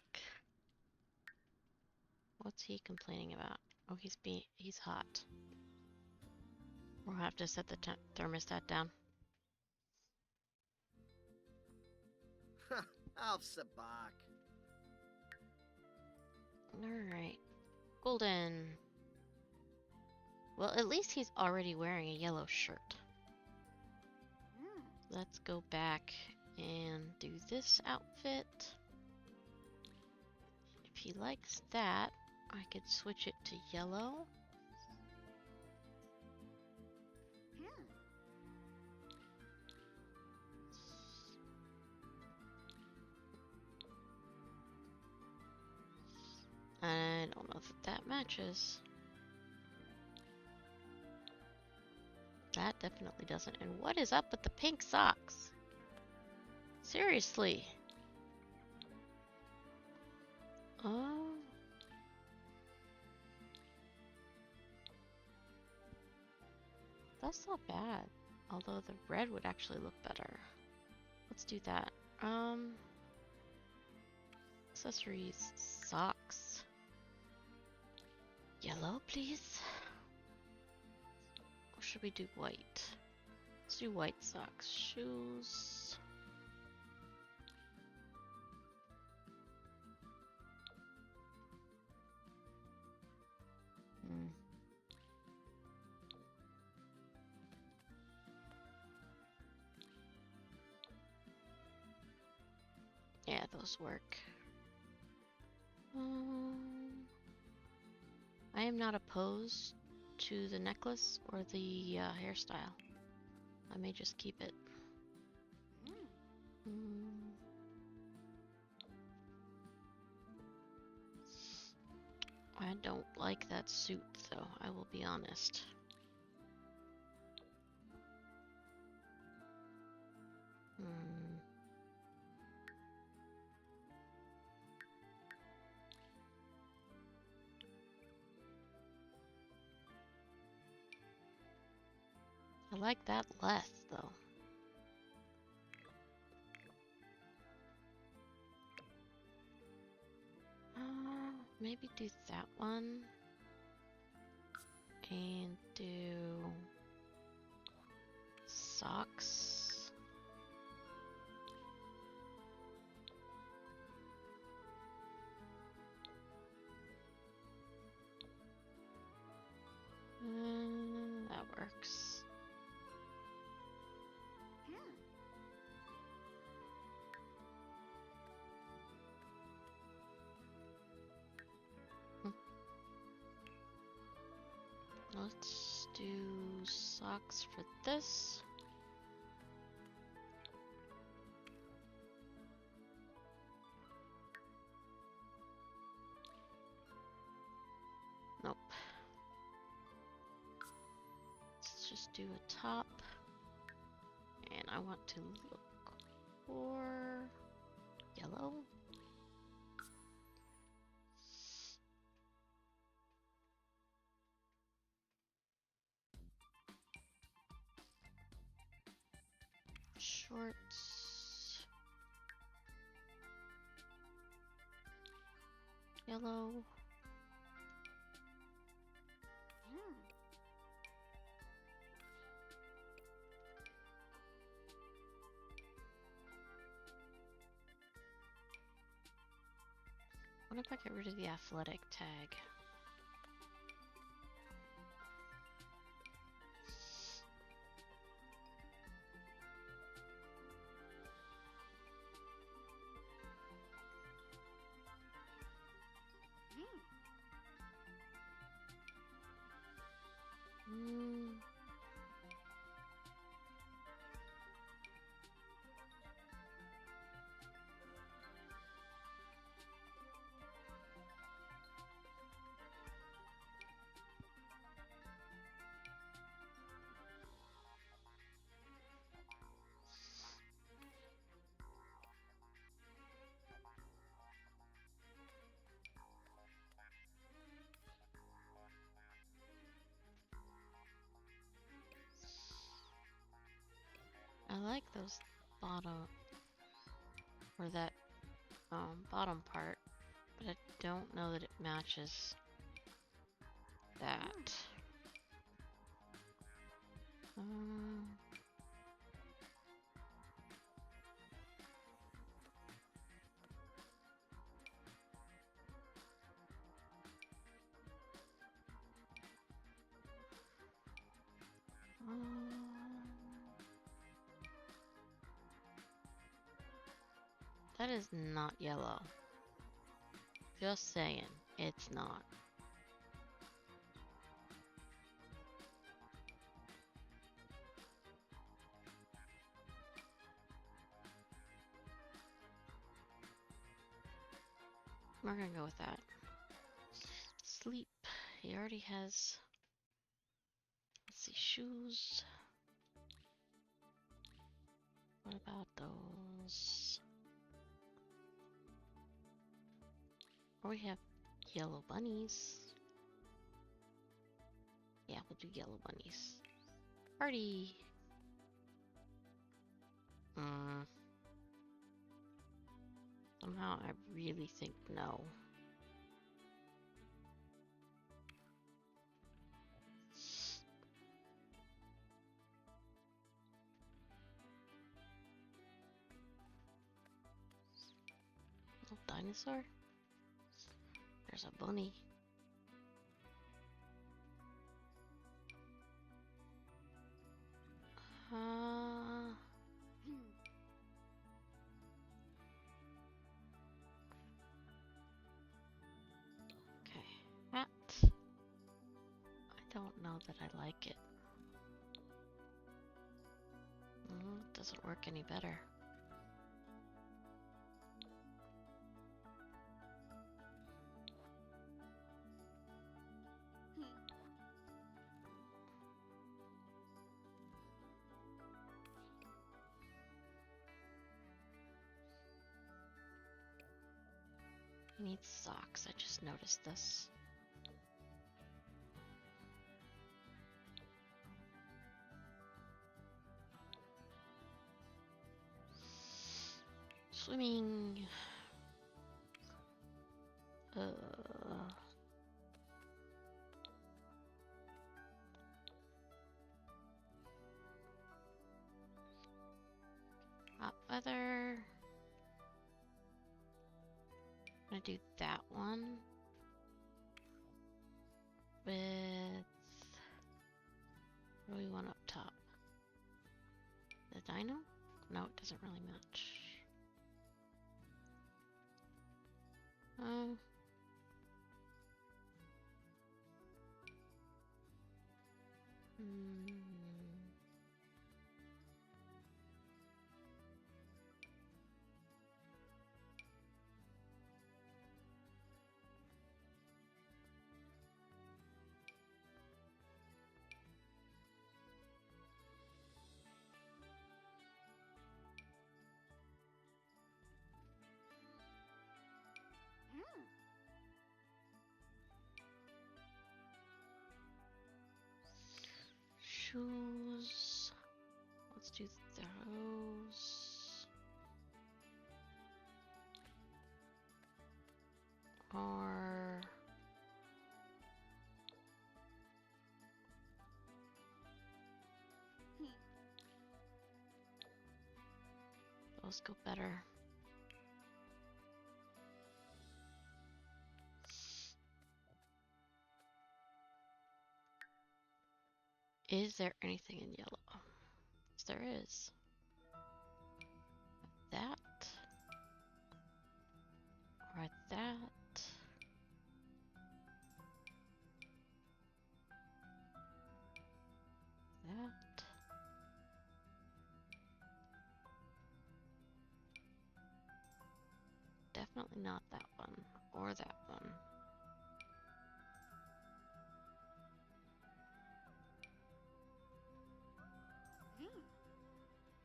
What's he complaining about? Oh, he's hot. We'll have to set the thermostat down. Auf Sabak. Alright. Golden. Well, at least he's already wearing a yellow shirt. Let's go back and do this outfit. If he likes that, I could switch it to yellow. I don't know if that matches. That definitely doesn't. And what is up with the pink socks? Seriously. Oh. That's not bad. Although the red would actually look better. Let's do that. Accessories, socks. Yellow, please. Or should we do white? Let's do white socks. Shoes. Yeah, those work. I am not opposed to the necklace or the hairstyle. I may just keep it. I don't like that suit, though, I will be honest. I like that less, though. Maybe do that one. And do socks. That works. Let's do socks for this. Nope. Let's just do a top. And I want to look for yellow. Shorts. Yellow. What if I get rid of the athletic tag? Hmm. I like those bottom, or that bottom part, but I don't know that it matches that. Um, that is not yellow. Just saying, it's not. We're gonna go with that. Sleep. He already has. Let's see, shoes. What about those? Or we have yellow bunnies. Yeah, we'll do yellow bunnies. Party! Somehow I really think no. Little dinosaur? There's a bunny. Okay. Hat. I don't know that I like it. It doesn't work any better. He needs socks. I just noticed this. Swimming. Hot weather. I'm gonna do that one with. What do we want up top? The dino? No, it doesn't really match. Um. Hmm. Shoes. Let's do those. Or those go better. Is there anything in yellow? Yes, there is. That. Or that. That. Definitely not that one. Or that one.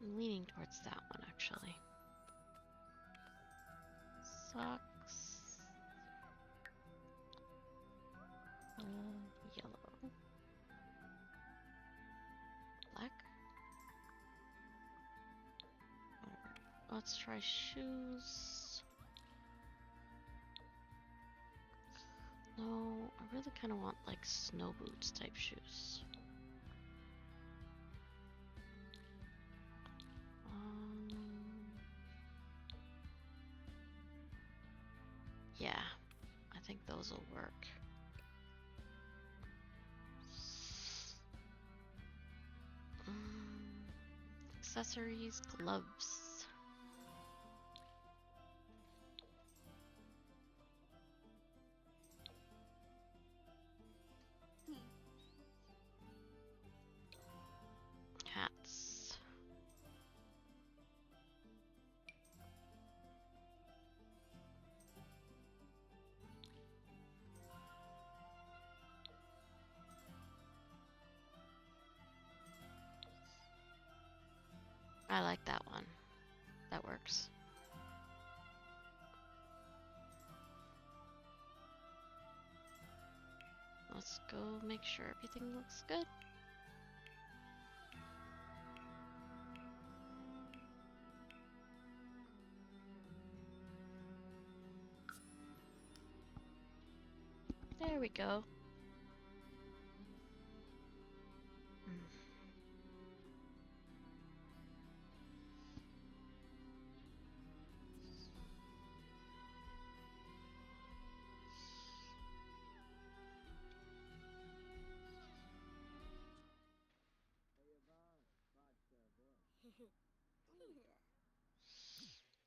I'm leaning towards that one, actually. Socks. Yellow. Black. Whatever. Let's try shoes. No, I really kind of want like snow boots type shoes. Yeah, I think those will work. Accessories, gloves. Hats. I like that one. That works. Let's go make sure everything looks good. There we go.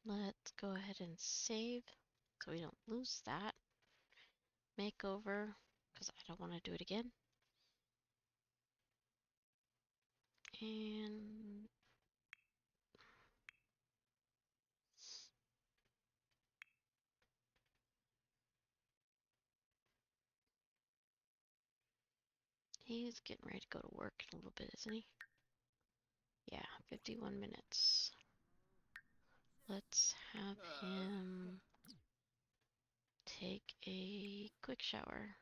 Let's go ahead and save so we don't lose that. Makeover, because I don't want to do it again. And he's getting ready to go to work in a little bit, isn't he? Yeah, 51 minutes. Let's have him take a quick shower.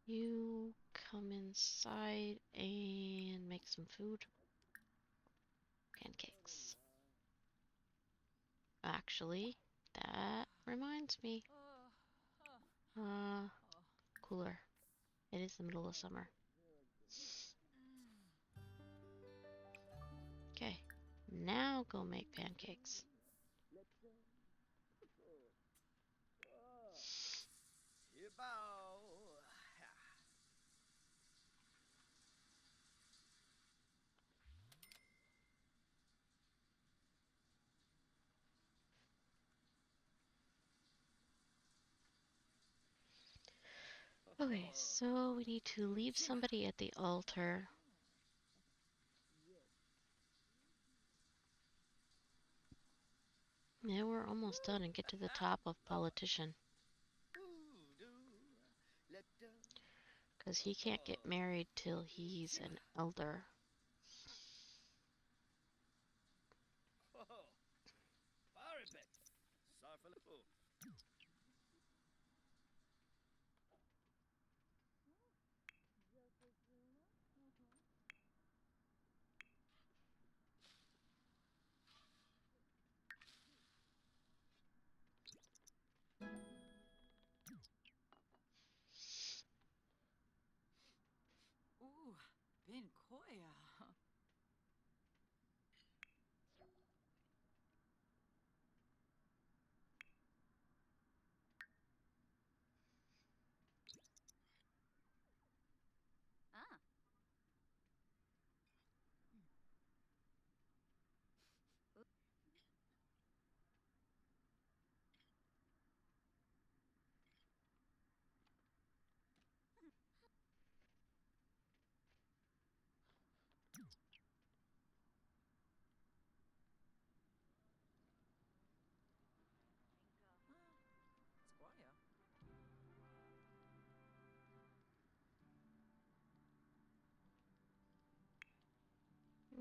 You come inside and make some food. Pancakes. Actually, that reminds me. Cooler. It is the middle of summer. Okay, now go make pancakes. Okay, so we need to leave somebody at the altar. Yeah, we're almost done and get to the top of politician. Because he can't get married till he's an elder. Ooh, bin koya.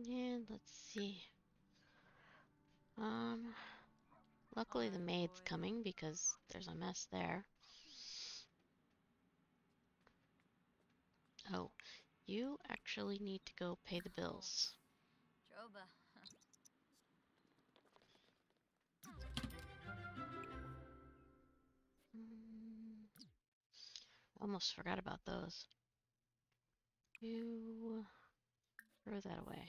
And let's see. Luckily the maid's coming because there's a mess there. Oh, you actually need to go pay the bills. Joba. Almost forgot about those. You throw that away.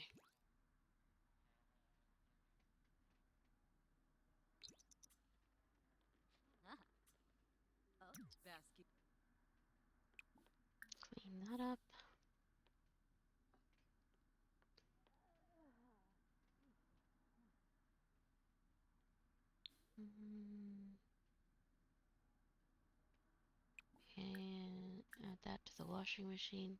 Basket. Clean that up. And add that to the washing machine.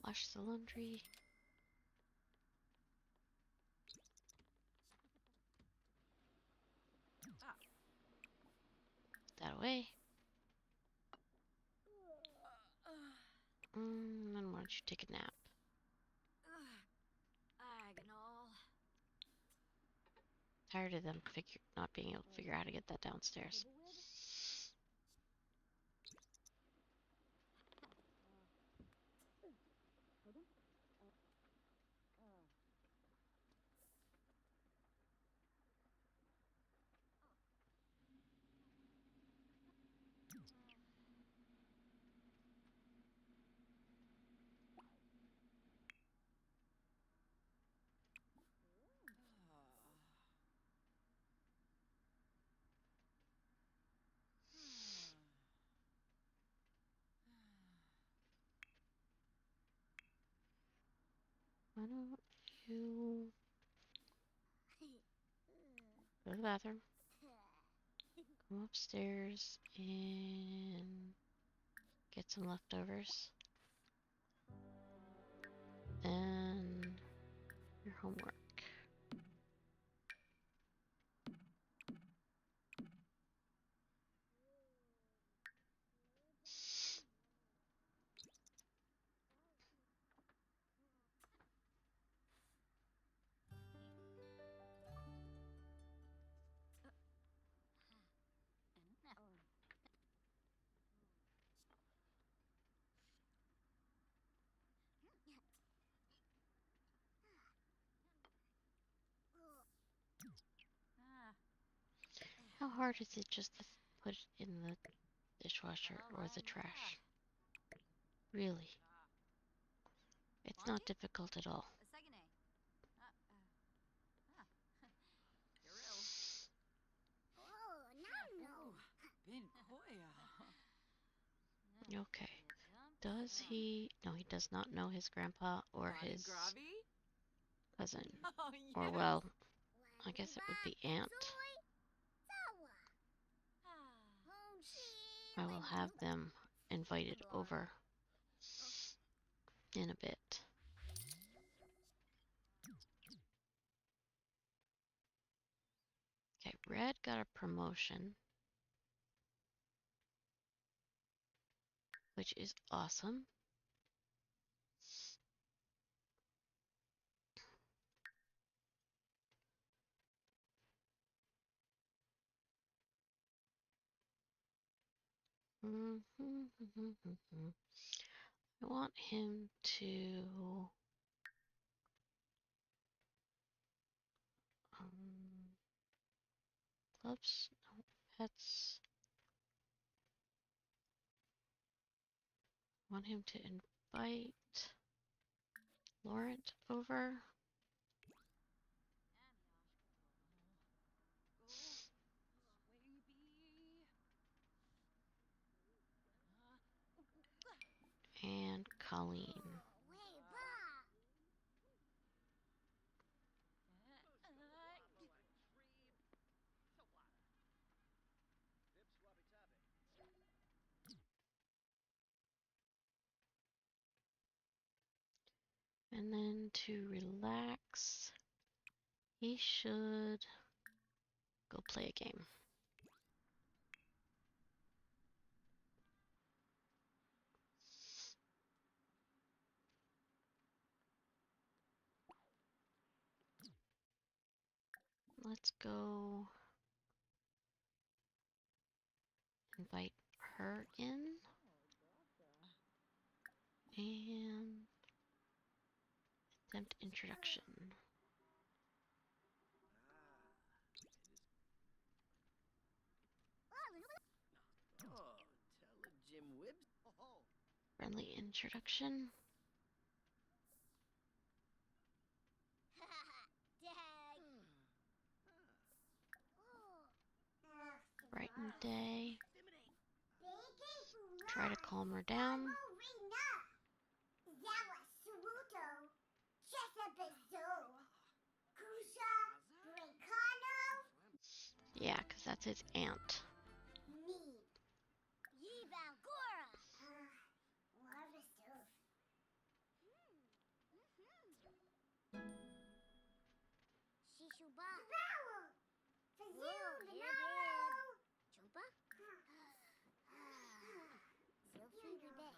Wash the laundry. That away. Then why don't you take a nap? Agonal. Tired of them not being able to figure out how to get that downstairs. Why don't you go to the bathroom, come upstairs, and get some leftovers. Then your homework. How hard is it just to put it in the dishwasher or the trash? Really? It's not difficult at all. Bin Koya. Okay. Does he? No, he does not know his grandpa or his cousin. Oh, Or, well, I guess it would be aunt. I will have them invited over in a bit. Okay, Red got a promotion, which is awesome. I want him to clubs, no, pets. Want him to invite Laurent over. And Colleen. And then to relax, he should go play a game. Let's go invite her in and attempt introduction. Oh, tell Jim Wibbs. Oh, Friendly introduction. Dag. Brighten day. Try to calm her down. Yeah, because that's his aunt. Shishuba. Chupa? Sophie Bebe.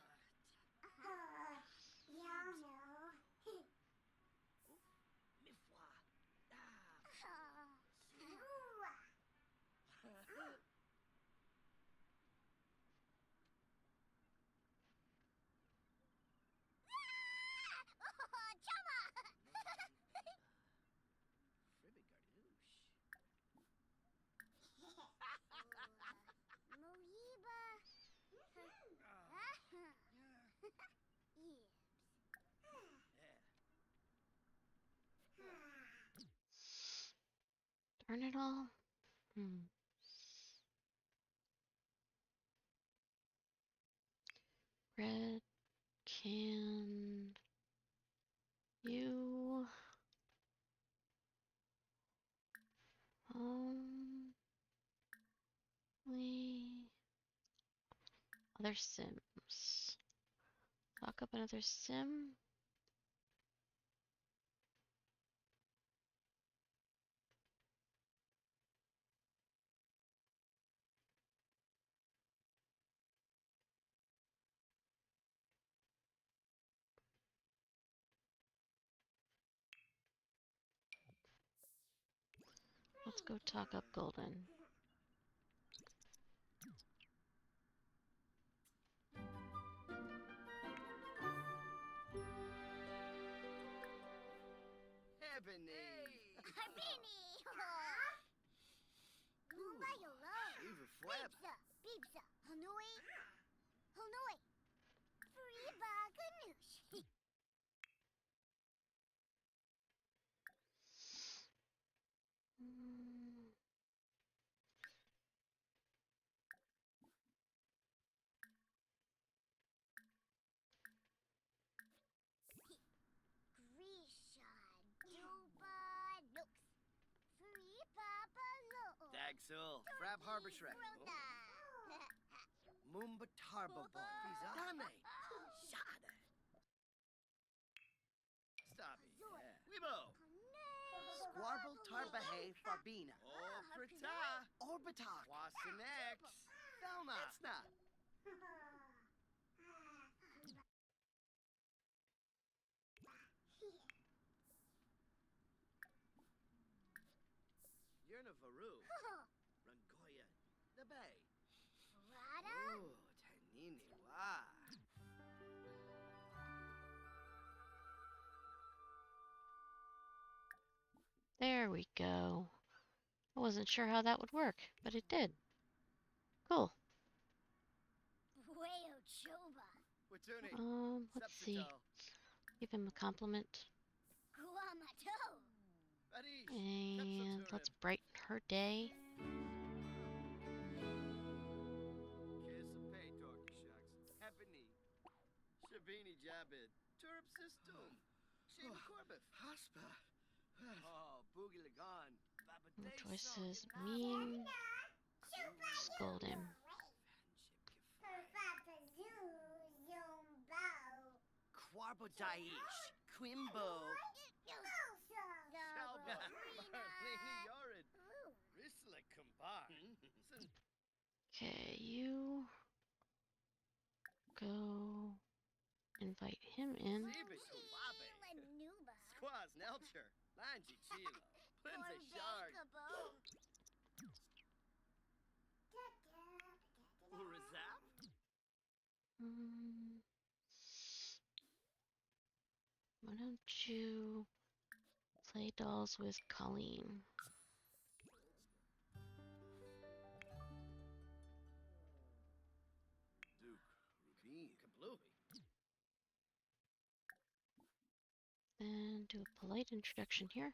mi foi. Darn it all. Red, can you only other Sims? Lock up another Sim. Let's go talk up Golden. Ebony. Harbini! Luma Yolo! Even flap. Bibsa! Hanui! Hanui! Friba Ganoush! Grisha Duba Nooks! Friba Balo! Dagsul. Frab Harbor Shrek. Mumba Tarba Boy. Dane. Shada. Stop it. Yeah. Weibo. Squarble Tarbahe Farbina. Oprita. Orbitak. Wasanex. Thelma. It's not. You're in a Varu. Rangoya. The Bay. Rada? Ooh, Tanini. Wow. There we go. I wasn't sure how that would work, but it did. Cool. Wayo Choba! Let's see. Give him a compliment. Guamato! And let's brighten her day. Shabini Jabid. Turp System. Shane Corbett. Haspa. Oh, Boogie Lagan. No choices. Mean. Scold him. Quarbo Daish. Quimbo. Shalbo. Marlene Yorid. Risla Kumbar. Okay, you go invite him in. Zibish Wabe. Squaz Nelcher. Lanji Chilo. Plinza Shard. Urazap. Mm, why don't you play dolls with Colleen? Duke. Rubin. Kablooey. And do a polite introduction here.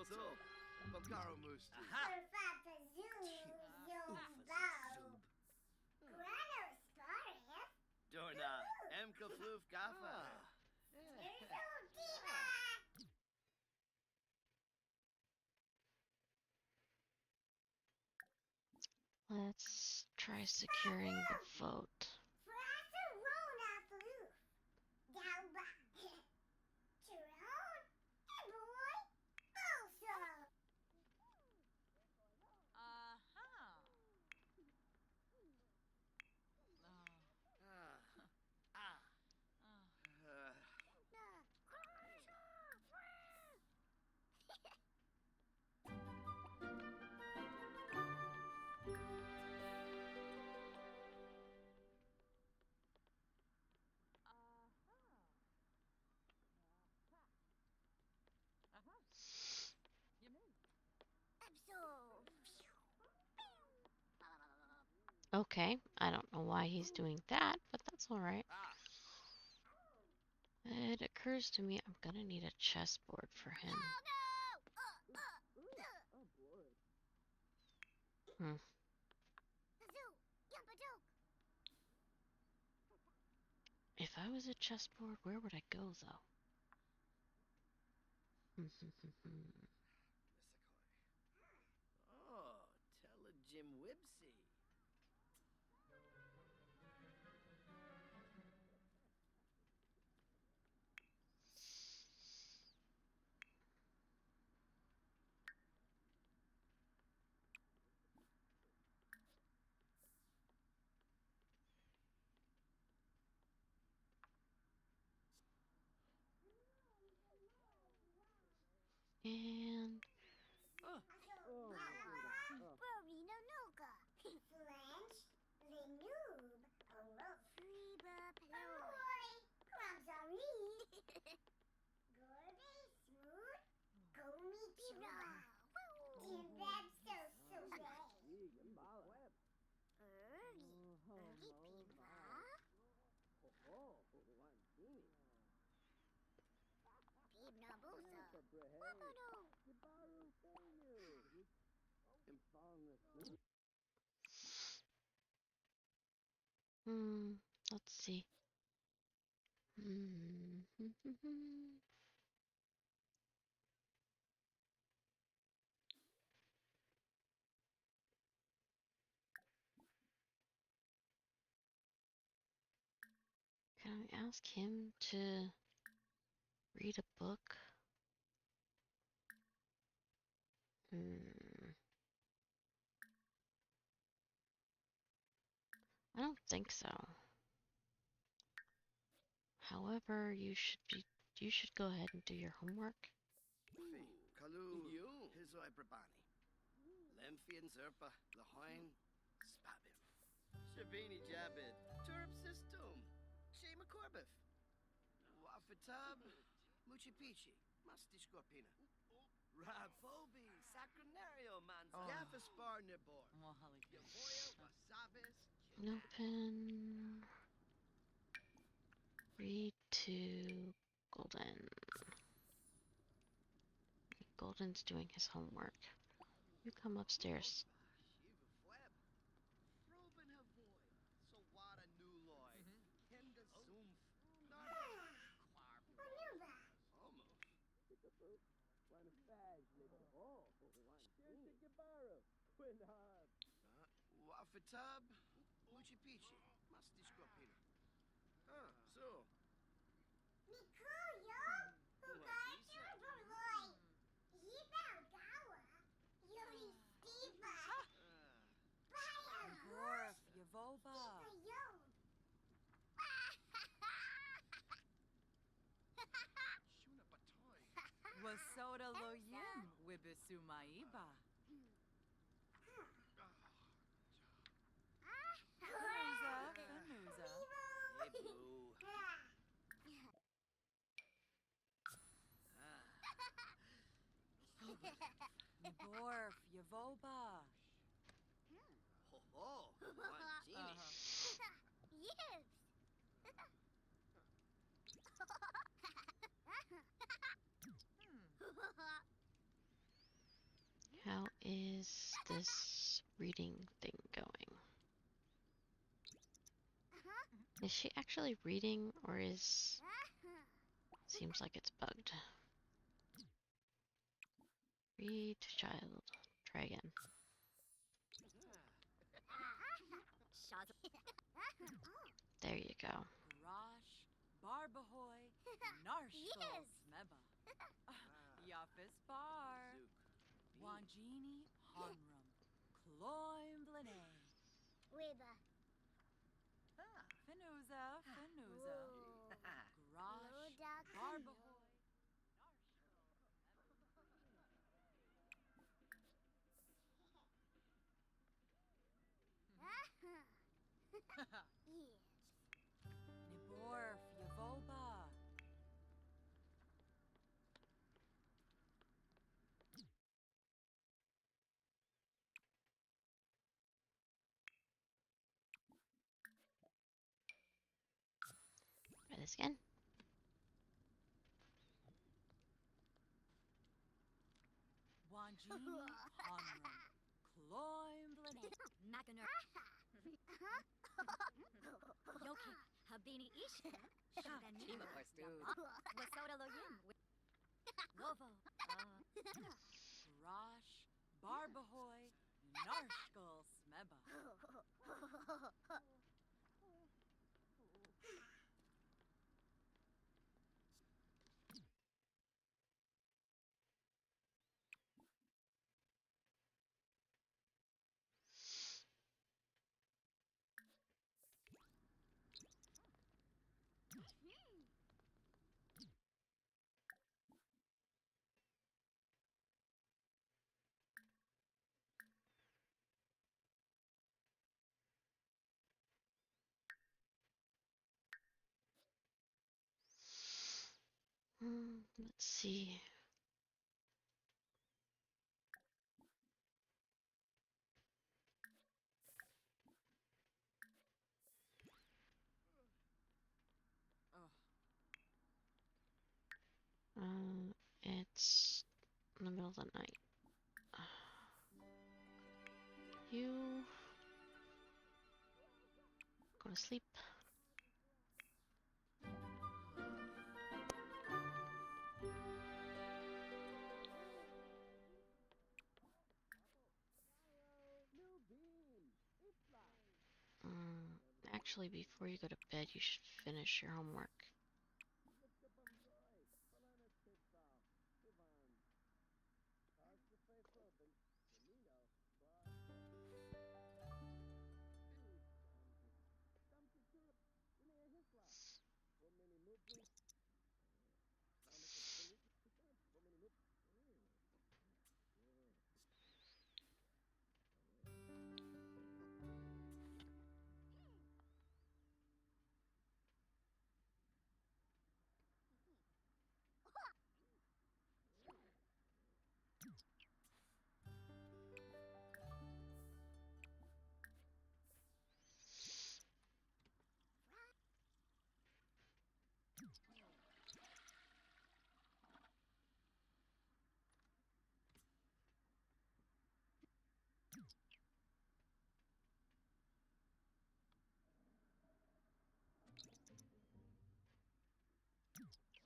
So. Bogaro Moose. Aha. Dorna. Emka Floof Gaffa. Let's try securing the vote. Aha. Okay, I don't know why he's doing that, but that's alright. It occurs to me I'm gonna need a chessboard for him. Hmm. If I was a chessboard, where would I go though? Oh, tell a Jim Wibsy. And let's see. Can I ask him to read a book? I don't think so. However, you should go ahead and do your homework. Kalu. You. Hizoi Brabani. Lemphian Zerpa. Lahoin. Spabim. Shabini Jabid. Turb System. Shema Corbif. Wafatab. Muchi Pichi. Masti Scorpina. Rabobi. Sacronario Manza. Yafaspar Nibor. Yavoya Wasabis. Open. Read to Golden. Golden's doing his homework. You come upstairs. Fatab, Uchi Pichi, Masti Squapina. Ah, so. Mikuyo, Ugacha Borloy, Yiba Gawa, Yuri Steva, Baya Gorf, Yavoba. Yo. Shuna Batoy. Wasoda Loyin, Wibisumaiba. Fanuza, Fanuza. Hey, boo. Gorf, Yavoba. Ho ho, Wangini. Yes. How is this reading thing going? Is she actually reading, or is... Seems like it's bugged. Read to child. Try again. There you go. Garash, Barbahoy, Narshko, Yes. Smeba. Yafis Bar. Zook. Wanjini, Honram. Cloim, Blane. Weba. Fanuza, Fanuza. Garash, Barbahoy. Yes. Niborf, Yavoba. Try this again. Wanjini, Honram. Cloim, Blane. Maganur. Yoki, Habini Ish. Chima Pastu. Wasoda Loyim. Lovo. Garash, Barbahoy, Narshko, Smeba. Let's see. It's in the middle of the night. You go to sleep. Actually, before you go to bed, you should finish your homework.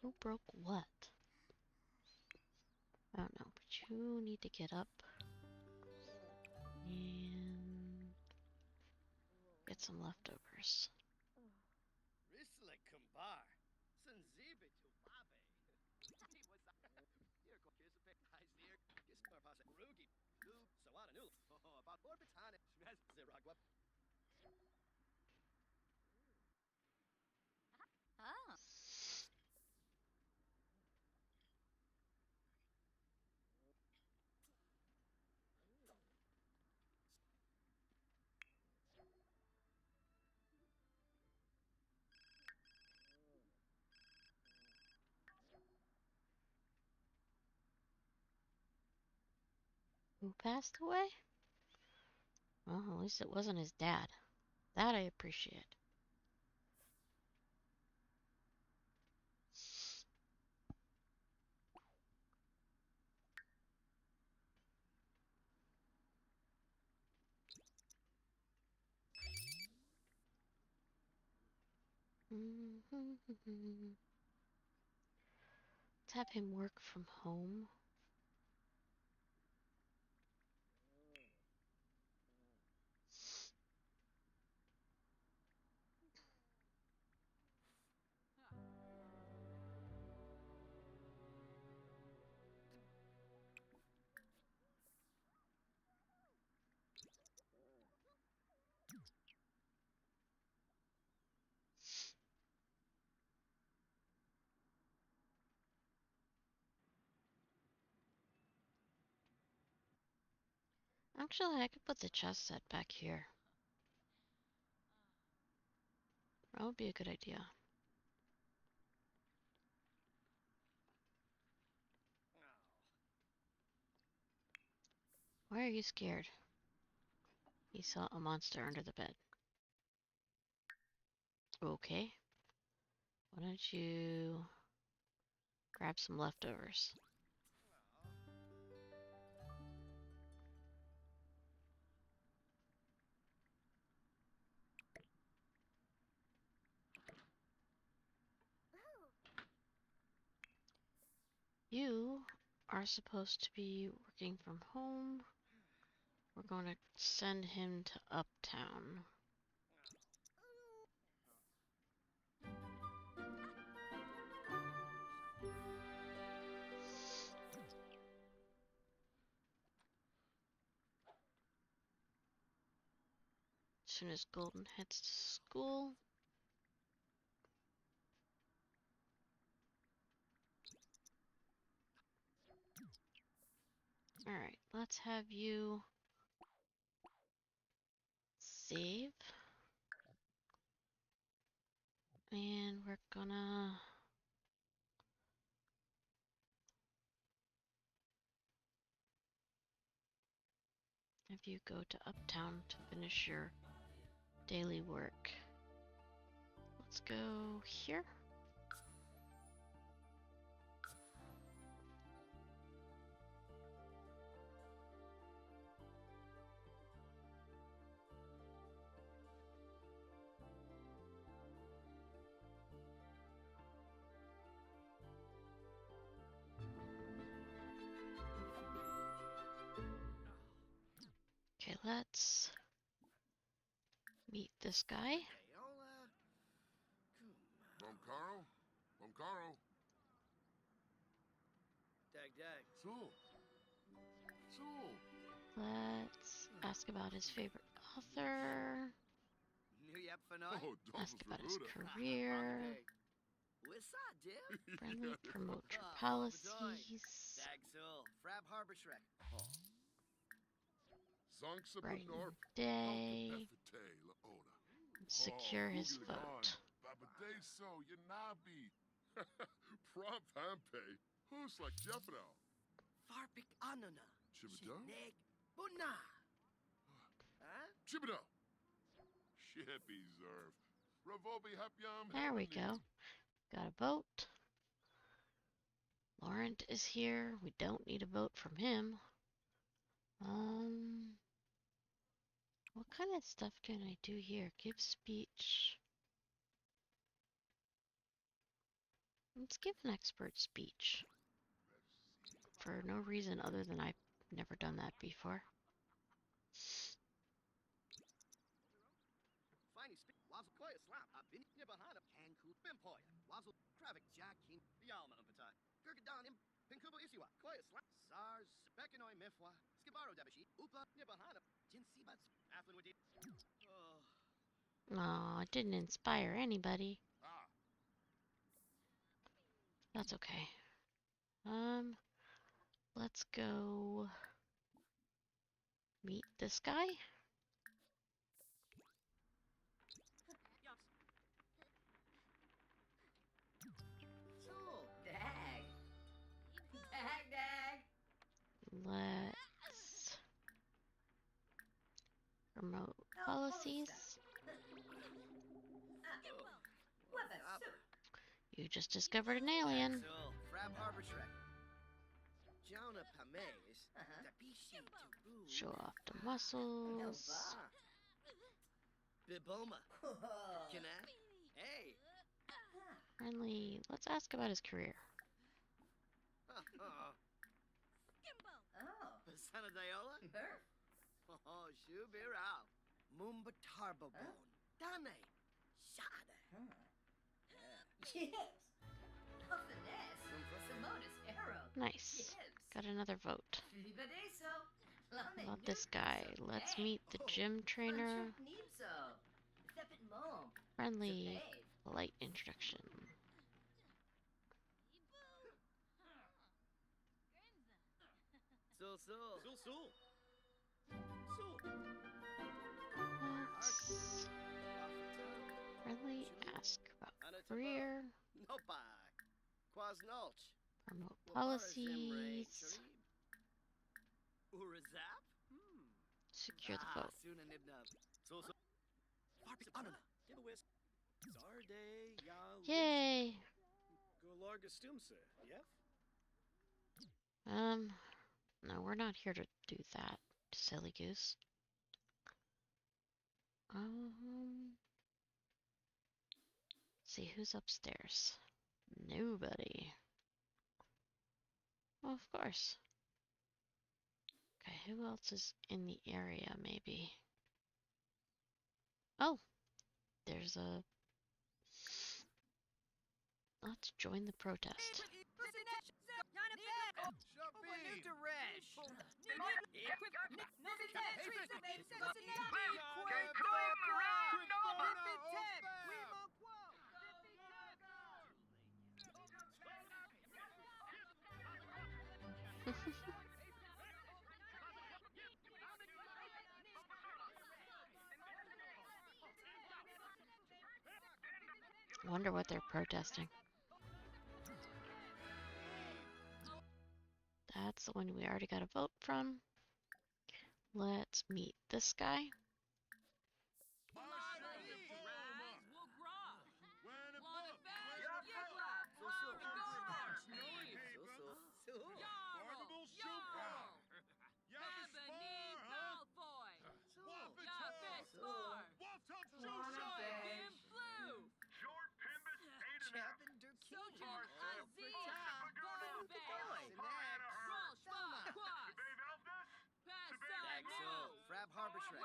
Who broke what? I don't know, but you need to get up and get some leftovers. Risle kumbar. Sanzibe tu babe. Here ko kispe guys here. Kispar pasa rugi. Du sawada nul. Oh, about orbitane. Shmez ziragwa. Oh. Who passed away? Well, at least it wasn't his dad. That I appreciate. Let's have him work from home. Actually, I could put the chess set back here. That would be a good idea. Why are you scared? He saw a monster under the bed. Okay. Why don't you grab some leftovers? You are supposed to be working from home. We're going to send him to Uptown. As soon as Golden heads to school. Alright, let's have you save. And we're gonna have you go to Uptown to finish your daily work. Let's go here. Okay, let's meet this guy. Ayola. Bomcaro? Bomcaro? Dag dag. Sul. Sul. Let's ask about his favorite author. New yap fanoi. Oh, Ask double about his Zaruda. career. What's up, Dip? Friendly, promote your Ah, policies. Dag sul. Frab harbor shrek. Zonksa Brighten Benorp. day. Befete Laoda. Secure his Boogie Lagan. vote. Babadeso Yanabi. Prompt Hampe. Who's like Jeffino? Farpik anana. Chibido? Neg. Buna. Huh? Chibido. Shippy Zerv. Ravobi Hapyam. There we go. Got a vote. Laurent is here. We don't need a vote from him. What kind of stuff can I do here? Give speech. Let's give an expert speech. For no reason other than I've never done that before. tiny spin. Wazzle Koya slap. Bin Nibahana. Kanku Bimpoya. Wazzle Kravik Jack King. Yalma Umpatai. Gurgadon Im. Pinkuba Isiwa. Koya slap. SARS. Bekanoi Mifwa. Skibaro Debashi. Upa Nibahana. Jinsibats. Athlon would. Oh. Aw, it didn't inspire anybody. Ah, That's okay. Let's go meet this guy. So. Dag. Dag. Let's promote policies. You just discovered an alien. So. Frab Harbor Shrek. Jonah Pames. Dabishi Tabu. Show off the muscles. Biboma. Kanak. Hey. Friendly. Let's ask about his career. Sana Diola? Oh, Shubirao. Mumba Tarbobone. Dane. Shada. Yes. Finesse. Simonis arrow. Nice. Got another vote. Libadeso. How about this guy? Let's meet the gym trainer. Friendly, polite introduction. So. Let's friendly ask about career, No bye. Quas Nulch. promote policies, Urazap? secure the vote. Suna Nibnub. So. Barbie Anana. Giveaways. Zarde. Ya. Yay! Go Larga Stumse. Yep. No, we're not here to do that, silly goose. See who's upstairs. Nobody. Well, of course. Okay, who else is in the area, maybe? Oh, there's a... Let's join the protest. Wonder what they're protesting. That's the one we already got a vote from. Let's meet this guy. Frab Harbor Shrek.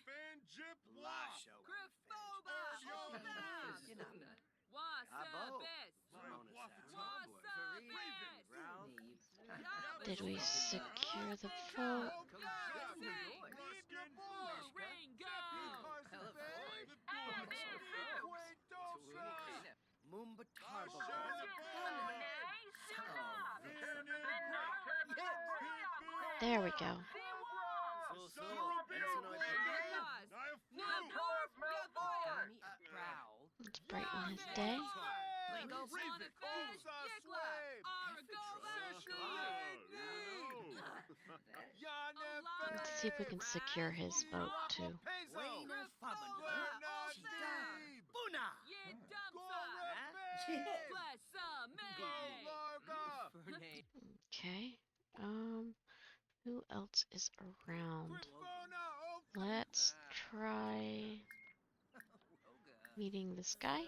Fan Jip Lasho. Did we secure the vote? There we go. Let's brighten his day. Let's see if we can secure his vote too. Okay. Who else is around? Let's try meeting this guy.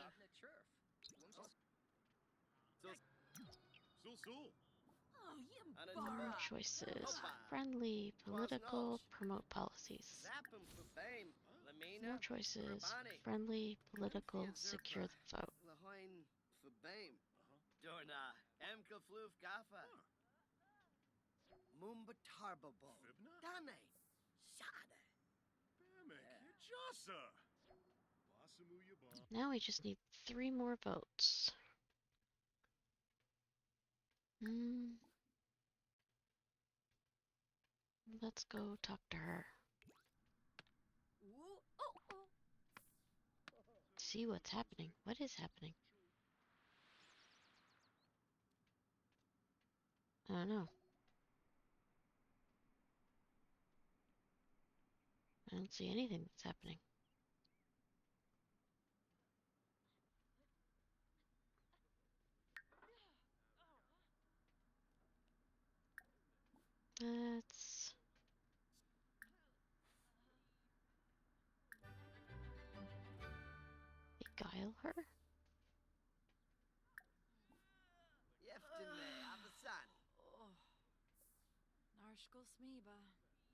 More choices. Friendly, political, promote policies. More choices. Friendly, political, secure the vote. Lahoin Fabame. Dorna Emka Floof Gaffa. Mumba Tarbabo. Dane. Shade. Now we just need 3 more votes. Let's go talk to her. See what's happening. What is happening? I don't know. I don't see anything that's happening. Let's beguile her. Yeftine Avasani. Oh. Narshko Smiba.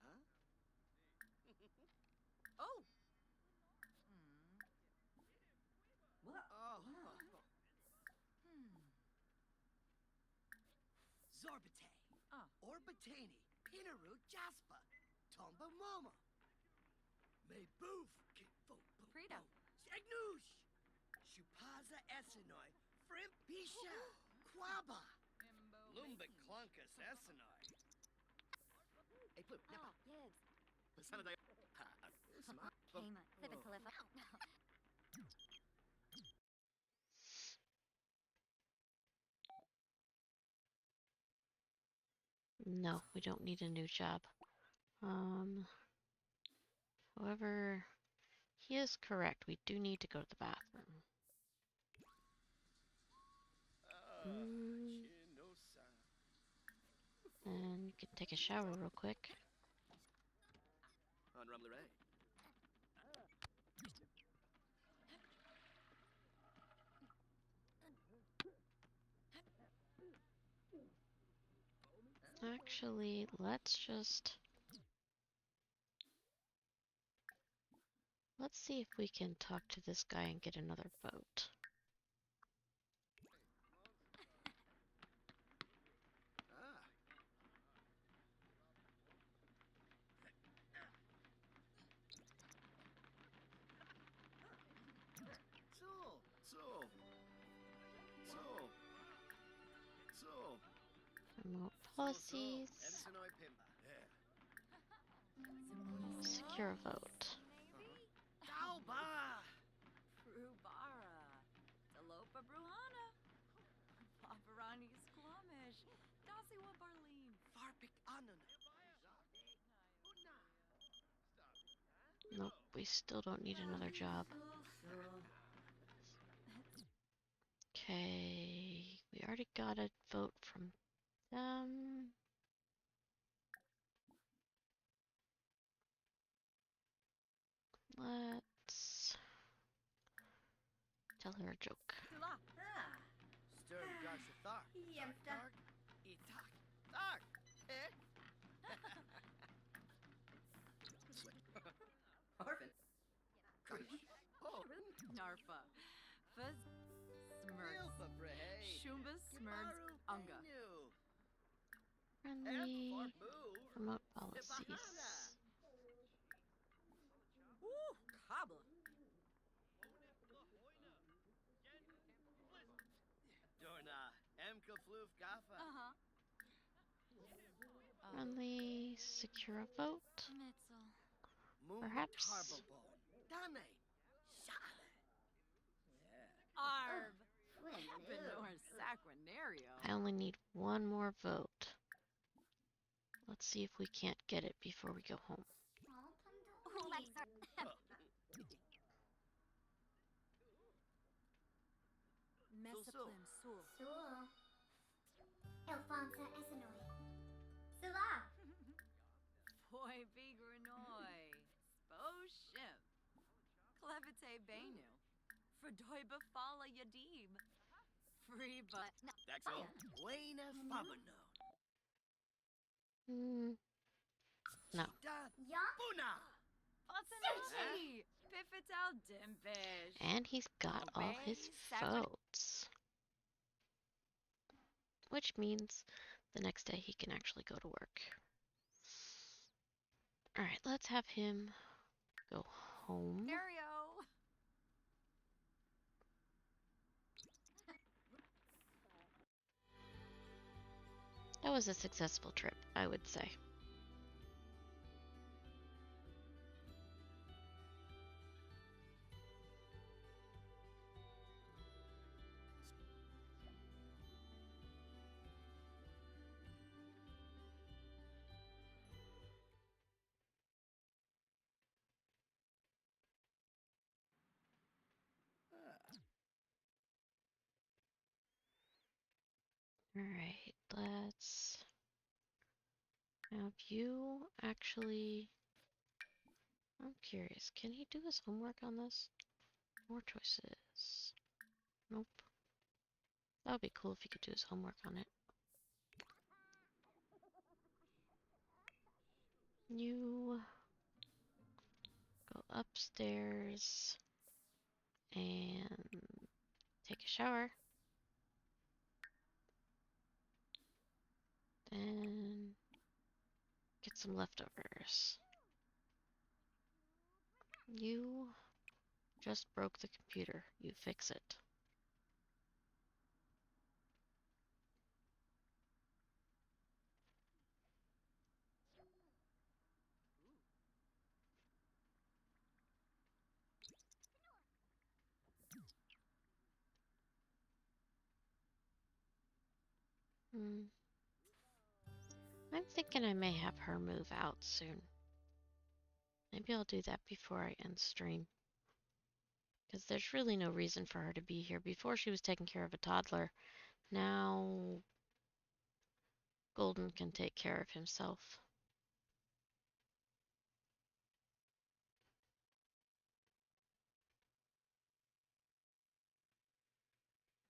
Huh? Oh! Oh. Zorbite. Orbatani. Pinaru Jaspa. Tomba Mama. May boof. Frida. Segnoosh. Shupaza Essenoi. Frimpisha. Quaba. Lumbic Clunkus Essenoi. Hey, Blue. Nippa. Yes. Listen to Came Civicalifa. No, we don't need a new job. However, he is correct. We do need to go to the bathroom. And you can take a shower real quick. On Rumleray. Actually, let's see if we can talk to this guy and get another vote. Remote policies. Secure a vote. Dalba! Frubara. Talopa Bruhana. Paparani Squamish. Dasiwa Barleen. Farpik Anan. Nope, we still don't need another job. Okay, we already got a vote from them. Let's tell her a joke. Stir Garshathar. Dark. Itak. Dark. Eh? Orphan. Oh. Narfa. Fuzz. Smirks. Ilfa Brehe. Shumba Smirks. Unga. Friendly. Remote policies. Ooh, Kabla. Dorna. Emka Floof Gaffa. Friendly. Secure a vote. Mitzel. Perhaps. Dane. Shade. Arb. Benor Sacranario. I only need one more vote. Let's see if we can't get it before we go home. Messaplim Sul. Sul. Elfonsa Essenoi. Sula. Boy Bigranoi. Sposhim. Clevite Benu. Fredoiba Fala Yadib. Free but Daxel. Wayne Fabano. Mm, no. Buna! Fatanashi! Pifital Dimpish! And he's got all his Obey, Sagwan. votes. Which means the next day he can actually go to work. Alright, let's have him go home. Mario! That was a successful trip, I would say. Alright, let's have you actually... I'm curious, can he do his homework on this? More choices. Nope. That would be cool if he could do his homework on it. You go upstairs and take a shower. Then get some leftovers. You just broke the computer. You fix it. Hmm. I'm thinking I may have her move out soon. Maybe I'll do that before I end stream. Because there's really no reason for her to be here. Before she was taking care of a toddler. Now Golden can take care of himself.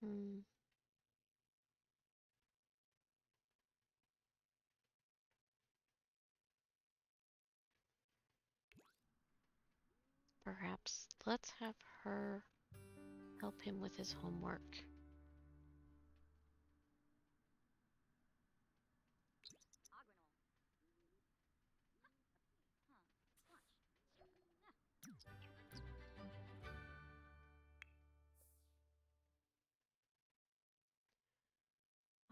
Hmm. Perhaps let's have her help him with his homework.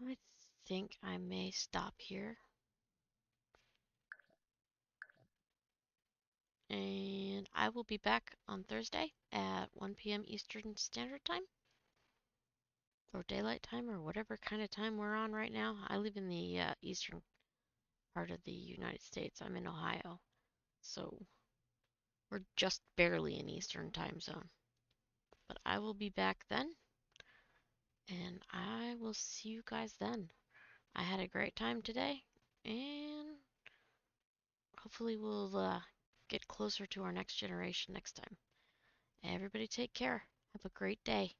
I think I may stop here. And I will be back on Thursday at 1 p.m. Eastern Standard Time. Or daylight time, or whatever kind of time we're on right now. I live in the eastern part of the United States. I'm in Ohio. So we're just barely in Eastern time zone. But I will be back then. And I will see you guys then. I had a great time today. And hopefully we'll get closer to our next generation next time. Everybody take care. Have a great day.